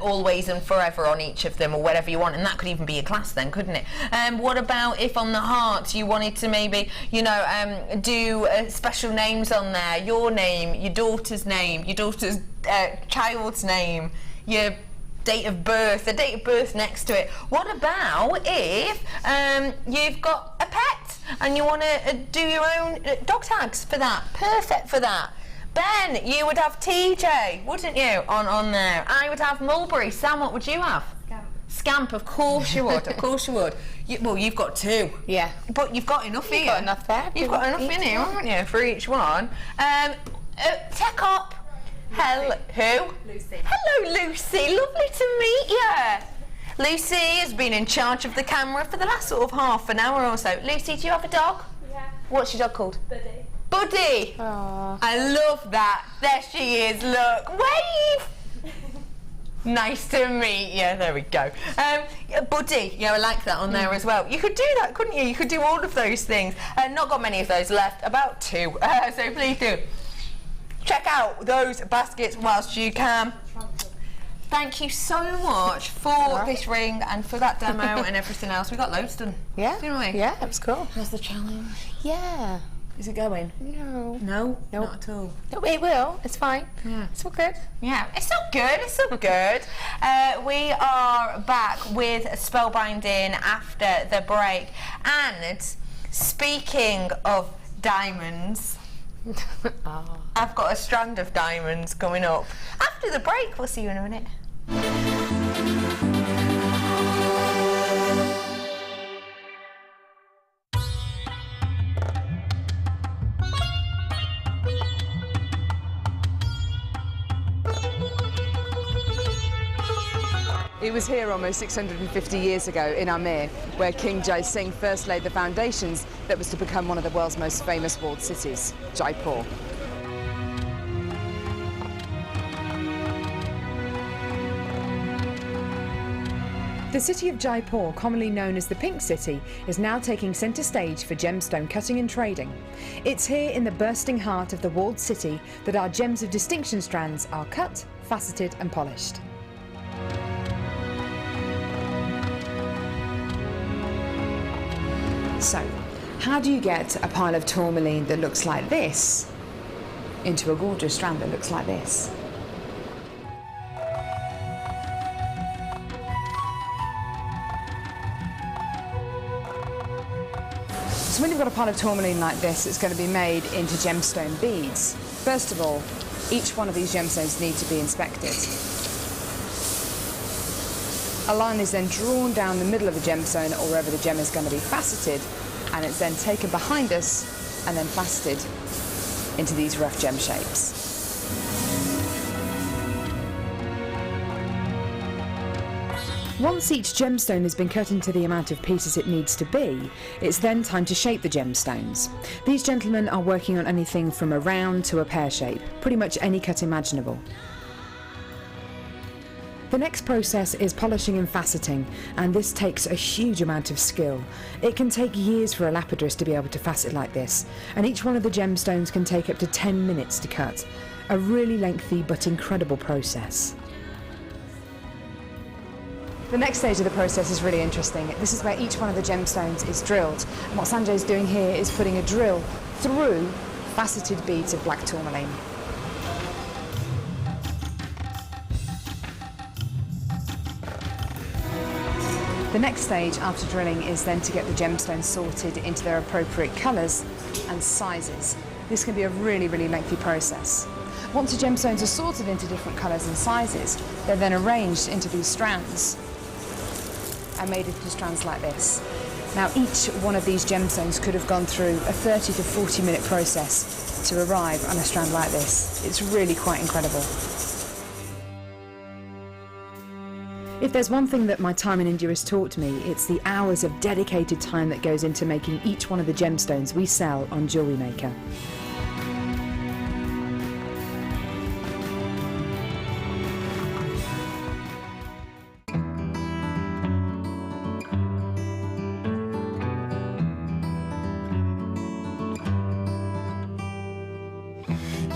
always and forever on each of them, or whatever you want, and that could even be a class then, couldn't it? What about if on the heart you wanted to maybe, you know, do special names on there, your name, your daughter's child's name, your date of birth, the date of birth next to it. What about if you've got a pet and you want to do your own dog tags for that? Perfect for that. Ben, you would have TJ, wouldn't you, on there? I would have Mulberry. Sam, what would you have? Scamp, of course you would, of course you would. Well, you've got 2. Yeah. But you've got enough here. You've got enough there. You've got enough in here, haven't you, for each one? Tech up. Hello, who? Lucy. Hello, Lucy. Lovely to meet you. Lucy has been in charge of the camera for the last sort of half an hour or so. Lucy, do you have a dog? Yeah. What's your dog called? Buddy. Buddy. Aww. I love that. There she is. Look. Wave. Nice to meet you. There we go. Buddy, yeah, I like that on there as well. You could do that, couldn't you? You could do all of those things. Not got many of those left, about 2. So please do check out those baskets whilst you can. Thank you so much for this ring and for that demo and everything else. We got loads done. Yeah. Didn't we? Yeah, it was cool. How's the challenge? Yeah. Is it going? No. No? Nope. Not at all. No, it will. It's fine. Yeah. It's all good. Yeah, it's so good, it's so good. We are back with Spellbinding after the break. And speaking of diamonds, I've got a strand of diamonds coming up. After the break, we'll see you in a minute. It was here almost 650 years ago in Amir, where King Jai Singh first laid the foundations that was to become one of the world's most famous walled cities, Jaipur. The city of Jaipur, commonly known as the Pink City, is now taking centre stage for gemstone cutting and trading. It's here in the bursting heart of the walled city that our gems of distinction strands are cut, faceted and polished. So, how do you get a pile of tourmaline that looks like this into a gorgeous strand that looks like this? So when you've got a pile of tourmaline like this, it's going to be made into gemstone beads. First of all, each one of these gemstones need to be inspected. A line is then drawn down the middle of the gemstone or wherever the gem is going to be faceted, and it's then taken behind us and then faceted into these rough gem shapes. Once each gemstone has been cut into the amount of pieces it needs to be, it's then time to shape the gemstones. These gentlemen are working on anything from a round to a pear shape, pretty much any cut imaginable. The next process is polishing and faceting, and this takes a huge amount of skill. It can take years for a lapidurist to be able to facet like this, and each one of the gemstones can take up to 10 minutes to cut. A really lengthy but incredible process. The next stage of the process is really interesting. This is where each one of the gemstones is drilled. And what Sanjay's doing here is putting a drill through faceted beads of black tourmaline. The next stage after drilling is then to get the gemstones sorted into their appropriate colours and sizes. This can be a really, really lengthy process. Once the gemstones are sorted into different colours and sizes, they're then arranged into these strands and made into strands like this. Now each one of these gemstones could have gone through a 30 to 40 minute process to arrive on a strand like this. It's really quite incredible. If there's one thing that my time in India has taught me, it's the hours of dedicated time that goes into making each one of the gemstones we sell on Jewellery Maker.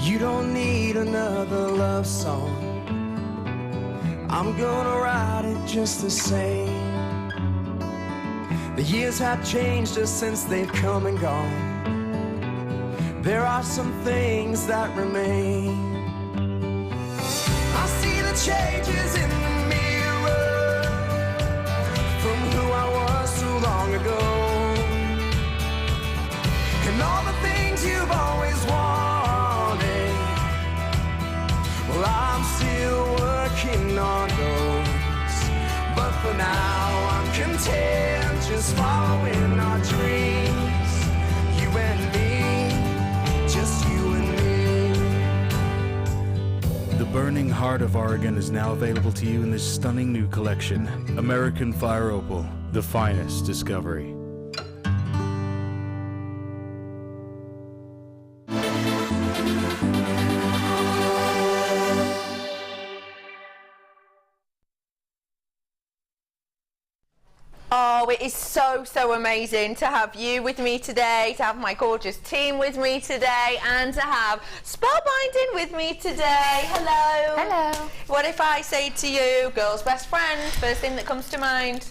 You don't need another love song. I'm gonna write it just the same. The years have changed us since they've come and gone. There are some things that remain. I see the changes in the mirror from who I was so long ago, and all the things you've always wanted. Well, I'm still working on those, but for now I'm content just following our dreams. You and me, just you and me. The burning heart of Oregon is now available to you in this stunning new collection, American Fire Opal, the finest discovery. Oh, it is so, so amazing to have you with me today, to have my gorgeous team with me today, and to have Spellbinding with me today. Hello. Hello. What if I say to you, girl's best friend, first thing that comes to mind?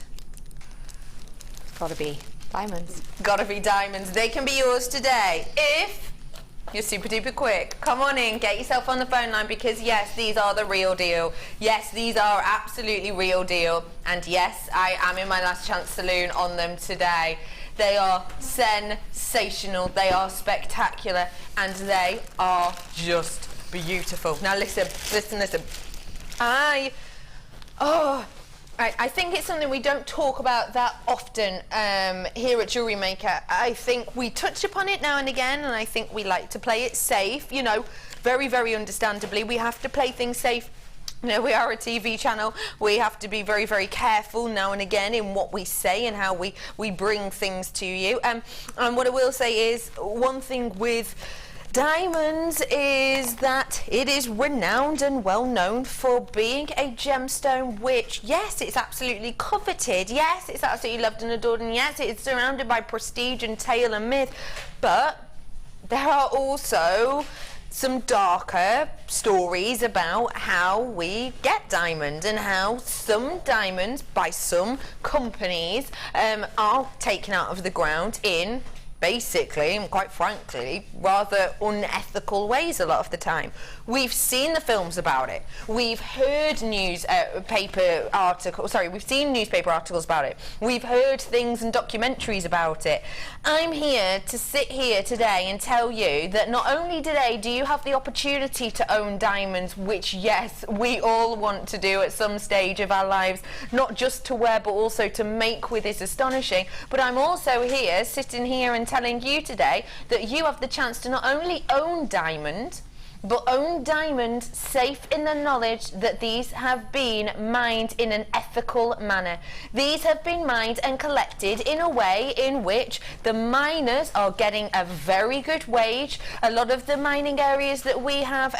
It's gotta be diamonds. Gotta be diamonds. They can be yours today if you're super duper quick. Come on in, get yourself on the phone line, because yes, these are the real deal. Yes, these are absolutely real deal. And yes, I am in my last chance saloon on them today. They are sensational, they are spectacular, and they are just beautiful. Now listen. I think it's something we don't talk about that often here at Jewellery Maker. I think we touch upon it now and again, and I think we like to play it safe, you know, very, very understandably. We have to play things safe. You know, we are a TV channel. We have to be very, very careful now and again in what we say and how we bring things to you. And what I will say is, one thing with diamonds is that it is renowned and well known for being a gemstone which, yes, it's absolutely coveted, yes, it's absolutely loved and adored, and yes, it's surrounded by prestige and tale and myth, but there are also some darker stories about how we get diamonds and how some diamonds by some companies are taken out of the ground in basically, and quite frankly, rather unethical ways a lot of the time. We've seen the films about it. We've heard we've seen newspaper articles about it. We've heard things and documentaries about it. I'm here to sit here today and tell you that not only today do you have the opportunity to own diamonds, which yes, we all want to do at some stage of our lives, not just to wear but also to make with is astonishing, but I'm also here, sitting here and telling you today that you have the chance to not only own diamond, but own diamond safe in the knowledge that these have been mined in an ethical manner. These have been mined and collected in a way in which the miners are getting a very good wage. A lot of the mining areas that we have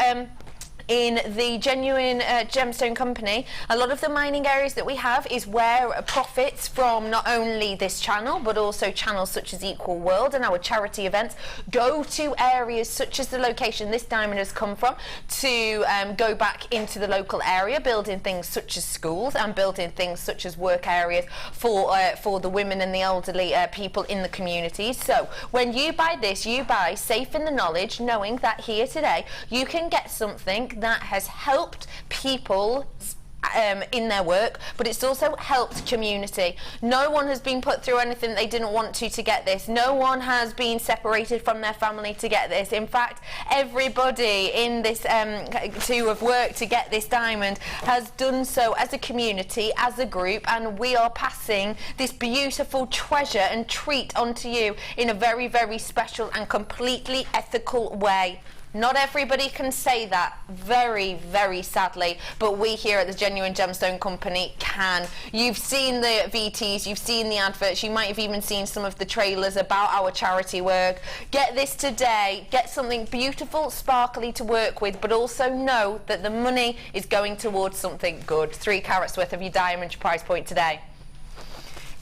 in the Genuine Gemstone Company, a lot of the mining areas that we have is where profits from not only this channel but also channels such as Equal World and our charity events go to areas such as the location this diamond has come from to go back into the local area, building things such as schools and building things such as work areas for the women and the elderly people in the community. So when you buy this, you buy safe in the knowledge, knowing that here today you can get something that has helped people in their work, but it's also helped community. No one has been put through anything they didn't want to get this. No one has been separated from their family to get this. In fact, everybody in this to have worked to get this diamond has done so as a community, as a group, and we are passing this beautiful treasure and treat onto you in a very, very special and completely ethical way. Not everybody can say that, very, very sadly, but we here at the Genuine Gemstone Company can. You've seen the VTs, you've seen the adverts, you might have even seen some of the trailers about our charity work. Get this today, get something beautiful, sparkly to work with, but also know that the money is going towards something good. 3 carats worth of your diamond price point today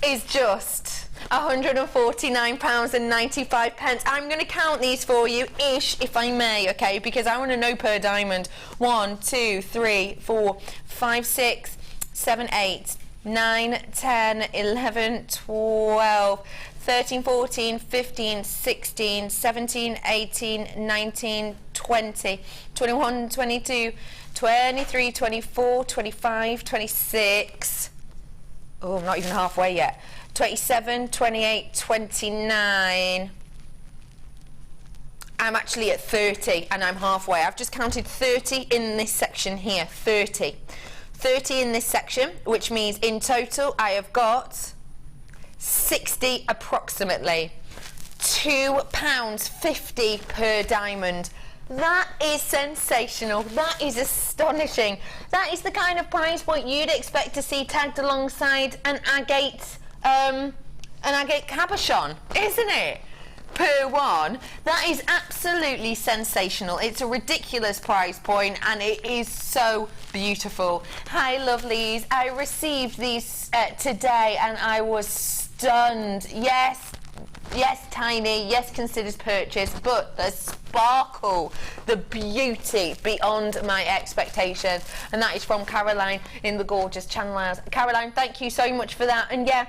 is just £149.95. I'm going to count these for you, ish, if I may, okay, because I want to know per diamond. 1, 2, 3, 4, 5, 6, 7, 8, 9, 10, 11, 12, 13, 14, 15, 16, 17, 18, 19, 20, 21, 22, 23, 24, 25, 26. Oh, I'm not even halfway yet. 27, 28, 29. I'm actually at 30 and I'm halfway. I've just counted 30 in this section here. 30 in this section, which means in total I have got 60 approximately. £2.50 per diamond. That is sensational. That is astonishing. That is the kind of price point you'd expect to see tagged alongside an agate cabochon, isn't it? Per one. That is absolutely sensational. It's a ridiculous price point and it is so beautiful. Hi lovelies, I received these today and I was stunned. Yes, tiny, yes, considers purchase, but the sparkle, the beauty beyond my expectations. And that is from Caroline in the gorgeous Channel Isles. Caroline, thank you so much for that. And yeah,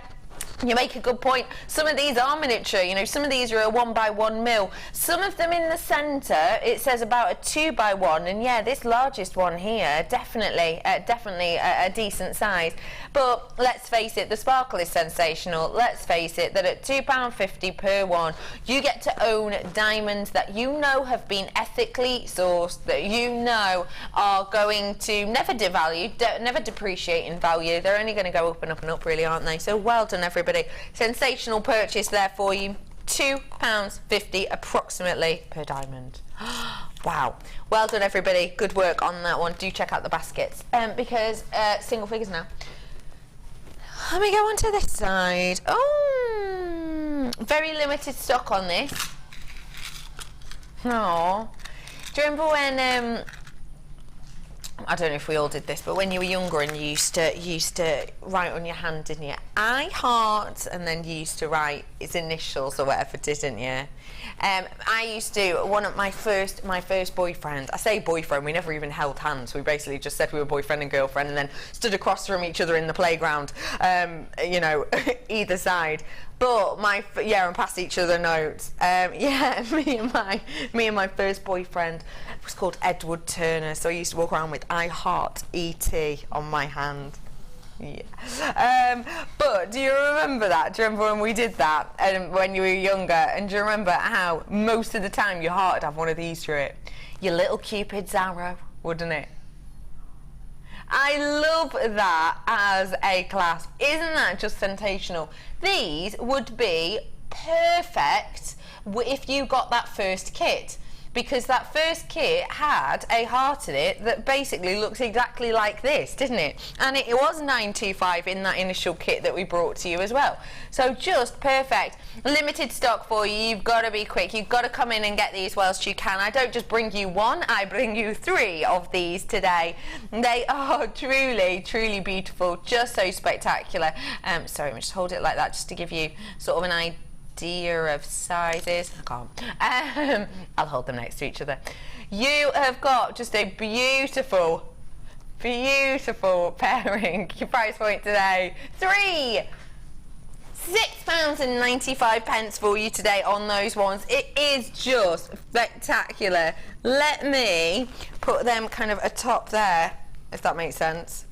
you make a good point. Some of these are miniature, you know, some of these are a 1x1 mil. Some of them in the centre, it says about a 2x1, and yeah, this largest one here, definitely a decent size. But let's face it, the sparkle is sensational. Let's face it, that at £2.50 per one, you get to own diamonds that you know have been ethically sourced, that you know are going to never devalue, never depreciate in value. They're only going to go up and up and up, really, aren't they? So well done, everybody. Sensational purchase there for you. £2.50 approximately per diamond. Wow. Well done, everybody. Good work on that one. Do check out the baskets because single figures now. Let me go on to this side. Oh, very limited stock on this. Oh, do you remember when I don't know if we all did this, but when you were younger and you used to write on your hand, didn't you? I heart, and then you used to write his initials or whatever, didn't you? I used to, one of my first boyfriend, I say boyfriend, we never even held hands, we basically just said we were boyfriend and girlfriend and then stood across from each other in the playground, you know, either side. But and pass each other notes. Yeah, me and my first boyfriend was called Edward Turner, so I used to walk around with I Heart E.T. on my hand. Yeah. But do you remember that? Do you remember when we did that when you were younger? And do you remember how most of the time your heart would have one of these through it? Your little Cupid's arrow, wouldn't it? I love that as a clasp. Isn't that just sensational? These would be perfect if you got that first kit, because that first kit had a heart in it that basically looks exactly like this, didn't it? And it was 925 in that initial kit that we brought to you as well. So just perfect. Limited stock for you. You've got to be quick. You've got to come in and get these whilst you can. I don't just bring you one, I bring you 3 of these today. They are truly, truly beautiful. Just so spectacular. Sorry, let me just hold it like that just to give you sort of an idea of sizes. I can't. I'll hold them next to each other. You have got just a beautiful, beautiful pairing. Your price point today, £6.95 for you today on those ones. It is just spectacular. Let me put them kind of atop there, if that makes sense.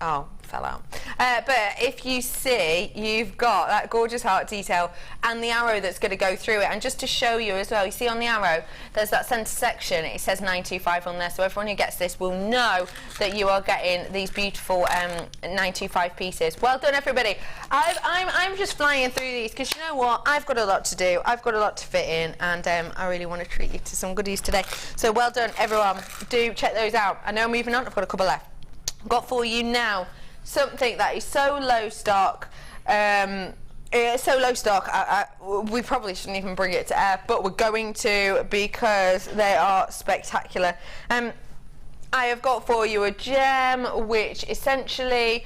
Oh, fell out. But if you see, you've got that gorgeous heart detail and the arrow that's going to go through it. And just to show you as well, you see on the arrow there's that centre section, it says 925 on there, so everyone who gets this will know that you are getting these beautiful 925 pieces. Well done, everybody. I'm just flying through these because you know what, I've got a lot to do, I've got a lot to fit in, and I really want to treat you to some goodies today. So well done, everyone. Do check those out. I know I'm moving on, I've got a couple left. I've got for you now something that is so low stock. It's so low stock, we probably shouldn't even bring it to air, but we're going to because they are spectacular. I have got for you a gem which essentially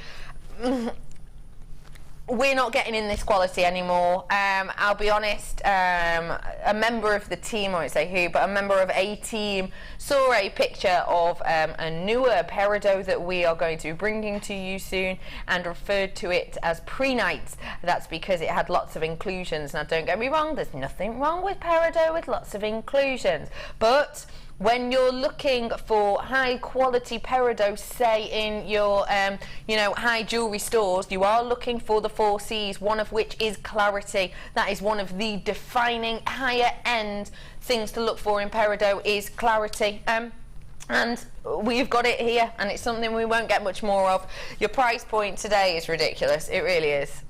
we're not getting in this quality anymore. I'll be honest, a member of the team, I won't say who, but a member of a team saw a picture of a newer peridot that we are going to be bringing to you soon and referred to it as pre-nights. That's because it had lots of inclusions. Now don't get me wrong, there's nothing wrong with peridot with lots of inclusions, but when you're looking for high quality peridot, say in your high jewellery stores, you are looking for the 4 C's, one of which is clarity. That is one of the defining higher end things to look for in peridot, is clarity. And we've got it here, and it's something we won't get much more of. Your price point today is ridiculous, it really is.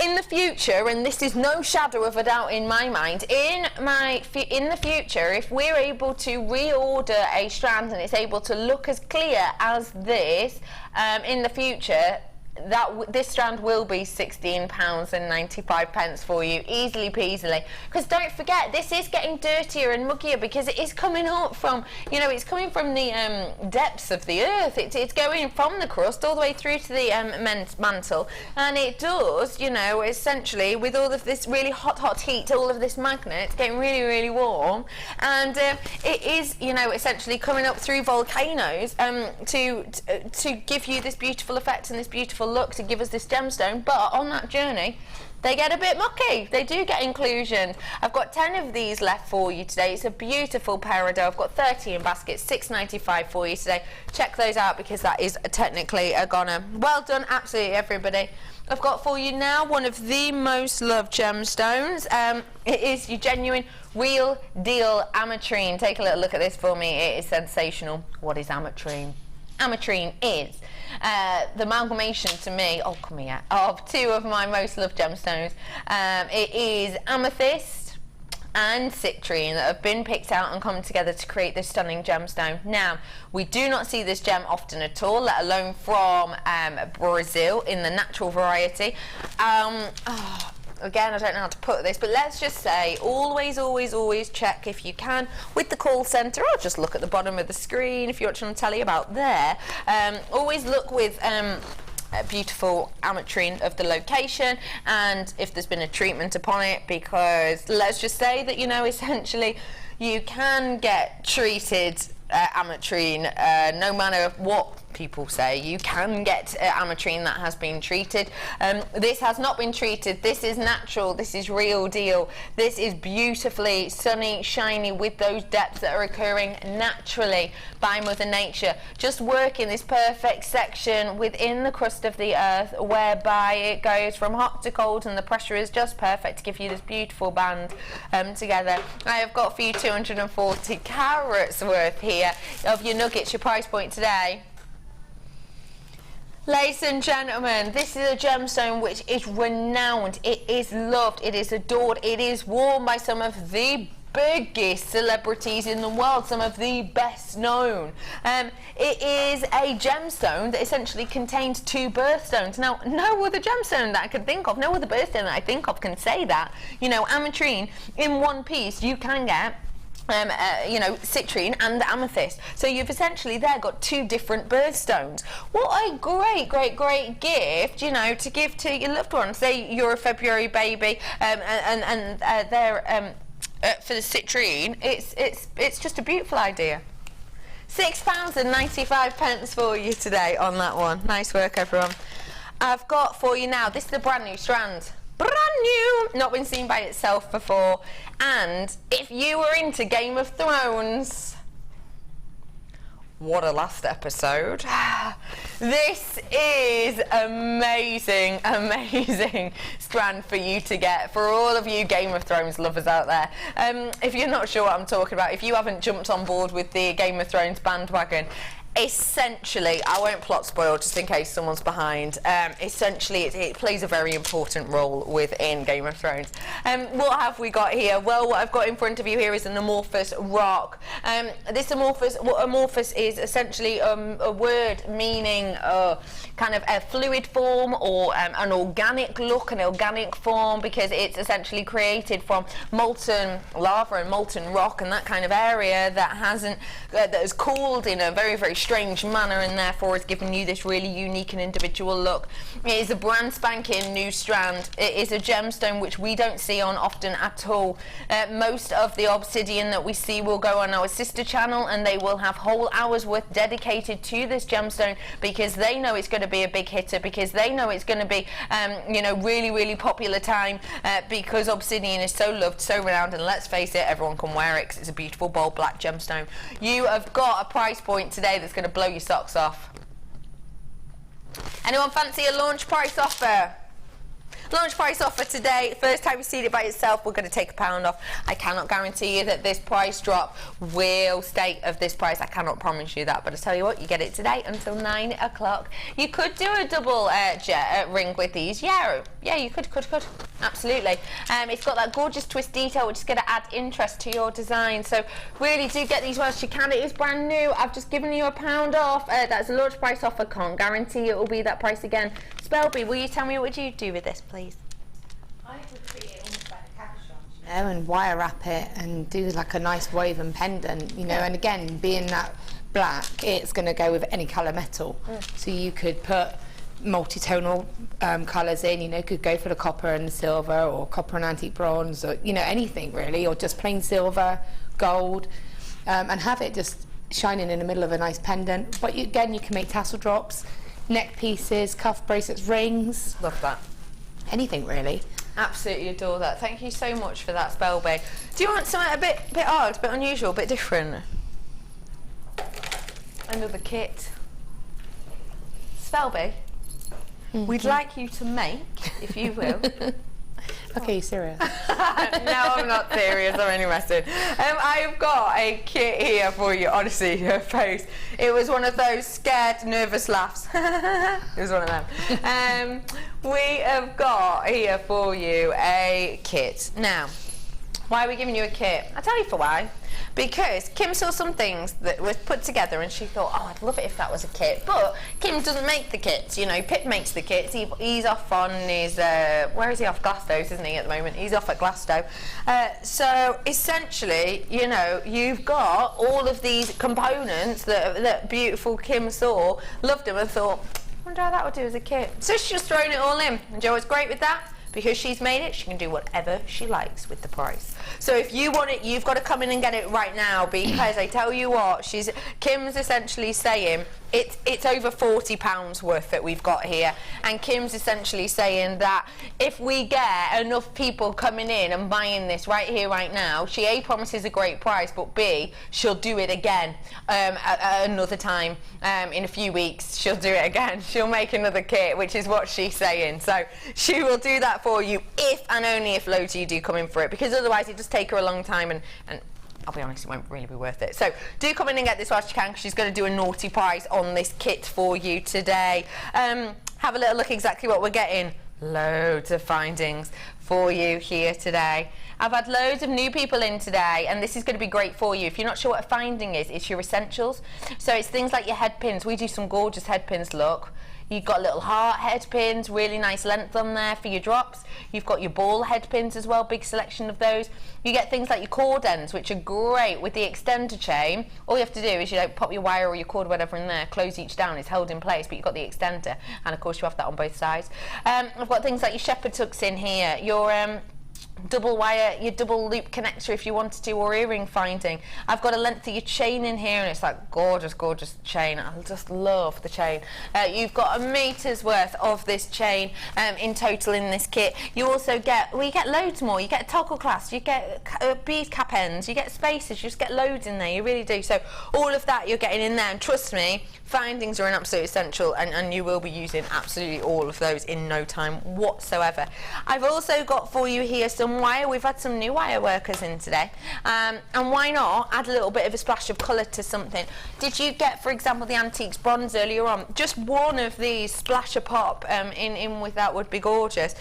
In the future, and this is no shadow of a doubt in my mind, in the future, if we're able to reorder a strand and it's able to look as clear as this, in the future, this strand will be £16.95 for you, easily peasily. Because don't forget, this is getting dirtier and muggier because it is coming up from, it's coming from the depths of the earth. It's going from the crust all the way through to the mantle, and it does, essentially, with all of this really hot heat, all of this magnet, it's getting really, really warm, and it is, essentially coming up through volcanoes to give you this beautiful effect and this beautiful look, to give us this gemstone. But on that journey they get a bit mucky, they do get inclusions. I've got 10 of these left for you today. It's a beautiful peridot. I've got 30 in baskets, $6.95 for you today. Check those out because that is technically a goner. Well done, absolutely everybody. I've got for you now one of the most loved gemstones. It is your genuine real deal ametrine. Take a little look at this for me, it is sensational. What is ametrine? Ametrine is the amalgamation to me, come here, of 2 of my most loved gemstones. It is amethyst and citrine that have been picked out and come together to create this stunning gemstone. Now, we do not see this gem often at all, let alone from Brazil in the natural variety. Again, I don't know how to put this, but let's just say always, always, always check if you can with the call centre, or just look at the bottom of the screen if you're watching on telly about there. Always look with a beautiful ametrine of the location and if there's been a treatment upon it, because let's just say that, essentially you can get treated ametrine no matter what people say. You can get ametrine that has been treated. This has not been treated. This is natural. This is real deal. This is beautifully sunny, shiny, with those depths that are occurring naturally by Mother Nature. Just working this perfect section within the crust of the earth, whereby it goes from hot to cold and the pressure is just perfect to give you this beautiful band together. I have got for you 240 carats worth here of your nuggets, your price point today. Ladies and gentlemen, this is a gemstone which is renowned, it is loved, it is adored, it is worn by some of the biggest celebrities in the world, some of the best known. It is a gemstone that essentially contains 2 birthstones. Now, no other gemstone that I can think of, no other birthstone that I think of can say that. You know, ametrine, in one piece you can get you know, citrine and amethyst. So you've essentially there got 2 different birthstones. What a great, great, great gift, you know, to give to your loved ones. Say you're a February baby and they're for the citrine, it's just a beautiful idea. £6.95 for you today on that one. Nice work, everyone. I've got for you now, this is the brand new strand. Brand new, not been seen by itself before. And if you were into Game of Thrones, what a last episode. This is amazing, amazing strand for you to get, for all of you Game of Thrones lovers out there. If you're not sure what I'm talking about, if you haven't jumped on board with the Game of Thrones bandwagon, essentially, I won't plot spoil just in case someone's behind, essentially it plays a very important role within Game of Thrones. What have we got here? Well, what I've got in front of you here is an amorphous rock. This amorphous is essentially a word meaning kind of a fluid form or an organic look, an organic form, because it's essentially created from molten lava and molten rock and that kind of area that hasn't that is cooled in a very, very strange manner, and therefore has given you this really unique and individual look. It is a brand spanking new strand. It is a gemstone which we don't see on often at all. Most of the obsidian that we see will go on our sister channel, and they will have whole hours worth dedicated to this gemstone because they know it's going to be a big hitter, because they know it's going to be you know, really, really popular time, because obsidian is so loved, so renowned, and let's face it, everyone can wear it because it's a beautiful bold black gemstone. You have got a price point today that's going to blow your socks off. Anyone fancy a launch price offer? Launch price offer today. First time you see it by itself, we're going to take £1 off. I cannot guarantee you that this price drop will stay of this price. I cannot promise you that, but I tell you what, you get it today until 9 o'clock. You could do a double ring with these. Yeah, you could. Absolutely. It's got that gorgeous twist detail, which is going to add interest to your design. So really do get these whilst you can. It is brand new. I've just given you £1 off. That's a launch price offer. Can't guarantee it will be that price again. Spelby, will you tell me what would you do with this, please? I would treat it almost like a cabochon, you know, and wire wrap it and do like a nice woven pendant, you know, and again, being that black, it's going to go with any colour metal. So you could put multi-tonal colours in, you know, could go for the copper and the silver, or copper and antique bronze, or, you know, anything really, or just plain silver, gold, and have it just shining in the middle of a nice pendant. But again, you can make tassel drops, neck pieces, cuff bracelets, rings. Love that. Anything really. Absolutely adore that. Thank you so much for that, Spellby. Do you want something a bit odd, a bit unusual, a bit different? Another kit. Spellby, we'd like you to make, if you will. Okay, you serious? No, I'm not serious, I'm only messing. I've got a kit here for you. Honestly, your face. It was one of those scared, nervous laughs. It was one of them. We have got here for you a kit. Now, why are we giving you a kit? I'll tell you for why. Because Kim saw some things that were put together and she thought, oh, I'd love it if that was a kit. But Kim doesn't make the kits, you know, Pip makes the kits. He's off on his, where is he off? Glasgow's, isn't he, at the moment? He's off at Glasgow. So essentially, you know, you've got all of these components that beautiful Kim saw, loved them and thought, I wonder how that would do as a kit. So she's just thrown it all in. And Joe was great with that. because she's made it, she can do whatever she likes with the price. So if you want it, you've got to come in and get it right now, because I tell you what, Kim's essentially saying it's over £40 worth that we've got here, and Kim's essentially saying that if we get enough people coming in and buying this right here, right now, she A, promises a great price, but B, she'll do it again another time. In a few weeks, she'll do it again. She'll make another kit, which is what she's saying. So she will do that for you if and only if loads of you do come in for it, because otherwise it does take her a long time, and I'll be honest, it won't really be worth it. So do come in and get this whilst you can, because she's going to do a naughty price on this kit for you today. Have a little look exactly what we're getting. Loads of findings for you here today. I've had loads of new people in today, and this is going to be great for you. If you're not sure what a finding is, it's your essentials. So it's things like your head pins. We do some gorgeous head pins, look. You've got little heart head pins, really nice length on there for your drops. You've got your ball head pins as well, big selection of those. You get things like your cord ends, which are great with the extender chain. All you have to do is pop your wire or your cord or whatever in there, close each down, it's held in place, but you've got the extender, and of course you have that on both sides. I've got things like your shepherd hooks in here, your double wire, your double loop connector if you wanted to, or earring finding. I've got a length of your chain in here, and it's like gorgeous chain. I just love the chain. You've got a meter's worth of this chain in total in this kit. You also get, well, you get loads more. You get a toggle clasp, you get bead cap ends, you get spacers, you just get loads in there, you really do. So all of that you're getting in there, and trust me, findings are an absolute essential, and you will be using absolutely all of those in no time whatsoever. I've also got for you here some wire. We've had some new wire workers in today, and why not add a little bit of a splash of colour to something? Did you get, for example, the antiques bronze earlier on? Just one of these splash of pop in with that would be gorgeous.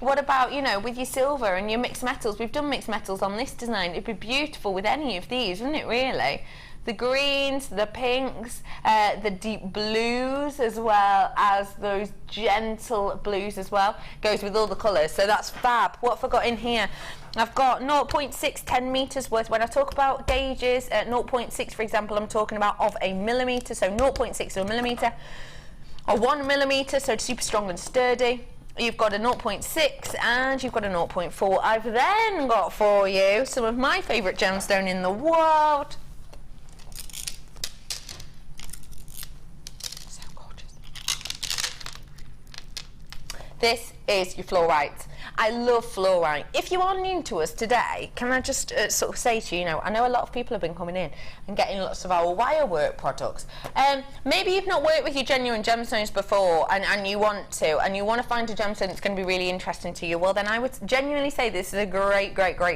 What about, with your silver and your mixed metals? We've done mixed metals on this design. It'd be beautiful with any of these, wouldn't it, really? The greens, the pinks, the deep blues, as well as those gentle blues as well. Goes with all the colours, so that's fab. What have I got in here? I've got 0.6 10 metres worth. When I talk about gauges at 0.6, for example, I'm talking about of a millimetre, so 0.6 of a millimetre, or 1 millimetre, so super strong and sturdy. You've got a 0.6 and you've got a 0.4. I've then got for you some of my favourite gemstone in the world. This is your fluorite. I love fluorite. If you are new to us today, can I just sort of say to you, I know a lot of people have been coming in and getting lots of our wire work products. Maybe you've not worked with your genuine gemstones before, and you want to find a gemstone that's going to be really interesting to you. Well, then I would genuinely say this is a great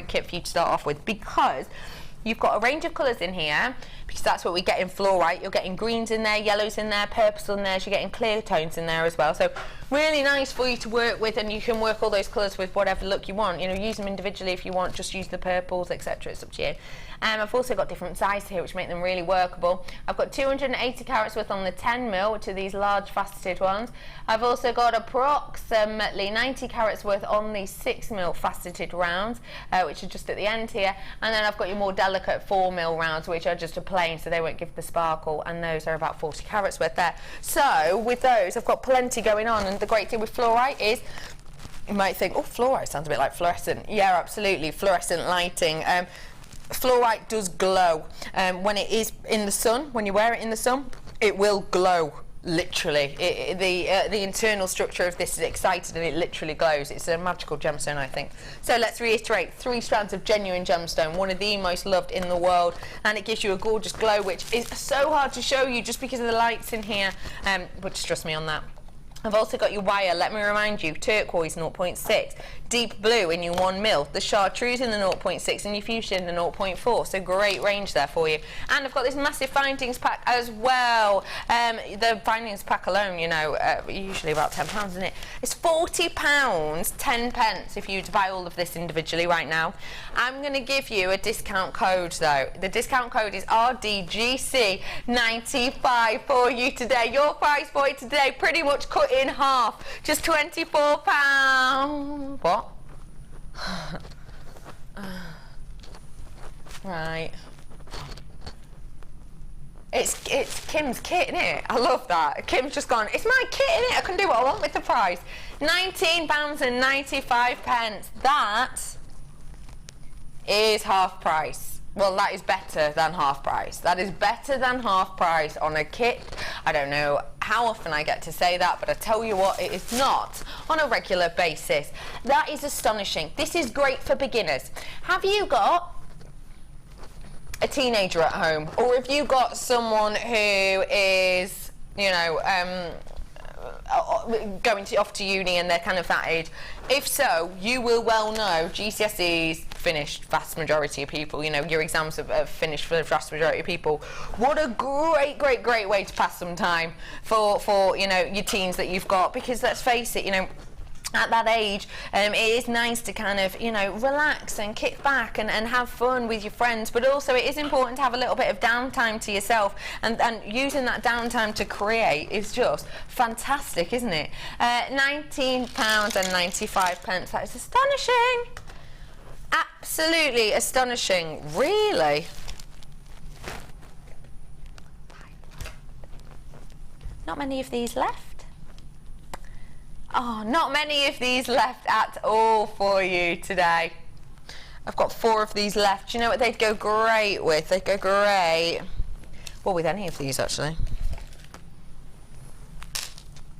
kit for you to start off with, because you've got a range of colours in here, because that's what we get in fluorite. You're getting greens in there, yellows in there, purples in there, so you're getting clear tones in there as well. So really nice for you to work with, and you can work all those colours with whatever look you want. Use them individually if you want, just use the purples, etc. It's up to you. I've also got different sizes here, which make them really workable. I've got 280 carats worth on the 10mm, which are these large faceted ones. I've also got approximately 90 carats worth on these 6mm faceted rounds, which are just at the end here. And then I've got your more delicate 4mm rounds, which are just a plain, so they won't give the sparkle, and those are about 40 carats worth there. So with those, I've got plenty going on, and the great thing with fluorite is, you might think, oh, fluorite sounds a bit like fluorescent. Yeah, absolutely, fluorescent lighting. Fluorite does glow. When it is in the sun, when you wear it in the sun, it will glow. Literally, the internal structure of this is excited, and it literally glows. It's a magical gemstone, I think. So let's reiterate: 3 strands of genuine gemstone, one of the most loved in the world, and it gives you a gorgeous glow, which is so hard to show you just because of the lights in here. But just trust me on that. I've also got your wire, let me remind you, turquoise 0.6, deep blue in your 1mm, the chartreuse in the 0.6 and your fuchsia in the 0.4, so great range there for you. And I've got this massive findings pack as well. The findings pack alone, usually about £10, isn't it? It's £40, 10 pence if you were to buy all of this individually right now. I'm going to give you a discount code though. The discount code is RDGC95 for you today. Your price for it today pretty much cut in half, just £24. What? Right. It's Kim's kit, isn't it? I love that. Kim's just gone, it's my kit, isn't it? I can do what I want with the price. £19.95. That is half price. Well, that is better than half price. That is better than half price on a kit. I don't know how often I get to say that, but I tell you what, it is not on a regular basis. That is astonishing. This is great for beginners. Have you got a teenager at home, or have you got someone who is, you know, going off to uni and they're kind of that age? If so, you will well know GCSEs finished, vast majority of people, you know, your exams have finished for the vast majority of people. What a great way to pass some time for you know, your teens that you've got, because let's face it, you know, at that age, it is nice to kind of, you know, relax and kick back and have fun with your friends, but also it is important to have a little bit of downtime to yourself, and using that downtime to create is just fantastic, isn't it? £19.95. That is astonishing. Absolutely astonishing. Really? Not many of these left. Oh, not many of these left at all for you today. I've got 4 of these left. Do you know what they'd go great with? They'd go great, well, with any of these, actually.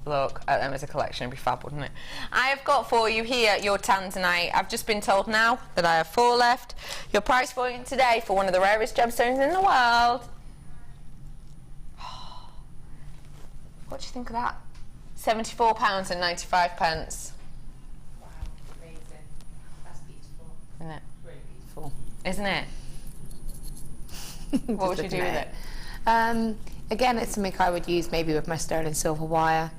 Look at them as a collection. It'd be fab, wouldn't it? I have got for you here your tanzanite. I've just been told now that I have 4 left. Your price point today for one of the rarest gemstones in the world. What do you think of that? £74.95. Wow, amazing. That's beautiful. Isn't it? Really beautiful. Isn't it? What would you do with it? Again, it's something I would use maybe with my sterling silver wire,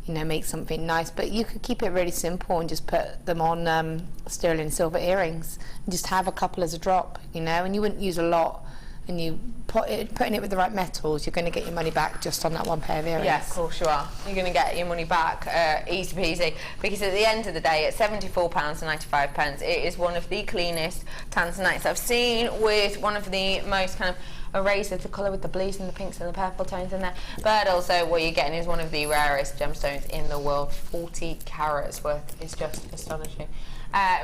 you know, make something nice, but you could keep it really simple and just put them on sterling silver earrings and just have a couple as a drop, you know, and you wouldn't use a lot. And you putting it with the right metals, you're going to get your money back just on that one pair of earrings. Yeah, of course you are. You're going to get your money back easy peasy, because at the end of the day, at £74.95, it is one of the cleanest tanzanites I've seen, with one of the most kind of erased, the colour with the blues and the pinks and the purple tones in there. But also what you're getting is one of the rarest gemstones in the world. 40 carats worth is just astonishing.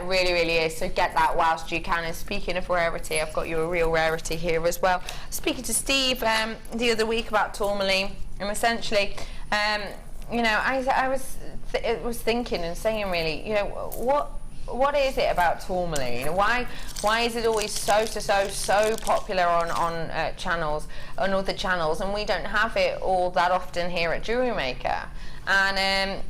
Really is. So get that whilst you can. And speaking of rarity, I've got you a real rarity here as well. Speaking to Steve the other week about tourmaline, and essentially, you know, I was thinking and saying, really, you know, what is it about tourmaline? Why is it always so popular on channels, on other channels, and we don't have it all that often here at Jewellery Maker? And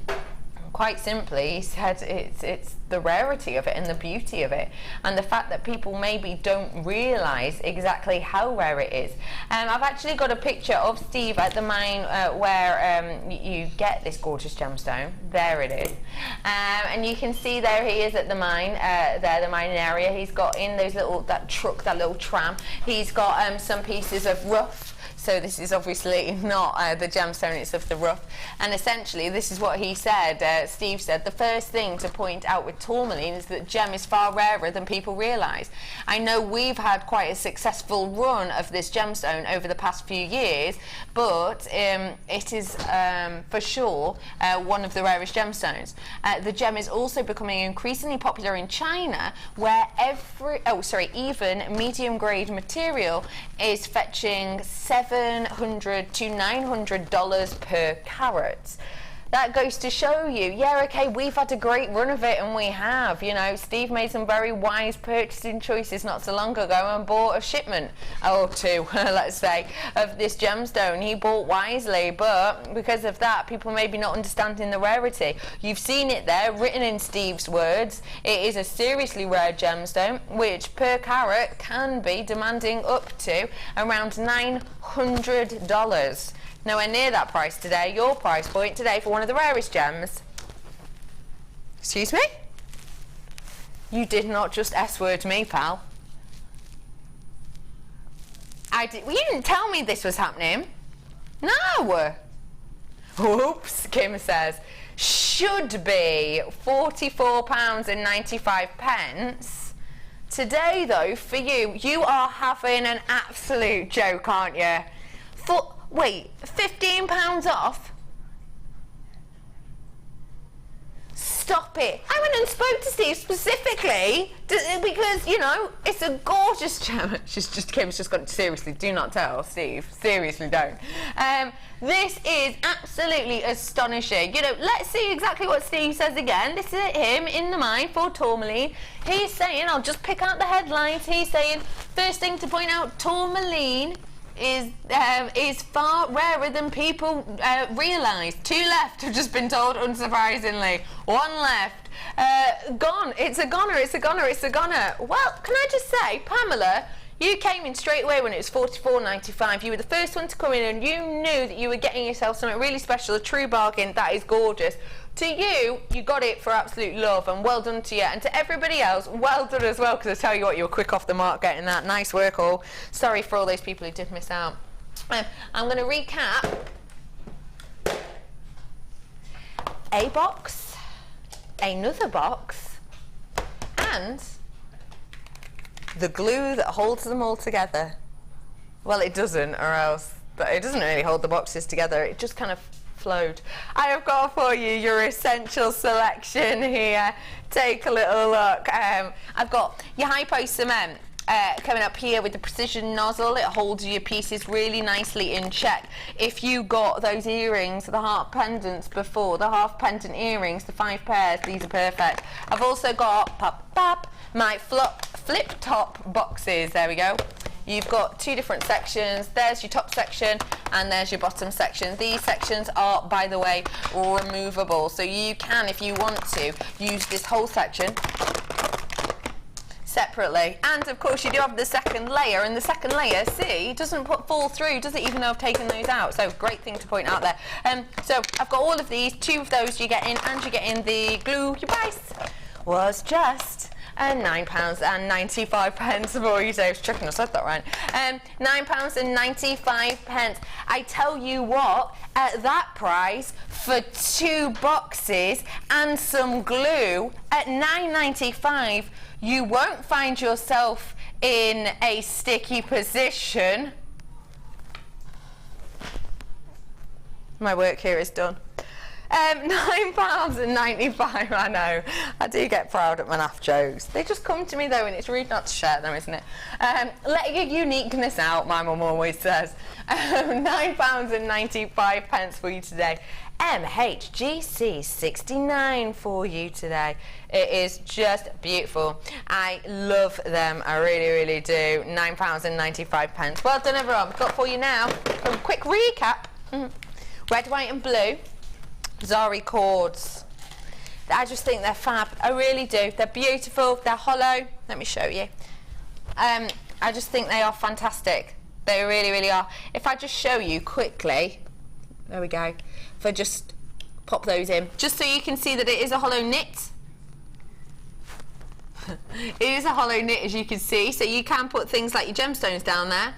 quite simply, he said it's the rarity of it and the beauty of it, and the fact that people maybe don't realise exactly how rare it is. I've actually got a picture of Steve at the mine where you get this gorgeous gemstone. There it is, and you can see there he is at the mine, the mining area. He's got in those that little tram. He's got some pieces of rough. So this is obviously not the gemstone, it's of the rough. And essentially, this is what he said. Steve said, the first thing to point out with tourmaline is that gem is far rarer than people realise. I know we've had quite a successful run of this gemstone over the past few years, but it is for sure one of the rarest gemstones. The gem is also becoming increasingly popular in China, where even medium grade material is fetching $700 to $900 per carat. That goes to show you, yeah, okay, we've had a great run of it, and we have, you know. Steve made some very wise purchasing choices not so long ago and bought a shipment or 2, let's say, of this gemstone. He bought wisely, but because of that, people maybe not understanding the rarity. You've seen it there, written in Steve's words. It is a seriously rare gemstone, which per carat can be demanding up to around $900. Nowhere near that price today. Your price point today for one of the rarest gems. Excuse me? You did not just S-word me, pal. Well, you didn't tell me this was happening. No. Oops, Kim says. Should be £44.95. Today, though, for you, you are having an absolute joke, aren't you? Wait, £15 off? Stop it. I went and spoke to Steve specifically because, you know, it's a gorgeous gem. Kim's just got, seriously, do not tell Steve. Seriously, don't. This is absolutely astonishing. You know, let's see exactly what Steve says again. This is him in the mine for tourmaline. He's saying, I'll just pick out the headlines. He's saying, first thing to point out, tourmaline is far rarer than people realise. 2 left, I've just been told, unsurprisingly. 1 left. Gone. It's a goner, it's a goner, it's a goner. Well, can I just say, Pamela, you came in straight away when it was $44.95. You were the first one to come in and you knew that you were getting yourself something really special, a true bargain. That is gorgeous. To you, you got it for absolute love, and well done to you. And to everybody else, well done as well, because I tell you what, you were quick off the mark getting that. Nice work all. Sorry for all those people who did miss out. I'm going to recap. A box, another box, and the glue that holds them all together. Well, it doesn't, or else, but it doesn't really hold the boxes together. It just kind of flowed. I have got for you your essential selection here. Take a little look. I've got your hypo cement coming up here with the precision nozzle. It holds your pieces really nicely in check. If you got those earrings, the half pendants before, the half pendant earrings, the 5 pairs, these are perfect. I've also got my flip top boxes. There we go. You've got 2 different sections. There's your top section and there's your bottom section. These sections are, by the way, removable. So you can, if you want to, use this whole section separately. And of course you do have the second layer, and the second layer, see, doesn't fall through, does it, even though I've taken those out? So great thing to point out there. So I've got all of these, 2 of those you get in, and you get in the glue. Your price was just £9.95 for you. So I was checking I said that right. £9.95. I tell you what, at that price, for 2 boxes and some glue at £9.95, you won't find yourself in a sticky position. My work here is done. £9.95, I know. I do get proud at my naff jokes. They just come to me though, and it's rude not to share them, isn't it? Let your uniqueness out, my mum always says. £9.95 for you today. MHGC 69 for you today. It is just beautiful. I love them, I really, really do. £9.95. Well done, everyone. Got for you now a quick recap. Red, white and blue Zari cords. I just think they're fab. I really do. They're beautiful. They're hollow. Let me show you. I just think they are fantastic. They really, really are. If I just show you quickly, there we go. If I just pop those in, just so you can see that it is a hollow knit. It is a hollow knit, as you can see, so you can put things like your gemstones down there,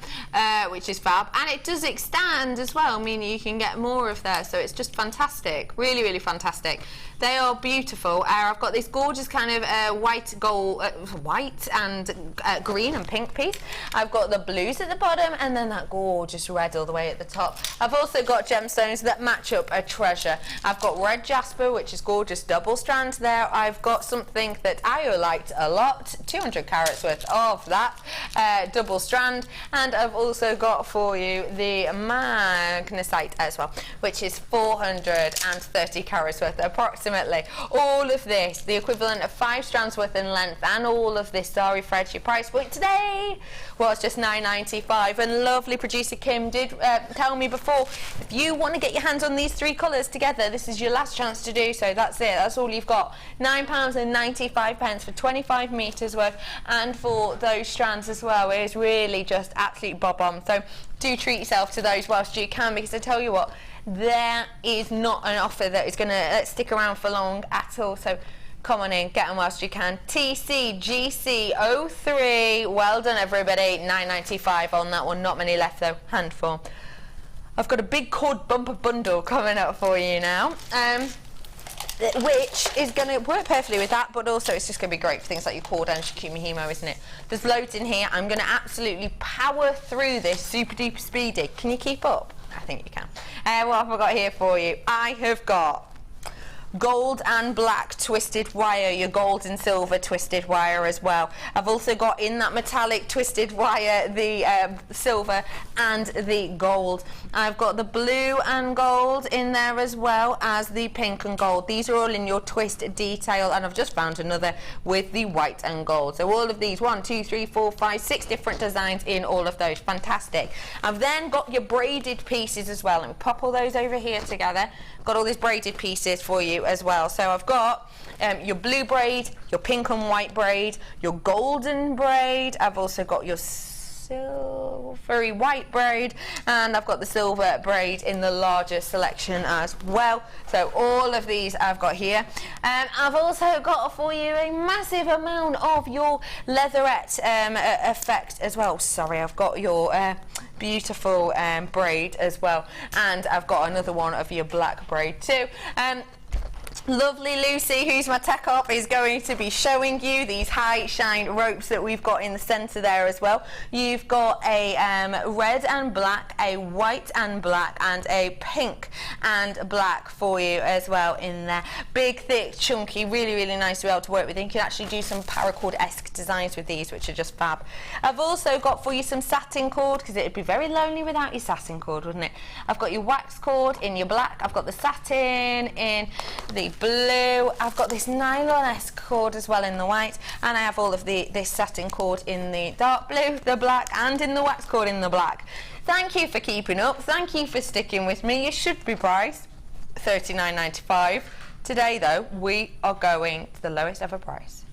which is fab, and it does extend as well, meaning you can get more of there, so it's just fantastic. Really, really fantastic. They are beautiful. I've got this gorgeous kind of white and green and pink piece. I've got the blues at the bottom, and then that gorgeous red all the way at the top. I've also got gemstones that match up a treasure. I've got red jasper, which is gorgeous double strand there. I've got something that I liked a lot, 200 carats worth of that double strand, and I've also got for you the magnesite as well, which is 430 carats worth, approximately. All of this, the equivalent of 5 strands worth in length, and all of this Zari thread. Your price point today was just £9.95, and lovely producer Kim did tell me before, if you want to get your hands on these 3 colours together, this is your last chance to do so. That's it, that's all you've got. £9.95 for 25 metres worth, and for those strands as well. It is really just absolute bob on. So do treat yourself to those whilst you can, because I tell you what, there is not an offer that is going to stick around for long at all. So come on in, get them whilst you can. TCGC03, well done everybody. £9.95 on that one, not many left though, handful. I've got a big cord bumper bundle coming up for you now. which is going to work perfectly with that, but also it's just going to be great for things like your cordons, your Kumihimo, isn't it? There's loads in here. I'm going to absolutely power through this super duper speedy. Can you keep up? I think you can. What have I got here for you? I have got gold and black twisted wire, your gold and silver twisted wire as well. I've also got in that metallic twisted wire the silver and the gold. I've got the blue and gold in there as well as the pink and gold. These are all in your twist detail, and I've just found another with the white and gold. So all of these, 1, 2, 3, 4, 5, 6 different designs in all of those. Fantastic. I've then got your braided pieces as well. Let me pop all those over here together. Got all these braided pieces for you as well. So I've got your blue braid, your pink and white braid, your golden braid. I've also got your silvery white braid, and I've got the silver braid in the larger selection as well. So all of these I've got here. I've also got for you a massive amount of your leatherette effect as well. Sorry, I've got your beautiful braid as well, and I've got another one of your black braid too. Lovely Lucy, who's my tech op, is going to be showing you these high shine ropes that we've got in the centre there as well. You've got a red and black, a white and black, and a pink and black for you as well in there. Big, thick, chunky, really, really nice to be able to work with. You can actually do some paracord-esque designs with these, which are just fab. I've also got for you some satin cord, because it'd be very lonely without your satin cord, wouldn't it? I've got your wax cord in your black, I've got the satin in the blue, I've got this nylon-esque cord as well in the white, and I have all of this satin cord in the dark blue, the black, and in the wax cord in the black. Thank you for keeping up, thank you for sticking with me. You should be priced $39.95. Today though, we are going to the lowest ever price.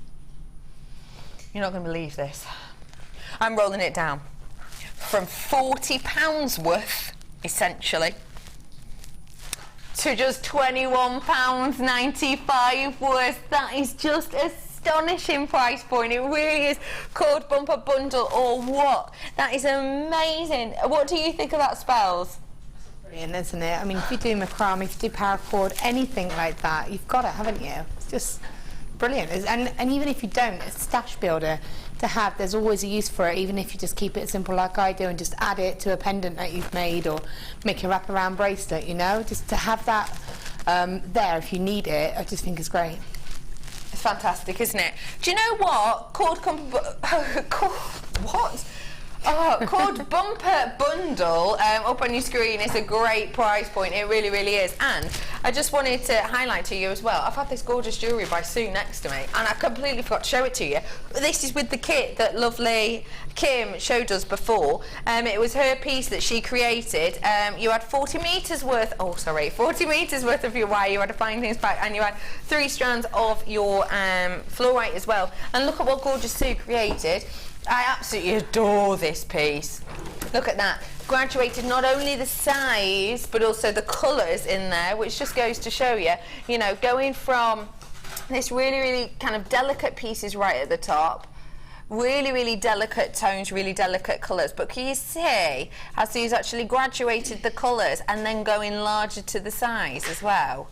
You're not going to believe this. I'm rolling it down from £40 worth, essentially, to just £21.95 worth. That is just astonishing price point. It really is. Cord bumper bundle or what? That is amazing. What do you think of that, Spells? Brilliant, isn't it? I mean, if you do macrame, if you do paracord, anything like that, you've got it, haven't you? It's just brilliant. And even if you don't, it's a stash builder to have. There's always a use for it, even if you just keep it simple like I do and just add it to a pendant that you've made or make a wraparound bracelet, you know, just to have that there if you need it. I just think it's great. It's fantastic, isn't it? Do you know what? Cord bumper bundle up on your screen is a great price point. It really, really is. And I just wanted to highlight to you as well, I've had this gorgeous jewellery by Sue next to me, and I completely forgot to show it to you. This is with the kit that lovely Kim showed us before. It was her piece that she created. You had 40 metres worth of your wire. You had to find things back, and you had 3 strands of your fluorite as well. And look at what gorgeous Sue created. I absolutely adore this piece. Look at that. Graduated not only the size but also the colours in there, which just goes to show you, you know, going from this really, really kind of delicate pieces right at the top, really, really delicate tones, really delicate colours. But can you see how Sue's actually graduated the colours and then going larger to the size as well?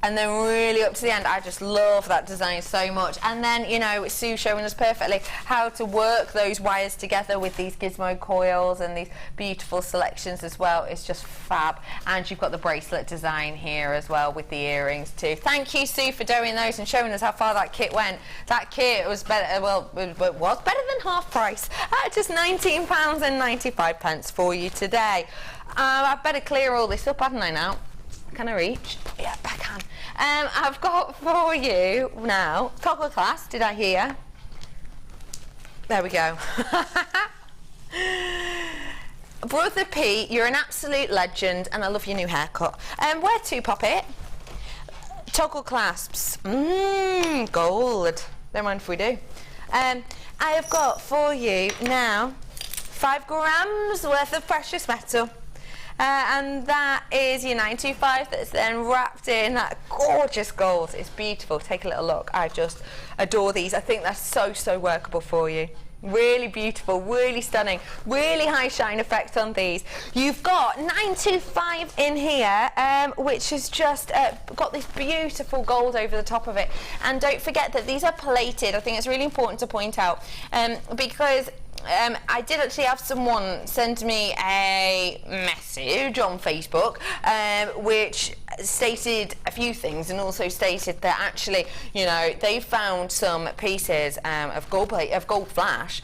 And then really up to the end. I just love that design so much. And then, you know, Sue showing us perfectly how to work those wires together with these gizmo coils and these beautiful selections as well. It's just fab. And you've got the bracelet design here as well with the earrings too. Thank you, Sue, for doing those and showing us how far that kit went. That kit was better, well, it was better than half price at just £19.95 for you today. I'd better clear all this up, hadn't I now? Can I reach? Yeah, I can. I've got for you now toggle clasp. Did I hear? There we go. Brother P, you're an absolute legend, and I love your new haircut. Where to, Poppet? Toggle clasps. Gold. Don't mind if we do. I have got for you now 5 grams worth of precious metal. And that is your 925 that's then wrapped in that gorgeous gold. It's beautiful. Take a little look. I just adore these. I think they're so, so workable for you. Really beautiful, really stunning, really high shine effect on these. You've got 925 in here, which has just got this beautiful gold over the top of it. And don't forget that these are plated. I think it's really important to point out, because I did actually have someone send me a message on Facebook, which stated a few things, and also stated that actually, you know, they found some pieces of gold flash,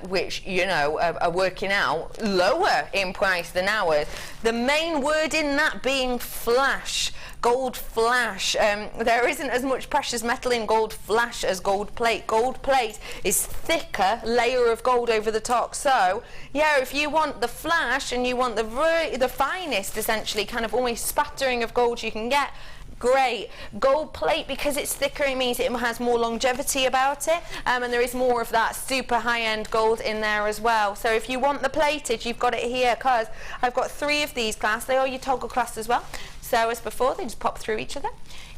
which, you know, are working out lower in price than ours. The main word in that being flash. Gold flash. There isn't as much precious metal in gold flash as gold plate. Gold plate is thicker layer of gold over the top. So yeah, if you want the flash and you want the finest, essentially, kind of almost spattering of gold you can get, great. Gold plate, because it's thicker, it means it has more longevity about it, and there is more of that super high-end gold in there as well. So if you want the plated, you've got it here, because I've got 3 of these clasps. They are your toggle clasps as well. So as before, they just pop through each other.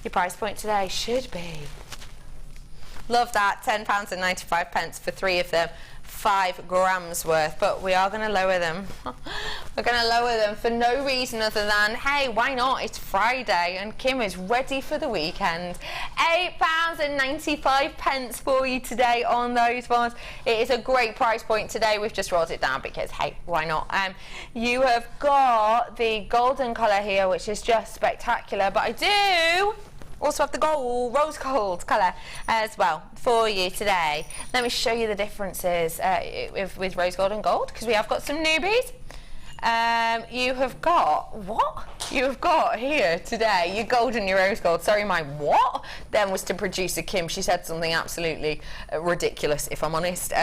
Your price point today should be, love that, £10.95 for 3 of them. 5 grams worth, but we are going to lower them. We're going to lower them for no reason other than, hey, why not? It's Friday and Kim is ready for the weekend. £8.95 for you today on those ones. It is a great price point today. We've just rolled it down because, hey, why not? You have got the golden colour here, which is just spectacular, but I do also have the gold, rose gold colour as well for you today. Let me show you the differences with rose gold and gold, because we have got some newbies. You have got, what? You have got here today your gold and your rose gold. Sorry, my what? Then was to producer Kim. She said something absolutely ridiculous, if I'm honest.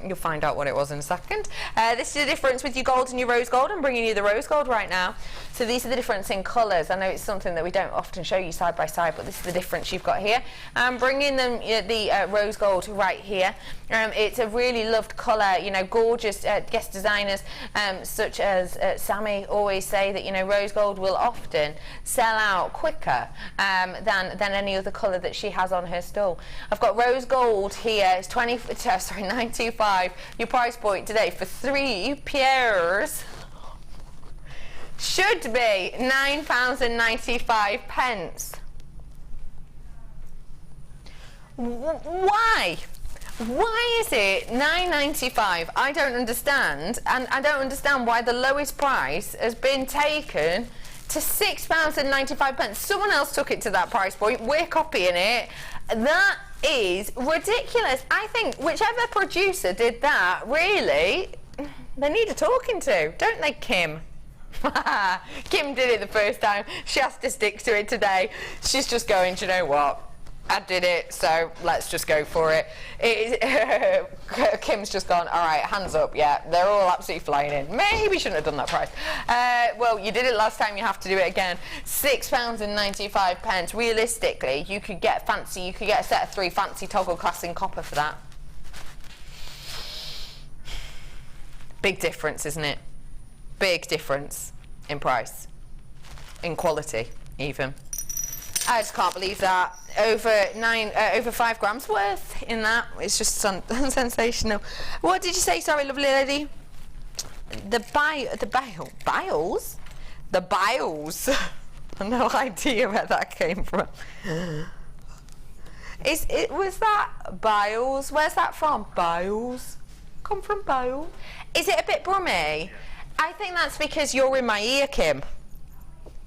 You'll find out what it was in a second. This is the difference with your gold and your rose gold. I'm bringing you the rose gold right now. So these are the difference in colours. I know it's something that we don't often show you side by side, but this is the difference you've got here. I'm bringing them the rose gold right here. It's a really loved colour, you know, gorgeous guest designers such as Sammy always say that, you know, rose gold will often sell out quicker than any other colour that she has on her stall. I've got rose gold here. It's £9.25. Your price point today for 3 pairs should be £9.95. Why? Why is it £9.95? I don't understand, and I don't understand why the lowest price has been taken to £6.95. Someone else took it to that price point. We're copying it. That is ridiculous. I think whichever producer did that, really, they need a talking to, don't they, Kim? Kim did it the first time. She has to stick to it today. She's just going, do you know what? I did it, so let's just go for it. Kim's just gone, all right, hands up, yeah, they're all absolutely flying in. Maybe shouldn't have done that price. Well, you did it last time, you have to do it again. £6.95. Realistically, you could get fancy, you could get a set of 3 fancy toggle clasps in copper for that. Big difference, isn't it? Big difference in price, in quality, even. I just can't believe that. Over 5 grams worth in that. It's just sensational. What did you say? Sorry, lovely lady. The biles? The biles. I have no idea where that came from. Was that biles? Where's that from? Biles? Come from Biles? Is it a bit brummy? I think that's because you're in my ear, Kim.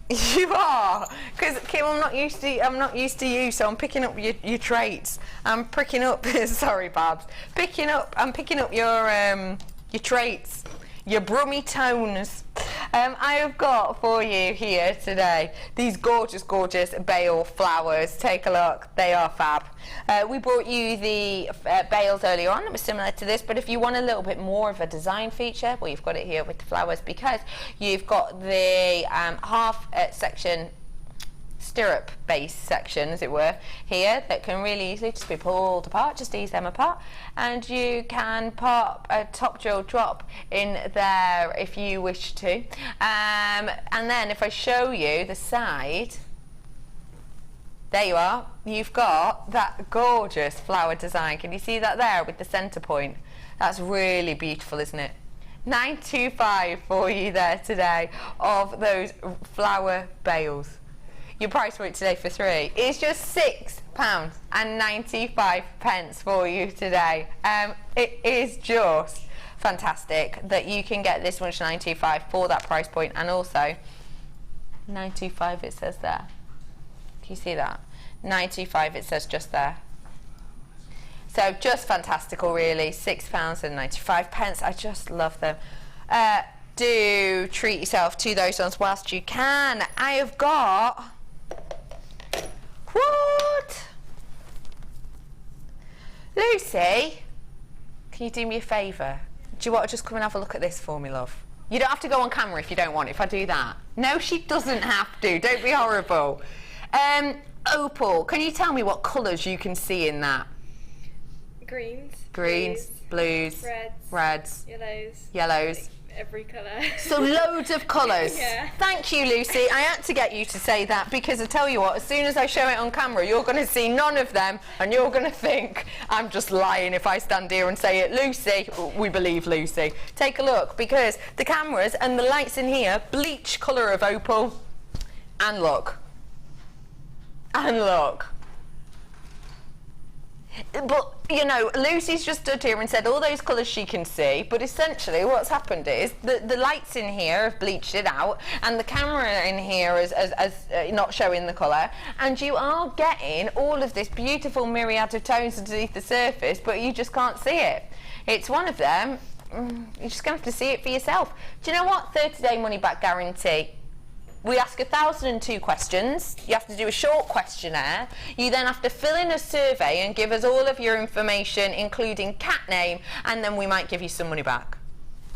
You are, because Kim, I'm not used to you, so I'm picking up your traits. I'm picking up. Sorry, Babs. I'm picking up your traits, your brummy tones. I have got for you here today these gorgeous, gorgeous bale flowers. Take a look. They are fab. We brought you the bales earlier on. It was similar to this, but if you want a little bit more of a design feature, well, you've got it here with the flowers, because you've got the half section stirrup base section, as it were, here, that can really easily just be pulled apart. Just ease them apart, and you can pop a top drill drop in there if you wish to. And then if I show you the side, there you are. You've got that gorgeous flower design. Can you see that there with the centre point? That's really beautiful, isn't it? 925 for you there today of those flower bales. Your price point today for 3 is just £6.95 for you today. It is just fantastic that you can get this one for 925 for that price point, and also 925 it says there. Can you see that? 925 it says just there. So just fantastical, really. £6.95. I just love them. Do treat yourself to those ones whilst you can. I have got... What? Lucy, can you do me a favour? Do you want to just come and have a look at this for me, love? You don't have to go on camera if you don't want, if I do that. No, she doesn't have to. Don't be horrible. Opal, can you tell me what colours you can see in that? Greens, blues, reds, yellows. Every colour. So loads of colours. Yeah. Thank you, Lucy. I had to get you to say that, because I tell you what, as soon as I show it on camera, you're going to see none of them, and you're going to think I'm just lying if I stand here and say it. Lucy, we believe Lucy. Take a look, because the cameras and the lights in here bleach colour of opal. And look. And look. But, you know, Lucy's just stood here and said all those colours she can see, but essentially what's happened is the lights in here have bleached it out, and the camera in here is not showing the colour, and you are getting all of this beautiful myriad of tones underneath the surface, but you just can't see it. It's one of them. You're just going to have to see it for yourself. Do you know what? 30-day money-back guarantee. We ask 1,002 questions. You have to do a short questionnaire. You then have to fill in a survey and give us all of your information, including cat name, and then we might give you some money back.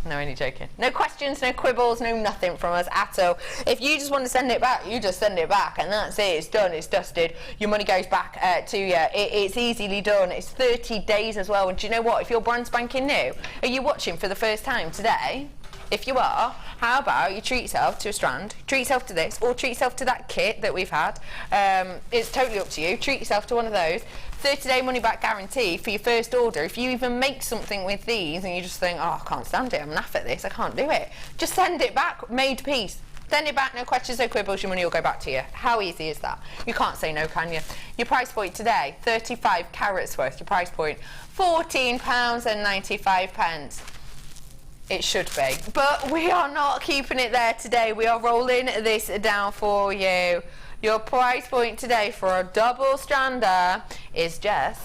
No, only joking. No questions, no quibbles, no nothing from us at all. If you just want to send it back, you just send it back, and that's it. It's done. It's dusted. Your money goes back to you. It's easily done. It's 30 days as well. And do you know what? If you're brand spanking new, are you watching for the first time today? If you are, how about you treat yourself to a strand, treat yourself to this, or treat yourself to that kit that we've had. It's totally up to you. Treat yourself to one of those. 30-day money-back guarantee for your first order. If you even make something with these and you just think, oh, I can't stand it, I'm naff at this, I can't do it, just send it back, made piece. Send it back, no questions, no quibbles, your money will go back to you. How easy is that? You can't say no, can you? Your price point today, 35 carats worth. Your price point, £14.95. It should be, but we are not keeping it there today. We are rolling this down for you. Your price point today for a double strander is just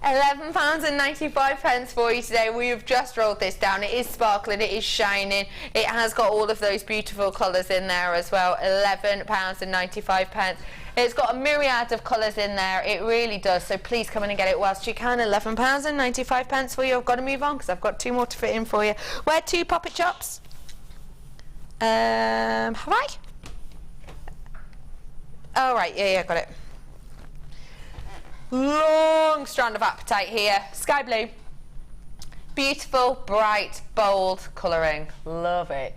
£11.95 for you today. We have just rolled this down. It is sparkling, it is shining, it has got all of those beautiful colours in there as well. £11.95. It's got a myriad of colours in there, it really does, so please come in and get it whilst you can. £11.95 for you. I've got to move on because I've got 2 more to fit in for you. Where to, Poppet Chops? Have I? Oh right, yeah, got it. Long strand of apatite here, sky blue. Beautiful, bright, bold colouring, love it.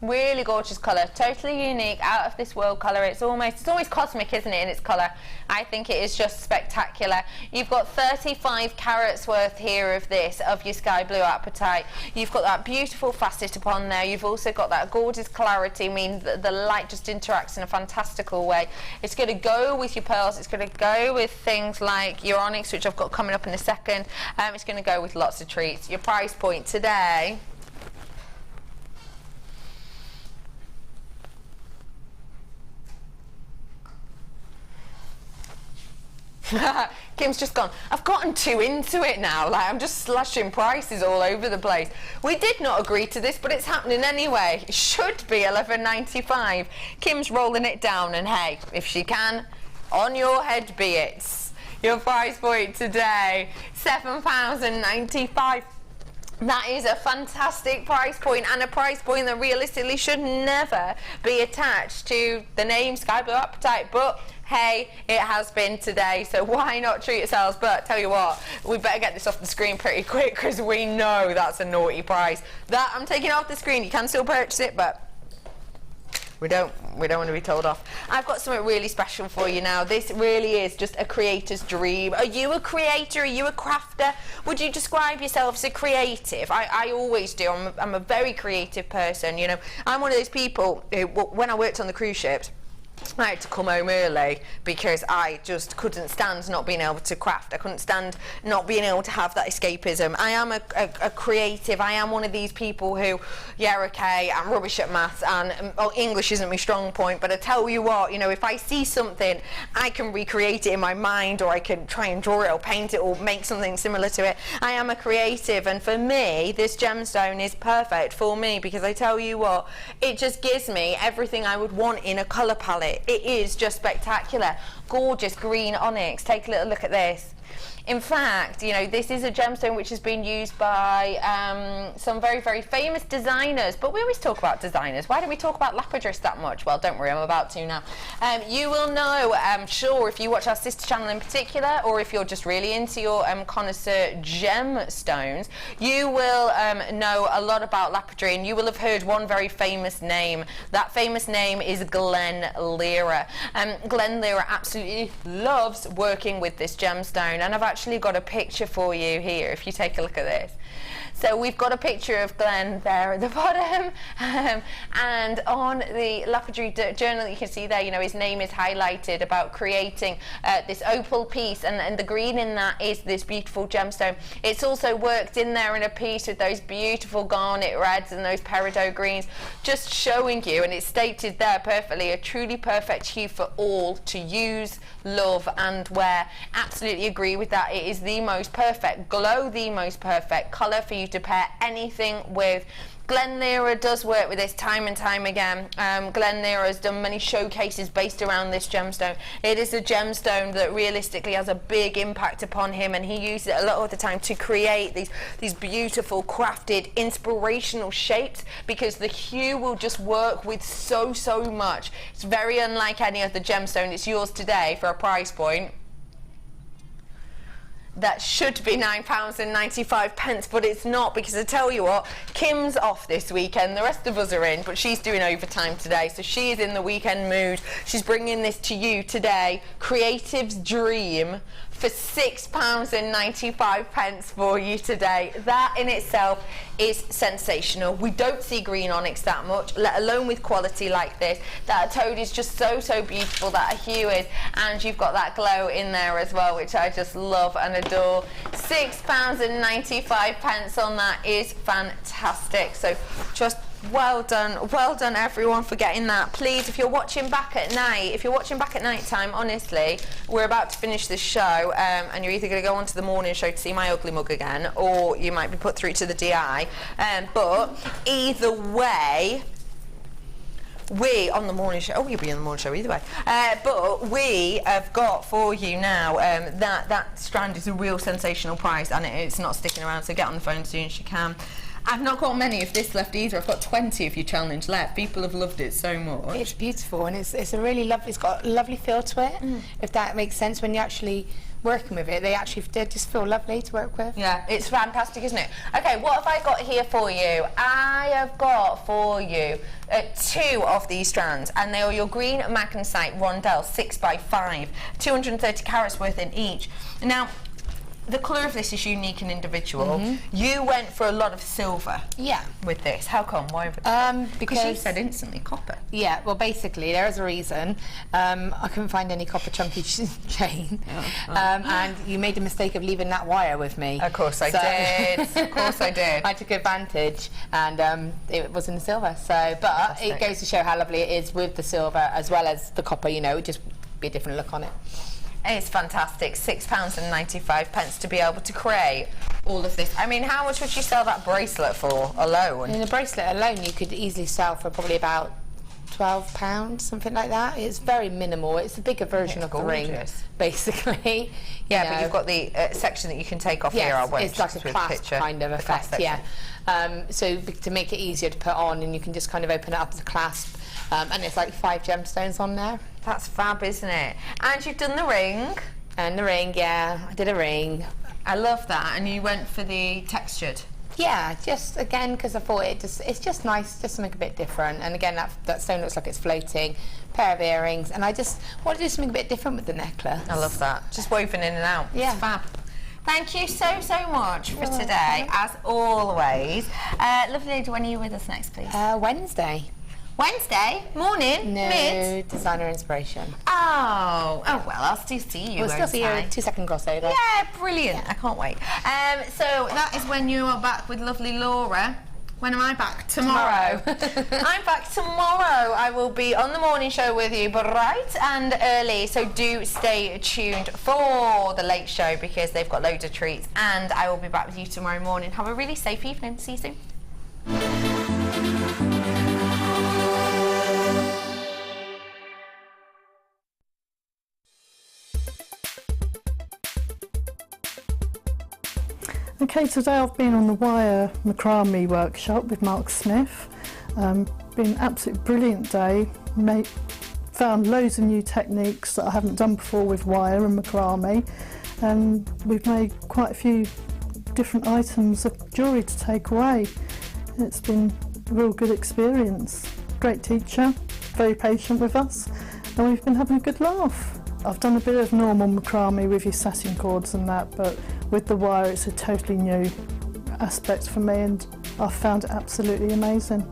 Really gorgeous colour, totally unique, out of this world colour. It's always cosmic, isn't it, in its colour? I think it is just spectacular. You've got 35 carats worth here of this, of your sky blue apatite. You've got that beautiful facet upon there. You've also got that gorgeous clarity, meaning that the light just interacts in a fantastical way. It's going to go with your pearls. It's going to go with things like your onyx, which I've got coming up in a second. It's going to go with lots of treats. Your price point today, Kim's just gone, I've gotten too into it now, like I'm just slashing prices all over the place. We did not agree to this, but it's happening anyway. It should be £11.95. Kim's rolling it down, and hey, if she can, on your head be it. Your price point today, £7.95. That is a fantastic price point, and a price point that realistically should never be attached to the name Sky Blue Apatite, but hey, it has been today, so why not treat yourselves? But tell you what, we better get this off the screen pretty quick, because we know that's a naughty price. That I'm taking off the screen. You can still purchase it, but We don't want to be told off. I've got something really special for you now. This really is just a creator's dream. Are you a creator? Are you a crafter? Would you describe yourself as a creative? I always do. I'm a very creative person, you know. I'm one of those people who, when I worked on the cruise ships, I had to come home early because I just couldn't stand not being able to craft. I couldn't stand not being able to have that escapism. I am a creative. I am one of these people who, yeah, okay, I'm rubbish at maths and English isn't my strong point, but I tell you what, you know, if I see something, I can recreate it in my mind, or I can try and draw it or paint it or make something similar to it. I am a creative, and for me, this gemstone is perfect for me because I tell you what, it just gives me everything I would want in a colour palette. It is just spectacular. Gorgeous green onyx. Take a little look at this. In fact, you know, this is a gemstone which has been used by some very, very famous designers, but we always talk about designers. Why don't we talk about Labradorite that much? Well, don't worry, I'm about to now. You will know, I'm sure, if you watch our sister channel in particular, or if you're just really into your connoisseur gemstones, you will know a lot about Labradorite, and you will have heard one very famous name. That famous name is Glen Lyra. Glen Lyra absolutely loves working with this gemstone, and I've actually got a picture for you here if you take a look at this. So we've got a picture of Glen there at the bottom, and on the Labradorite journal you can see there, you know, his name is highlighted about creating this opal piece, and the green in that is this beautiful gemstone. It's also worked in there in a piece with those beautiful garnet reds and those peridot greens, just showing you, and it's stated there perfectly, a truly perfect hue for all to use, love and wear. Absolutely agree with that. It is the most perfect glow, the most perfect colour for you to pair anything with. Glen Lyra does work with this time and time again. Glen Lyra has done many showcases based around this gemstone. It is a gemstone that realistically has a big impact upon him, and he uses it a lot of the time to create these beautiful crafted inspirational shapes, because the hue will just work with so much. It's very unlike any other gemstone. It's yours today for a price point that should be £9.95, but it's not, because I tell you what, Kim's off this weekend, the rest of us are in, but she's doing overtime today, so she is in the weekend mood. She's bringing this to you today, Creative's Dream, for £6.95 for you today. That in itself is sensational. We don't see green onyx that much, let alone with quality like this. That toad is just so beautiful, that hue is, and you've got that glow in there as well, which I just love and adore. £6.95 on that is fantastic. So just well done everyone for getting that. Please, if you're watching back at night, time, honestly, we're about to finish this show, and you're either going to go on to the morning show to see my ugly mug again, or you might be put through to the DI, but either way, we on the morning show, you'll be on the morning show either way, but we have got for you now that strand is a real sensational price, and it's not sticking around, so get on the phone as soon as you can. I've not got many of this left either. I've got 20 of your challenge left. People have loved it so much. It's beautiful, and it's a really lovely, it's got a lovely feel to it, if that makes sense. When you're actually working with it, they just feel lovely to work with. Yeah, it's fantastic, isn't it? Okay, what have I got here for you? I have got for you 2 of these strands, and they are your green magnesite rondelle 6x5, 230 carats worth in each. Now, the colour of this is unique and individual. You went for a lot of silver with this. How come? Why? Because you said instantly copper. Yeah, well, basically, there is a reason. I couldn't find any copper chunky chain. And you made a mistake of leaving that wire with me. Of course I did. Of course I did. I took advantage, and it was in the silver. So, but it goes to show how lovely it is with the silver as well as the copper, you know, it just be a different look on it. It's fantastic. £6.95 to be able to create all of this. I mean, how much would you sell that bracelet for alone? In a bracelet alone, you could easily sell for probably about £12, something like that. It's very minimal. It's a bigger version of the ring, basically. Yeah, but you've got the section that you can take off here. It's like a clasp kind of effect, so to make it easier to put on, and you can just kind of open it up as a clasp, and it's like 5 gemstones on there. That's fab, isn't it? And you've done the ring. And the ring, yeah, I did a ring. I love that. And you went for the textured. Yeah, just again because I thought it's just nice, just something a bit different. And again, that stone looks like it's floating. Pair of earrings, and I just want to do something a bit different with the necklace. I love that. Just woven in and out. Yeah. It's fab. Thank you so much for today, as always. Lovely lady, when are you with us next, please? Wednesday. Wednesday morning, No, mid. designer inspiration. Oh well, I'll still see you. We'll still see you. 2-second crossover. Yeah, brilliant. I can't wait. So that is when you are back with lovely Laura. When am I back? Tomorrow. I'm back tomorrow. I will be on the morning show with you, bright and early. So do stay tuned for the late show because they've got loads of treats. And I will be back with you tomorrow morning. Have a really safe evening. See you soon. Okay, today I've been on the wire macrame workshop with Mark Smith. Been an absolutely brilliant day. Found loads of new techniques that I haven't done before with wire and macrame, and we've made quite a few different items of jewellery to take away. It's been a real good experience. Great teacher, very patient with us, and we've been having a good laugh. I've done a bit of normal macrame with your satin cords and that, but with the wire it's a totally new aspect for me, and I've found it absolutely amazing.